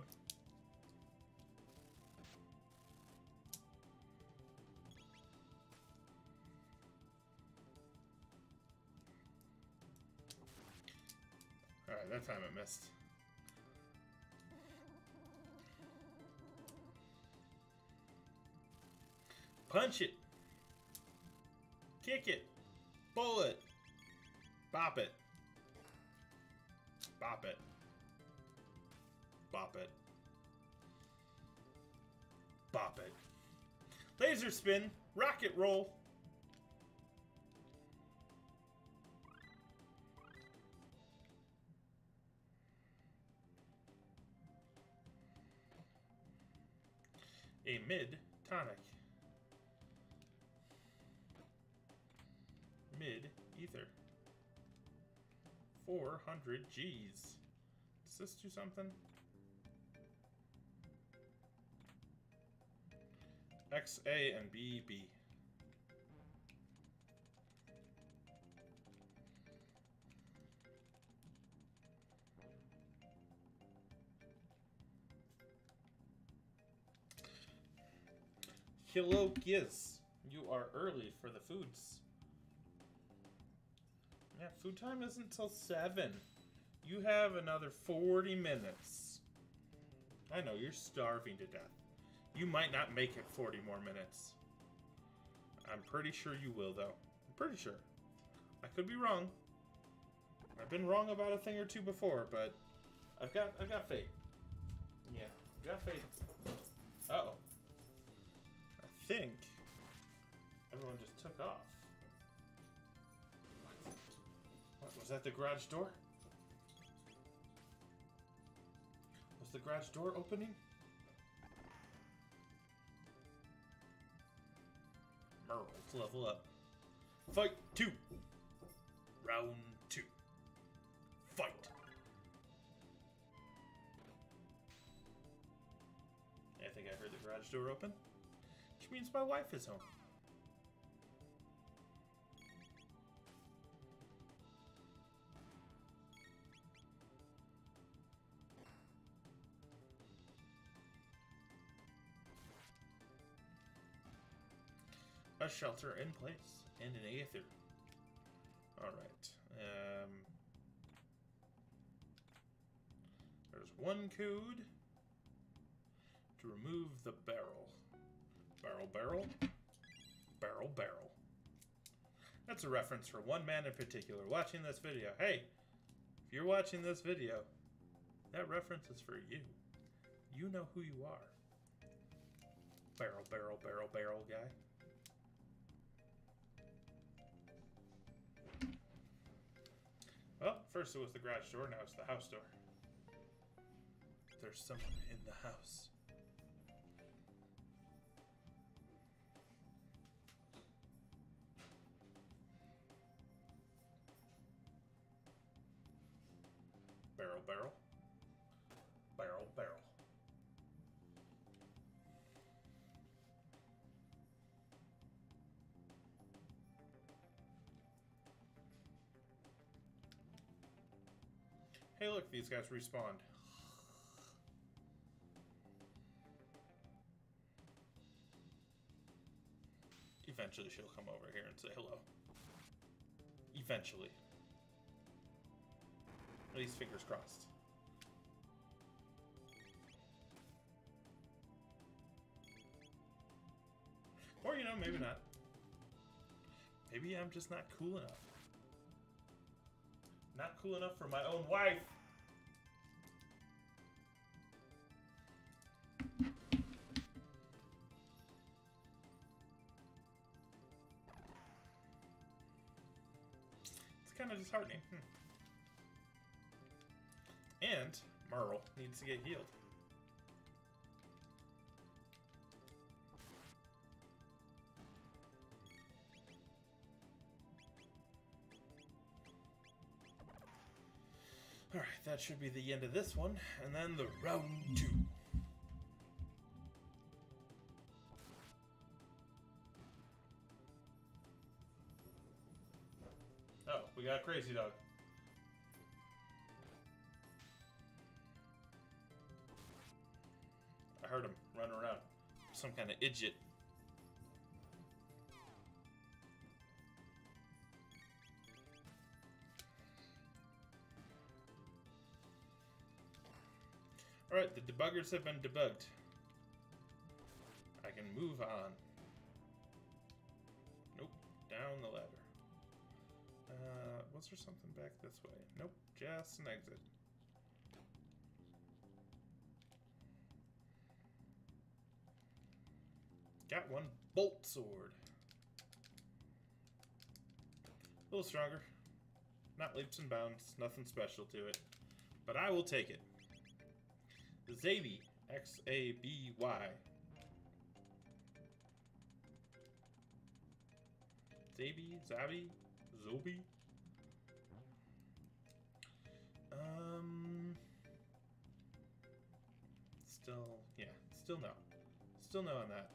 Speaker 1: Alright, that time it missed. Punch it! Kick it! Pull it! Bop it! Bop it. Bop it. Bop it. Laser spin! Rocket roll! A mid-tonic. Mid-ether. 400 Gs. Does this do something? XA and BB. Kilokis. You are early for the foods. Yeah, food time isn't till 7. You have another 40 minutes. I know, you're starving to death. You might not make it 40 more minutes. I'm pretty sure you will, though. I'm pretty sure. I could be wrong. I've been wrong about a thing or two before, but I've got faith. Yeah, I've got faith. Uh-oh. I think everyone just took off. What was that, the garage door? Was the garage door opening? Merle, let's level up. Fight 2. Round 2. Fight. I think I heard the garage door open. Which means my wife is home. A shelter in place and an aether. Alright. There's one code to remove the barrel. Barrel. That's a reference for one man in particular watching this video. Hey, if you're watching this video, that reference is for you. You know who you are. Barrel guy. Well, first it was the garage door, now it's the house door. There's someone in the house. Barrel. Hey, look, these guys respawned. Eventually she'll come over here and say hello. Eventually. At least fingers crossed. Or, you know, maybe not. Maybe I'm just not cool enough. Not cool enough for my own wife. It's kind of disheartening. And Merle needs to get healed. Alright, that should be the end of this one, and then the round 2. Oh, we got Crazy Dog. I heard him running around. Some kind of idiot. Alright, the debuggers have been debugged. I can move on. Nope, down the ladder. Was there something back this way? Nope, just an exit. Got one bolt sword. A little stronger. Not leaps and bounds, nothing special to it. But I will take it. Zaby, X-A-B-Y. Zaby? Zobi? Still no. Still no on that.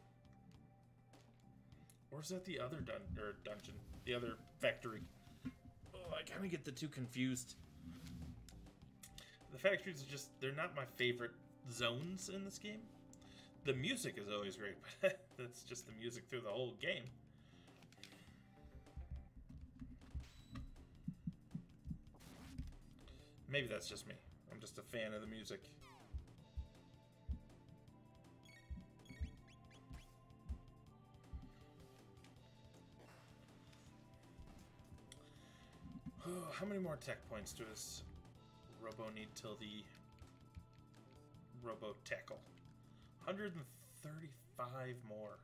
Speaker 1: Or is that the other dungeon? The other factory? Oh, I kind of get the two confused. The factories are just, they're not my favorite zones in this game. The music is always great, but that's just the music through the whole game. Maybe that's just me. I'm just a fan of the music. Oh, how many more tech points does Robo need till the Robo tackle? 135 more.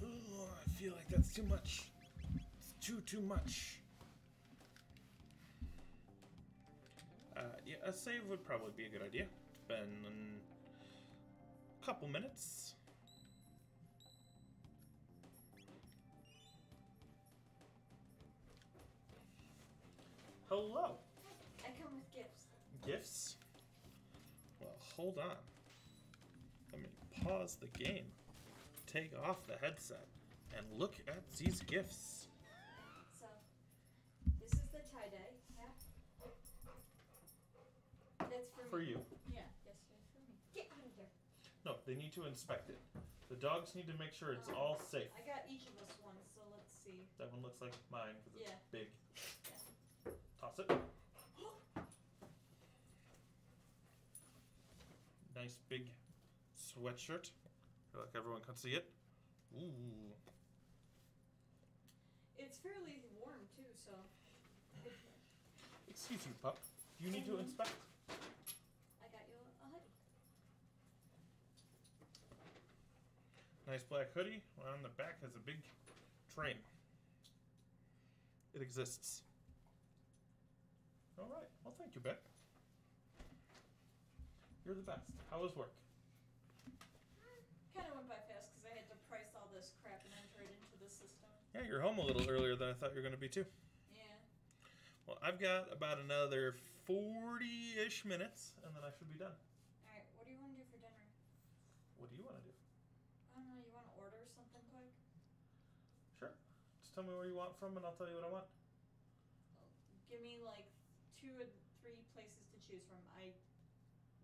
Speaker 1: Oh, I feel like that's too much. It's too much. Yeah, a save would probably be a good idea. It's been a couple minutes. Hello.
Speaker 2: I come with gifts.
Speaker 1: Gifts? Well, hold on. Let me pause the game, take off the headset, and look at these gifts.
Speaker 2: So, this is the tie-dye hat. That's for me.
Speaker 1: For you.
Speaker 2: Yeah, yes, that's for me. Get out of here.
Speaker 1: No, they need to inspect it. The dogs need to make sure it's all safe.
Speaker 2: I got each of us one, so let's see.
Speaker 1: That one looks like mine because it's big.
Speaker 2: Yeah.
Speaker 1: Toss it. Nice big sweatshirt. I feel like everyone can see it. Ooh.
Speaker 2: It's fairly warm too, so.
Speaker 1: Excuse me, pup. Do you need to inspect?
Speaker 2: I got you a hoodie.
Speaker 1: Nice black hoodie. On the back has a big train. It exists. All right. Well, thank you, Ben. You're the best. How was work?
Speaker 2: Kind of went by fast because I had to price all this crap and enter it into the system.
Speaker 1: Yeah, you're home a little earlier than I thought you were going to be, too.
Speaker 2: Yeah.
Speaker 1: Well, I've got about another 40-ish minutes, and then I should be done.
Speaker 2: Alright, what do you want to do for dinner?
Speaker 1: What do you want to do?
Speaker 2: I don't know, you want to order something quick?
Speaker 1: Sure. Just tell me where you want from, and I'll tell you what I want.
Speaker 2: Give me like 2 or 3 places to choose from.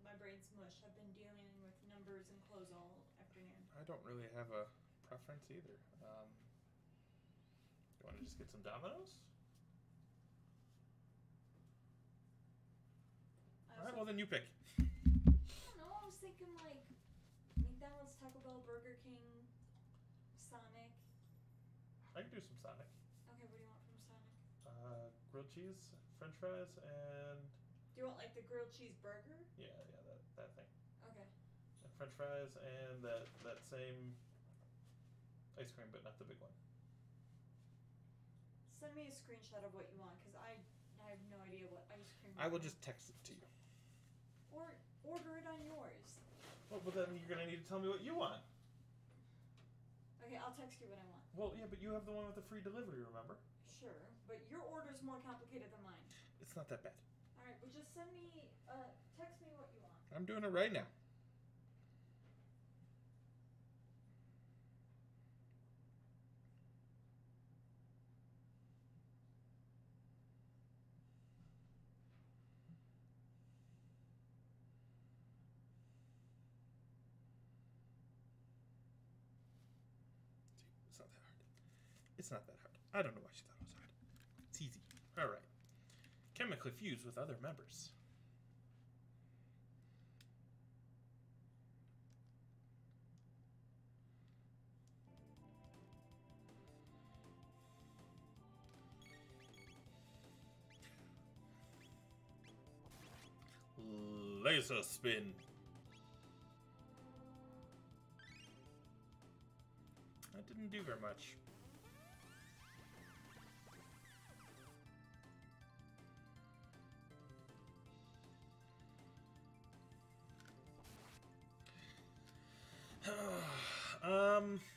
Speaker 2: My brain's mush. I've been dealing with numbers and clothes all afternoon.
Speaker 1: I don't really have a preference either. You want to just get some Domino's? All right, well then you pick.
Speaker 2: I don't know. I was thinking like McDonald's, Taco Bell, Burger King, Sonic.
Speaker 1: I can do some Sonic.
Speaker 2: Okay, what do you want from Sonic?
Speaker 1: Grilled cheese, French fries, and
Speaker 2: Do you want like the grilled cheese burger?
Speaker 1: yeah, that thing.
Speaker 2: Okay.
Speaker 1: And French fries and that same ice cream, but not the big one.
Speaker 2: Send me a screenshot of what you want, because I have no idea what ice cream.
Speaker 1: I will just text it to you.
Speaker 2: Or order it on yours.
Speaker 1: Well, but then you're gonna need to tell me what you want.
Speaker 2: Okay, I'll text you what I want.
Speaker 1: Well, yeah, but you have the one with the free delivery, remember?
Speaker 2: Sure, but your order's more complicated than mine.
Speaker 1: It's not that bad.
Speaker 2: Alright, well just send me, text me what you want.
Speaker 1: I'm doing it right now. It's not that hard. It's not that hard. I don't know why she thought it was hard. It's easy. Alright. Chemically fused with other members. Laser spin. That didn't do very much.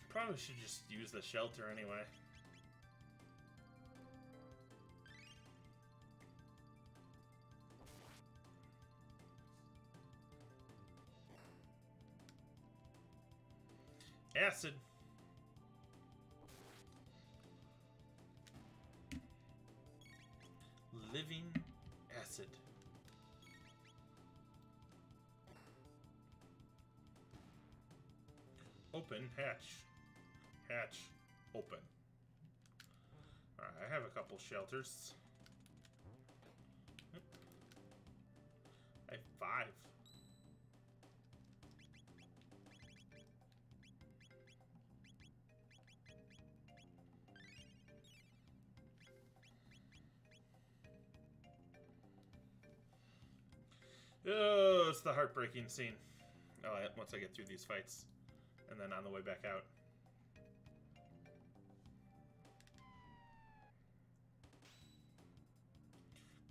Speaker 1: Probably should just use the shelter anyway. Acid. Living acid. Open. Hatch. Hatch. Open. Alright, I have a couple shelters. I have 5. Oh, it's the heartbreaking scene. Oh, once I get through these fights. And then on the way back out.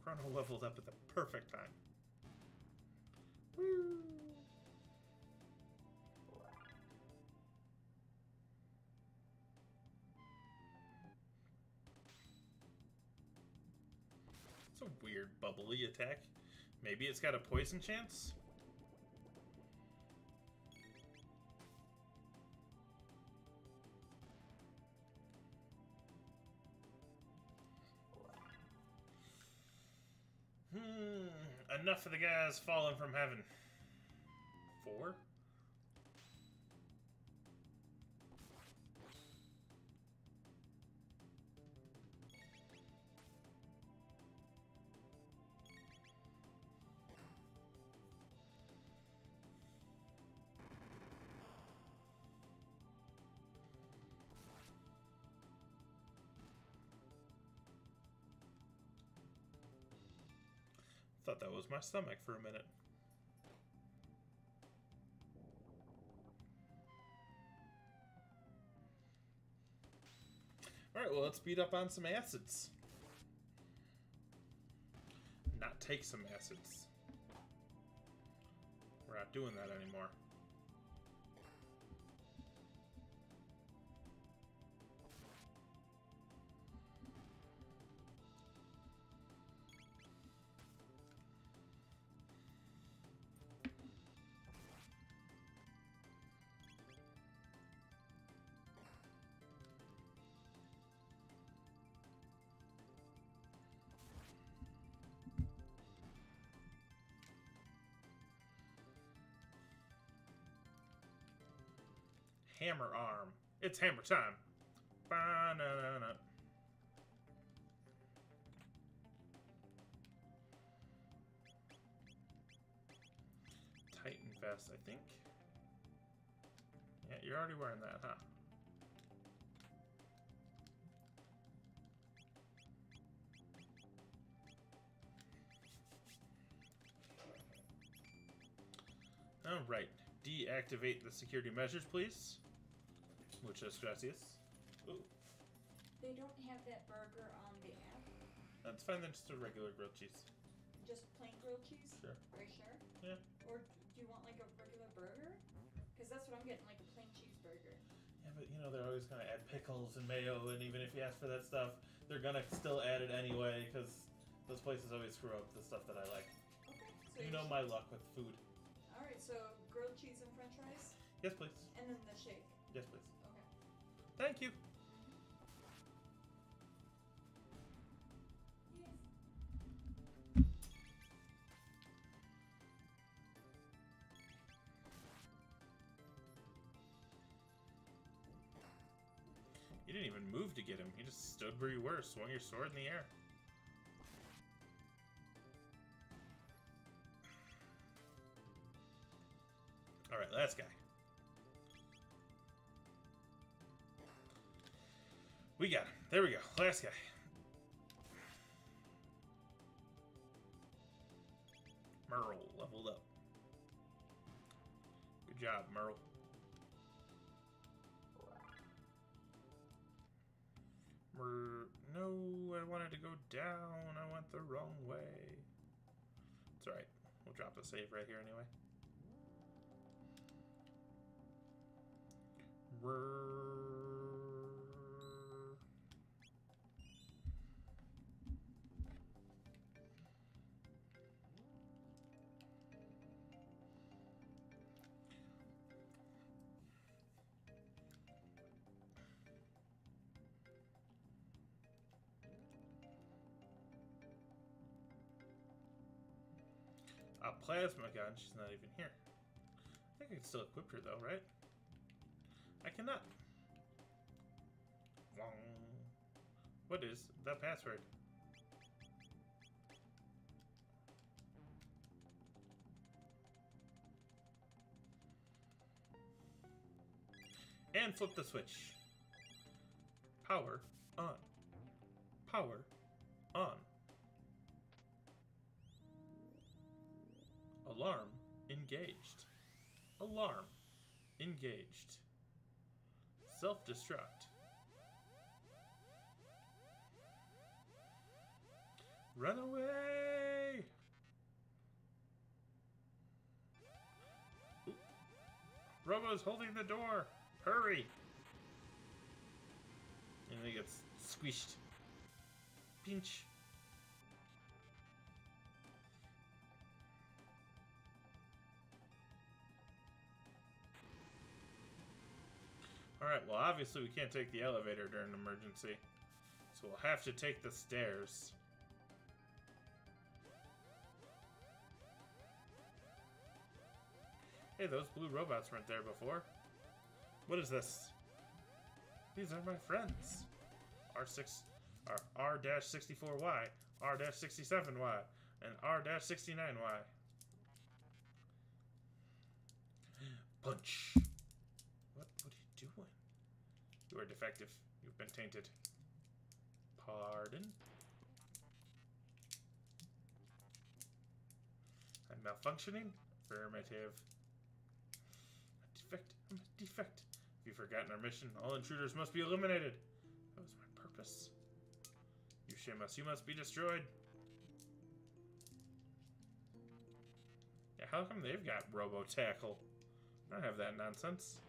Speaker 1: Chrono leveled up at the perfect time. Woo! It's a weird bubbly attack. Maybe it's got a poison chance? Enough of the guys falling from heaven. 4? Thought that was my stomach for a minute. Alright, well, let's beat up on some acids. Not take some acids. We're not doing that anymore. Hammer arm. It's hammer time. Ba-na-na-na. Titan vest, I think. Yeah, you're already wearing that, huh? Alright. Deactivate the security measures, please. Muchas gracias. Ooh.
Speaker 2: They don't have that burger on the app?
Speaker 1: That's fine, then just a regular grilled cheese.
Speaker 2: Just plain grilled cheese?
Speaker 1: Sure.
Speaker 2: Are you sure?
Speaker 1: Yeah.
Speaker 2: Or do you want like a regular burger? Because that's what I'm getting, like a plain cheeseburger.
Speaker 1: Yeah, but you know, they're always going to add pickles and mayo, and even if you ask for that stuff, they're going to still add it anyway, because those places always screw up the stuff that I like.
Speaker 2: Okay. So
Speaker 1: You know my luck with food.
Speaker 2: Alright, so grilled cheese and french fries?
Speaker 1: Yes, please.
Speaker 2: And then the shake?
Speaker 1: Yes, please.
Speaker 2: Okay.
Speaker 1: Thank you.
Speaker 2: Yes.
Speaker 1: You didn't even move to get him. You just stood where you were, swung your sword in the air. Alright, last guy. We got him. There we go. Last guy. Merle leveled up. Good job, Merle. No, I wanted to go down. I went the wrong way. It's alright. We'll drop the save right here anyway. A plasma gun. She's not even here. I think I can still equip her though, right? I cannot. What is the password? And flip the switch. Power on. Power on. Alarm engaged. Alarm engaged. Self-destruct. Run away! Ooh. Robo's holding the door. Hurry! And he gets squished. Pinch. Alright, well obviously we can't take the elevator during an emergency. So we'll have to take the stairs. Hey, those blue robots weren't there before. What is this? These are my friends. R-64Y, R-67Y, and R-69Y. Punch. What are you doing? You are defective. You've been tainted. Pardon? I'm malfunctioning? Affirmative. I'm a defect. Have you forgotten our mission? All intruders must be eliminated. That was my purpose. You must be destroyed. Yeah, how come they've got robo-tackle? I don't have that nonsense.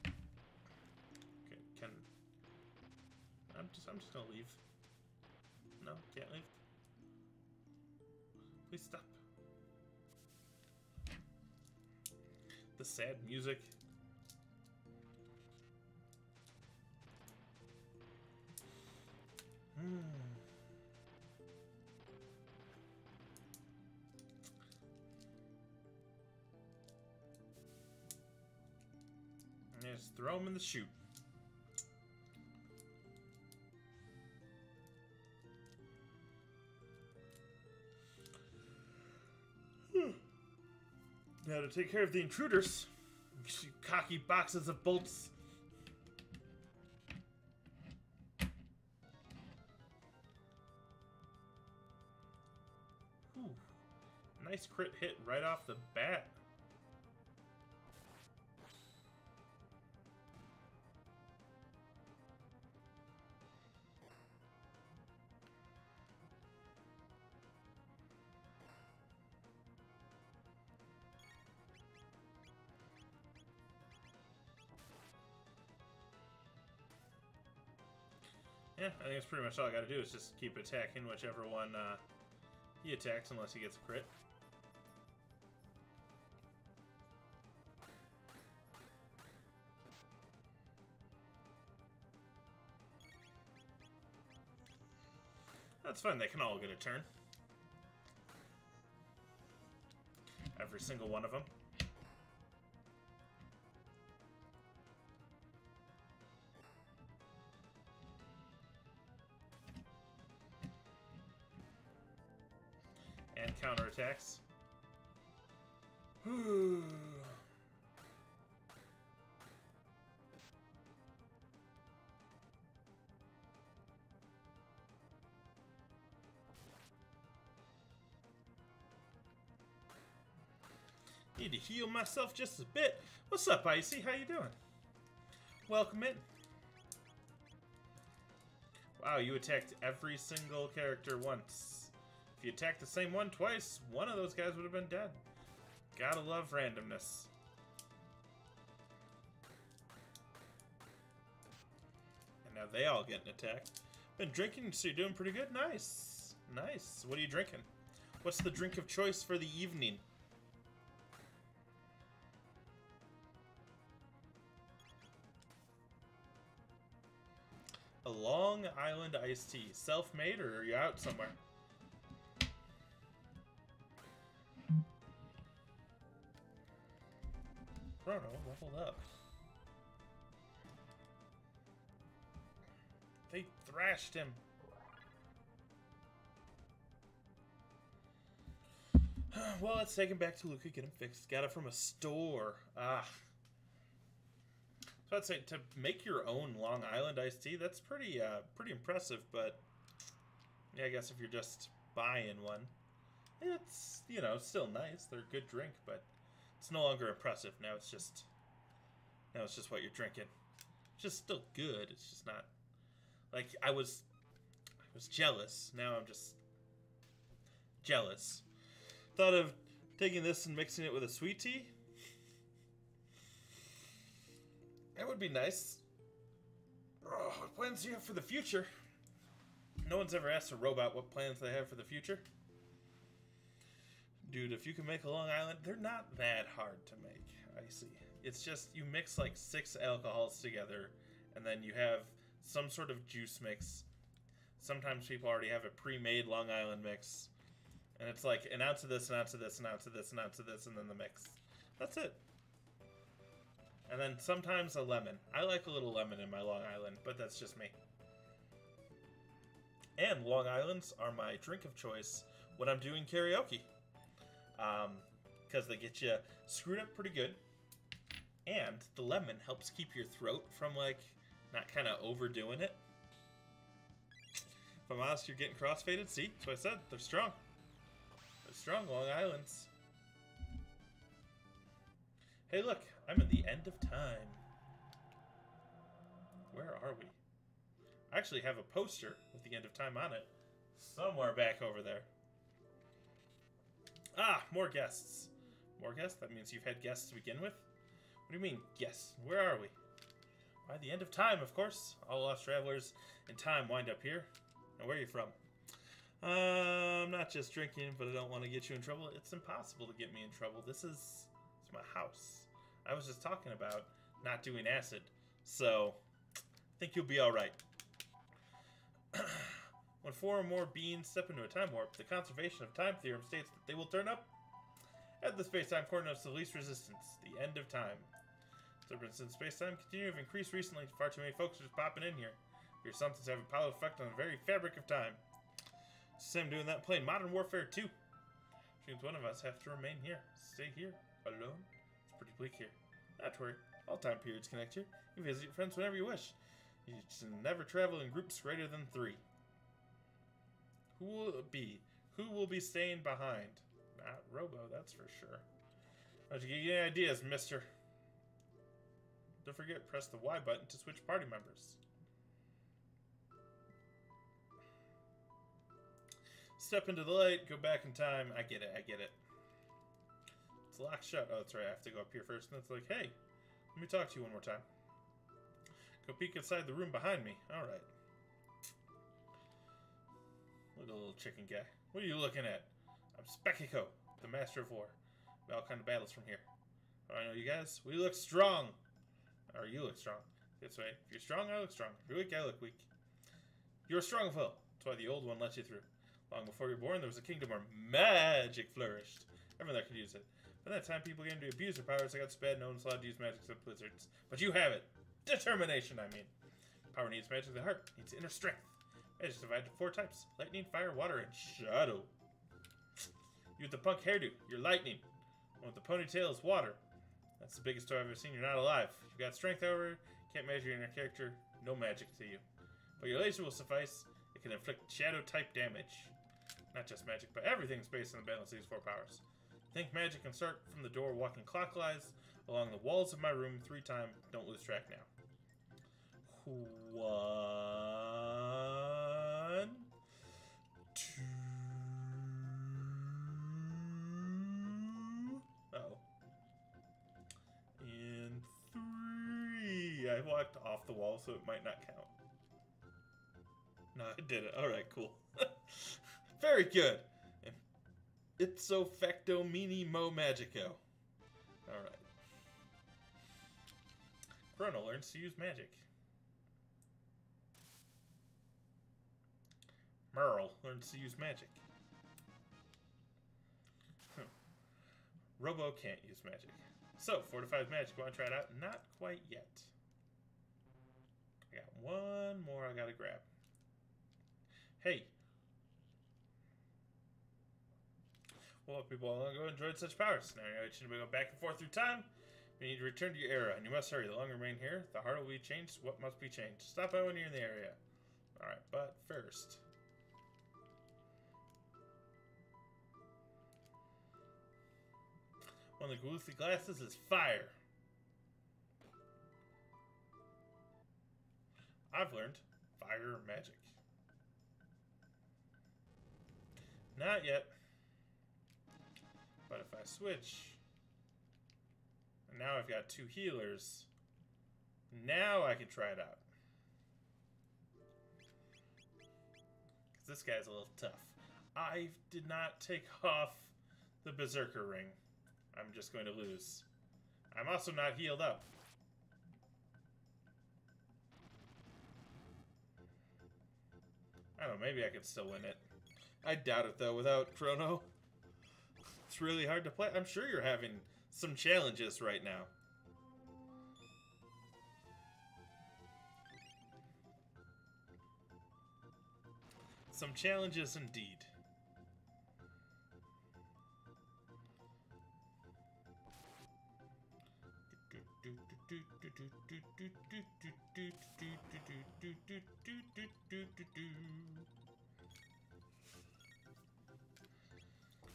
Speaker 1: Okay, I'm just gonna leave. No, can't leave. Please stop. The sad music. And just throw him in the chute. Now to take care of the intruders. You cocky boxes of bolts. Ooh, nice crit hit right off the bat. Yeah, I think that's pretty much all I gotta do is just keep attacking whichever one he attacks unless he gets a crit. That's fine, they can all get a turn. Every single one of them. And counterattacks. Need to heal myself just a bit. What's up, Icy? How you doing? Welcome in. Wow, you attacked every single character once. If you attacked the same one twice, one of those guys would have been dead. Gotta love randomness. And now they all get an attack. Been drinking, so you're doing pretty good? Nice. Nice. What are you drinking? What's the drink of choice for the evening? A Long Island iced tea. Self-made, or are you out somewhere? Chrono leveled up. They thrashed him. Well, let's take him back to Luca, get him fixed. Got it from a store. Ah. So I'd say to make your own Long Island iced tea, that's pretty impressive, but yeah, I guess if you're just buying one, it's, you know, still nice. They're a good drink, but it's no longer impressive. Now it's just what you're drinking. It's just still good. It's just not like I was jealous. Now I'm just jealous. Thought of taking this and mixing it with a sweet tea. That would be nice. Oh, what plans do you have for the future? No one's ever asked a robot what plans they have for the future. Dude, if you can make a Long Island, they're not that hard to make. I see. It's just you mix like 6 alcohols together, and then you have some sort of juice mix. Sometimes people already have a pre-made Long Island mix. And it's like an ounce of this, an ounce of this, an ounce of this, an ounce of this, and then the mix. That's it. And then sometimes a lemon. I like a little lemon in my Long Island, but that's just me. And Long Islands are my drink of choice when I'm doing karaoke. Because they get you screwed up pretty good. And the lemon helps keep your throat from, like, not kind of overdoing it. If I'm honest, you're getting crossfaded. See? That's what I said. They're strong. They're strong, Long Islands. Hey, look. I'm at the end of time. Where are we? I actually have a poster with the end of time on it. Somewhere back over there. Ah, more guests. More guests? That means you've had guests to begin with? What do you mean, guests? Where are we? By the end of time, of course. All lost travelers in time wind up here. Now, where are you from? I'm not just drinking, but I don't want to get you in trouble. It's impossible to get me in trouble. This is my house. I was just talking about not doing acid, so I think you'll be alright. When 4 or more beings step into a time warp, the conservation of time theorem states that they will turn up at the space-time coordinates of least resistance, the end of time. Disturbance in space-time continue to have increased recently. Far too many folks are just popping in here. Your assumptions have a powerful effect on the very fabric of time. Same doing that playing Modern Warfare 2. Which means one of us have to remain here. Stay here, alone. It's pretty bleak here. Not to worry. All time periods connect here. You visit your friends whenever you wish. You should never travel in groups greater than 3. Who will it be? Who will be staying behind? Not Robo, that's for sure. How'd you get any ideas, mister? Don't forget, press the Y button to switch party members. Step into the light, go back in time. I get it, I get it. It's locked shut. Oh, that's right, I have to go up here first. And it's like, hey, let me talk to you one more time. Go peek inside the room behind me. Alright. Look at the little chicken guy. What are you looking at? I'm Speckico, the master of war. We all kind of battles from here. Oh, I know you guys. We look strong. Or you look strong. That's right. If you're strong, I look strong. If you're weak, I look weak. You're strong of will. That's why the old one let you through. Long before you were born, there was a kingdom where magic flourished. Everyone there could use it. By that time, people began to abuse their powers. They got so bad, no one's allowed to use magic except blizzards. But you have it. Determination, I mean. Power needs magic. The heart needs inner strength. Magic is divided into 4 types. Lightning, fire, water, and shadow. You with the punk hairdo, you're lightning. One with the ponytail is water. That's the biggest toy I've ever seen. You're not alive. You got strength, however. Can't measure your inner character. No magic to you. But your laser will suffice. It can inflict shadow-type damage. Not just magic, but everything's based on the balance of these 4 powers. Think magic and start from the door walking clockwise along the walls of my room 3 times. Don't lose track now. 1, 2. Uh-oh. And 3. I walked off the wall, so it might not count. No, I did it. Alright, cool. Very good. Ipso facto mini mo magico. Alright. Chrono learns to use magic. Merle learns to use magic. Robo can't use magic. So, fortified magic. Want to try it out? Not quite yet. I got one more I gotta grab. Hey. Well, people long ago enjoyed such powers. Now you should go back and forth through time. You need to return to your era, and you must hurry. The longer you remain here, the harder will be changed. What must be changed? Stop by when you're in the area. Alright, but first... one of the glossy glasses is fire. I've learned fire magic. Not yet. But if I switch... and now I've got 2 healers. Now I can try it out. Because this guy's a little tough. I did not take off the Berserker ring. I'm just going to lose. I'm also not healed up. I don't know, maybe I could still win it. I doubt it, though, without Chrono. It's really hard to play. I'm sure you're having some challenges right now. Some challenges indeed.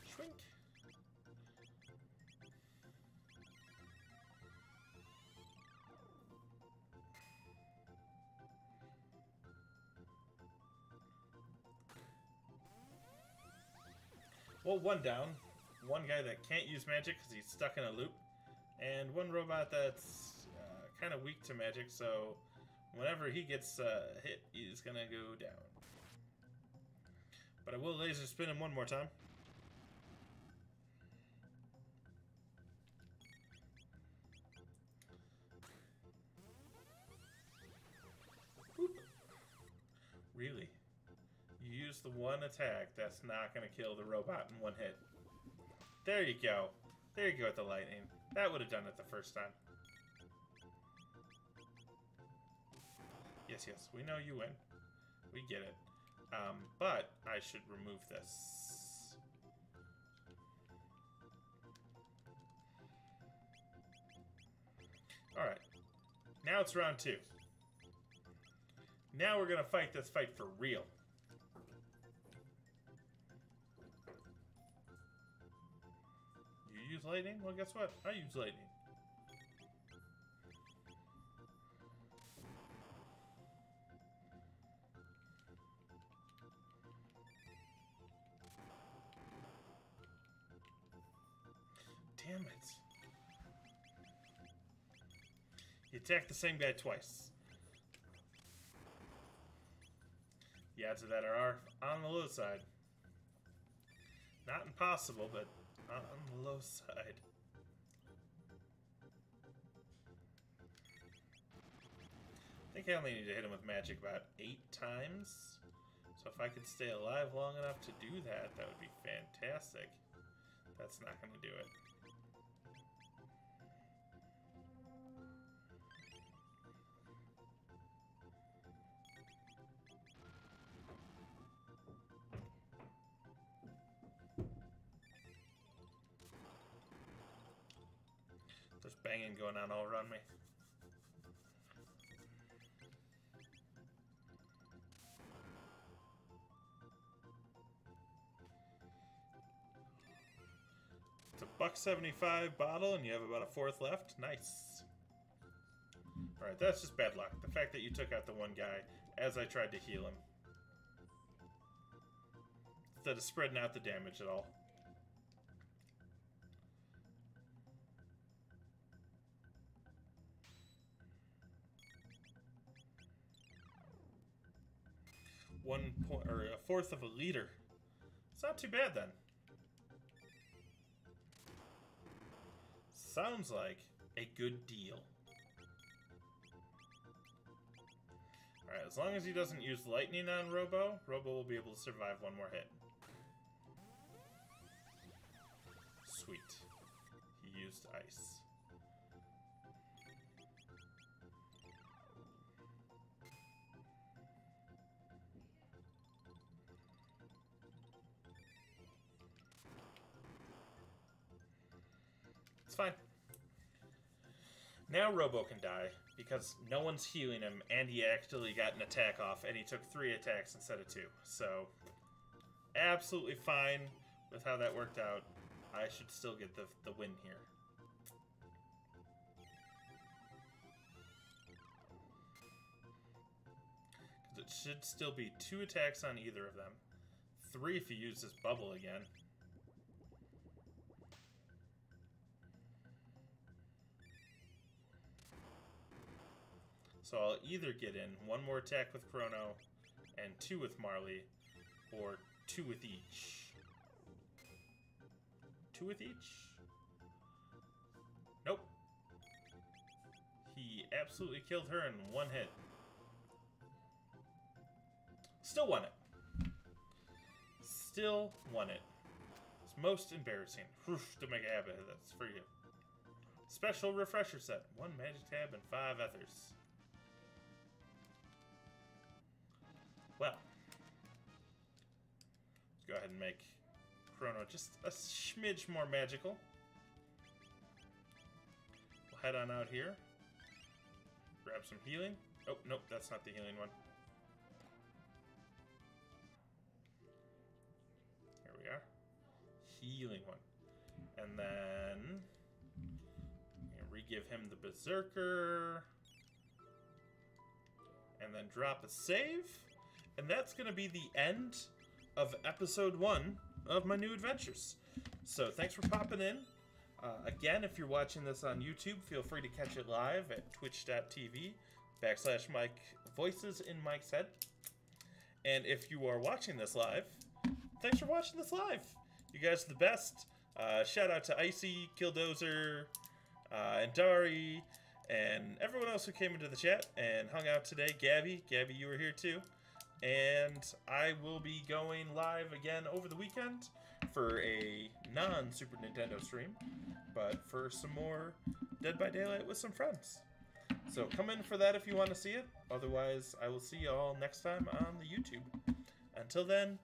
Speaker 1: Shrink. Well, one down. One guy that can't use magic because he's stuck in a loop. And one robot that's kind of weak to magic, so whenever he gets hit, he's going to go down. But I will laser spin him one more time. Whoop. Really? You use the one attack that's not going to kill the robot in one hit. There you go. There you go with the lightning. That would have done it the first time. Yes, yes, we know you win. We get it. But I should remove this. Alright. Now it's round 2. Now we're going to fight this fight for real. You use lightning? Well, guess what? I use lightning. Damn it. You attack the same guy twice. The odds of that are on the low side. Not impossible, but on the low side. I think I only need to hit him with magic about 8 times. So if I could stay alive long enough to do that, that would be fantastic. That's not going to do it. There's banging going on all around me. It's a $1.75 bottle, and you have about a 4th left. Nice. Alright, that's just bad luck. The fact that you took out the one guy as I tried to heal him. Instead of spreading out the damage at all. A 1/4 of a liter. It's not too bad then. Sounds like a good deal. Alright, as long as he doesn't use lightning on Robo, Robo will be able to survive one more hit. Sweet. He used ice. fine. Now Robo can die, because no one's healing him, and he actually got an attack off, and he took 3 attacks instead of 2. So, absolutely fine with how that worked out. I should still get the win here. Because it should still be 2 attacks on either of them. 3 if you use this bubble again. So I'll either get in 1 more attack with Chrono and 2 with Marley, or 2 with each. 2 with each? Nope. He absolutely killed her in 1 hit. Still won it. Still won it. It's most embarrassing. Oof, to make a habit of this for you. Special refresher set. 1 magic tab and 5 ethers. Well, let's go ahead and make Chrono just a smidge more magical. We'll head on out here. Grab some healing. Oh, nope, that's not the healing one. Here we are. Healing one. And then re-give him the Berserker. And then drop a save. And that's going to be the end of episode 1 of my new adventures. So thanks for popping in. Again, if you're watching this on YouTube, feel free to catch it live at twitch.tv/Mike Voices in Mike's Head. And if you are watching this live, thanks for watching this live. You guys are the best. Shout out to Icy, Killdozer, and Dari, and everyone else who came into the chat and hung out today. Gabby, you were here too. And I will be going live again over the weekend for a non-Super Nintendo stream, but for some more Dead by Daylight with some friends. So come in for that if you want to see it. Otherwise, I will see you all next time on the YouTube. Until then,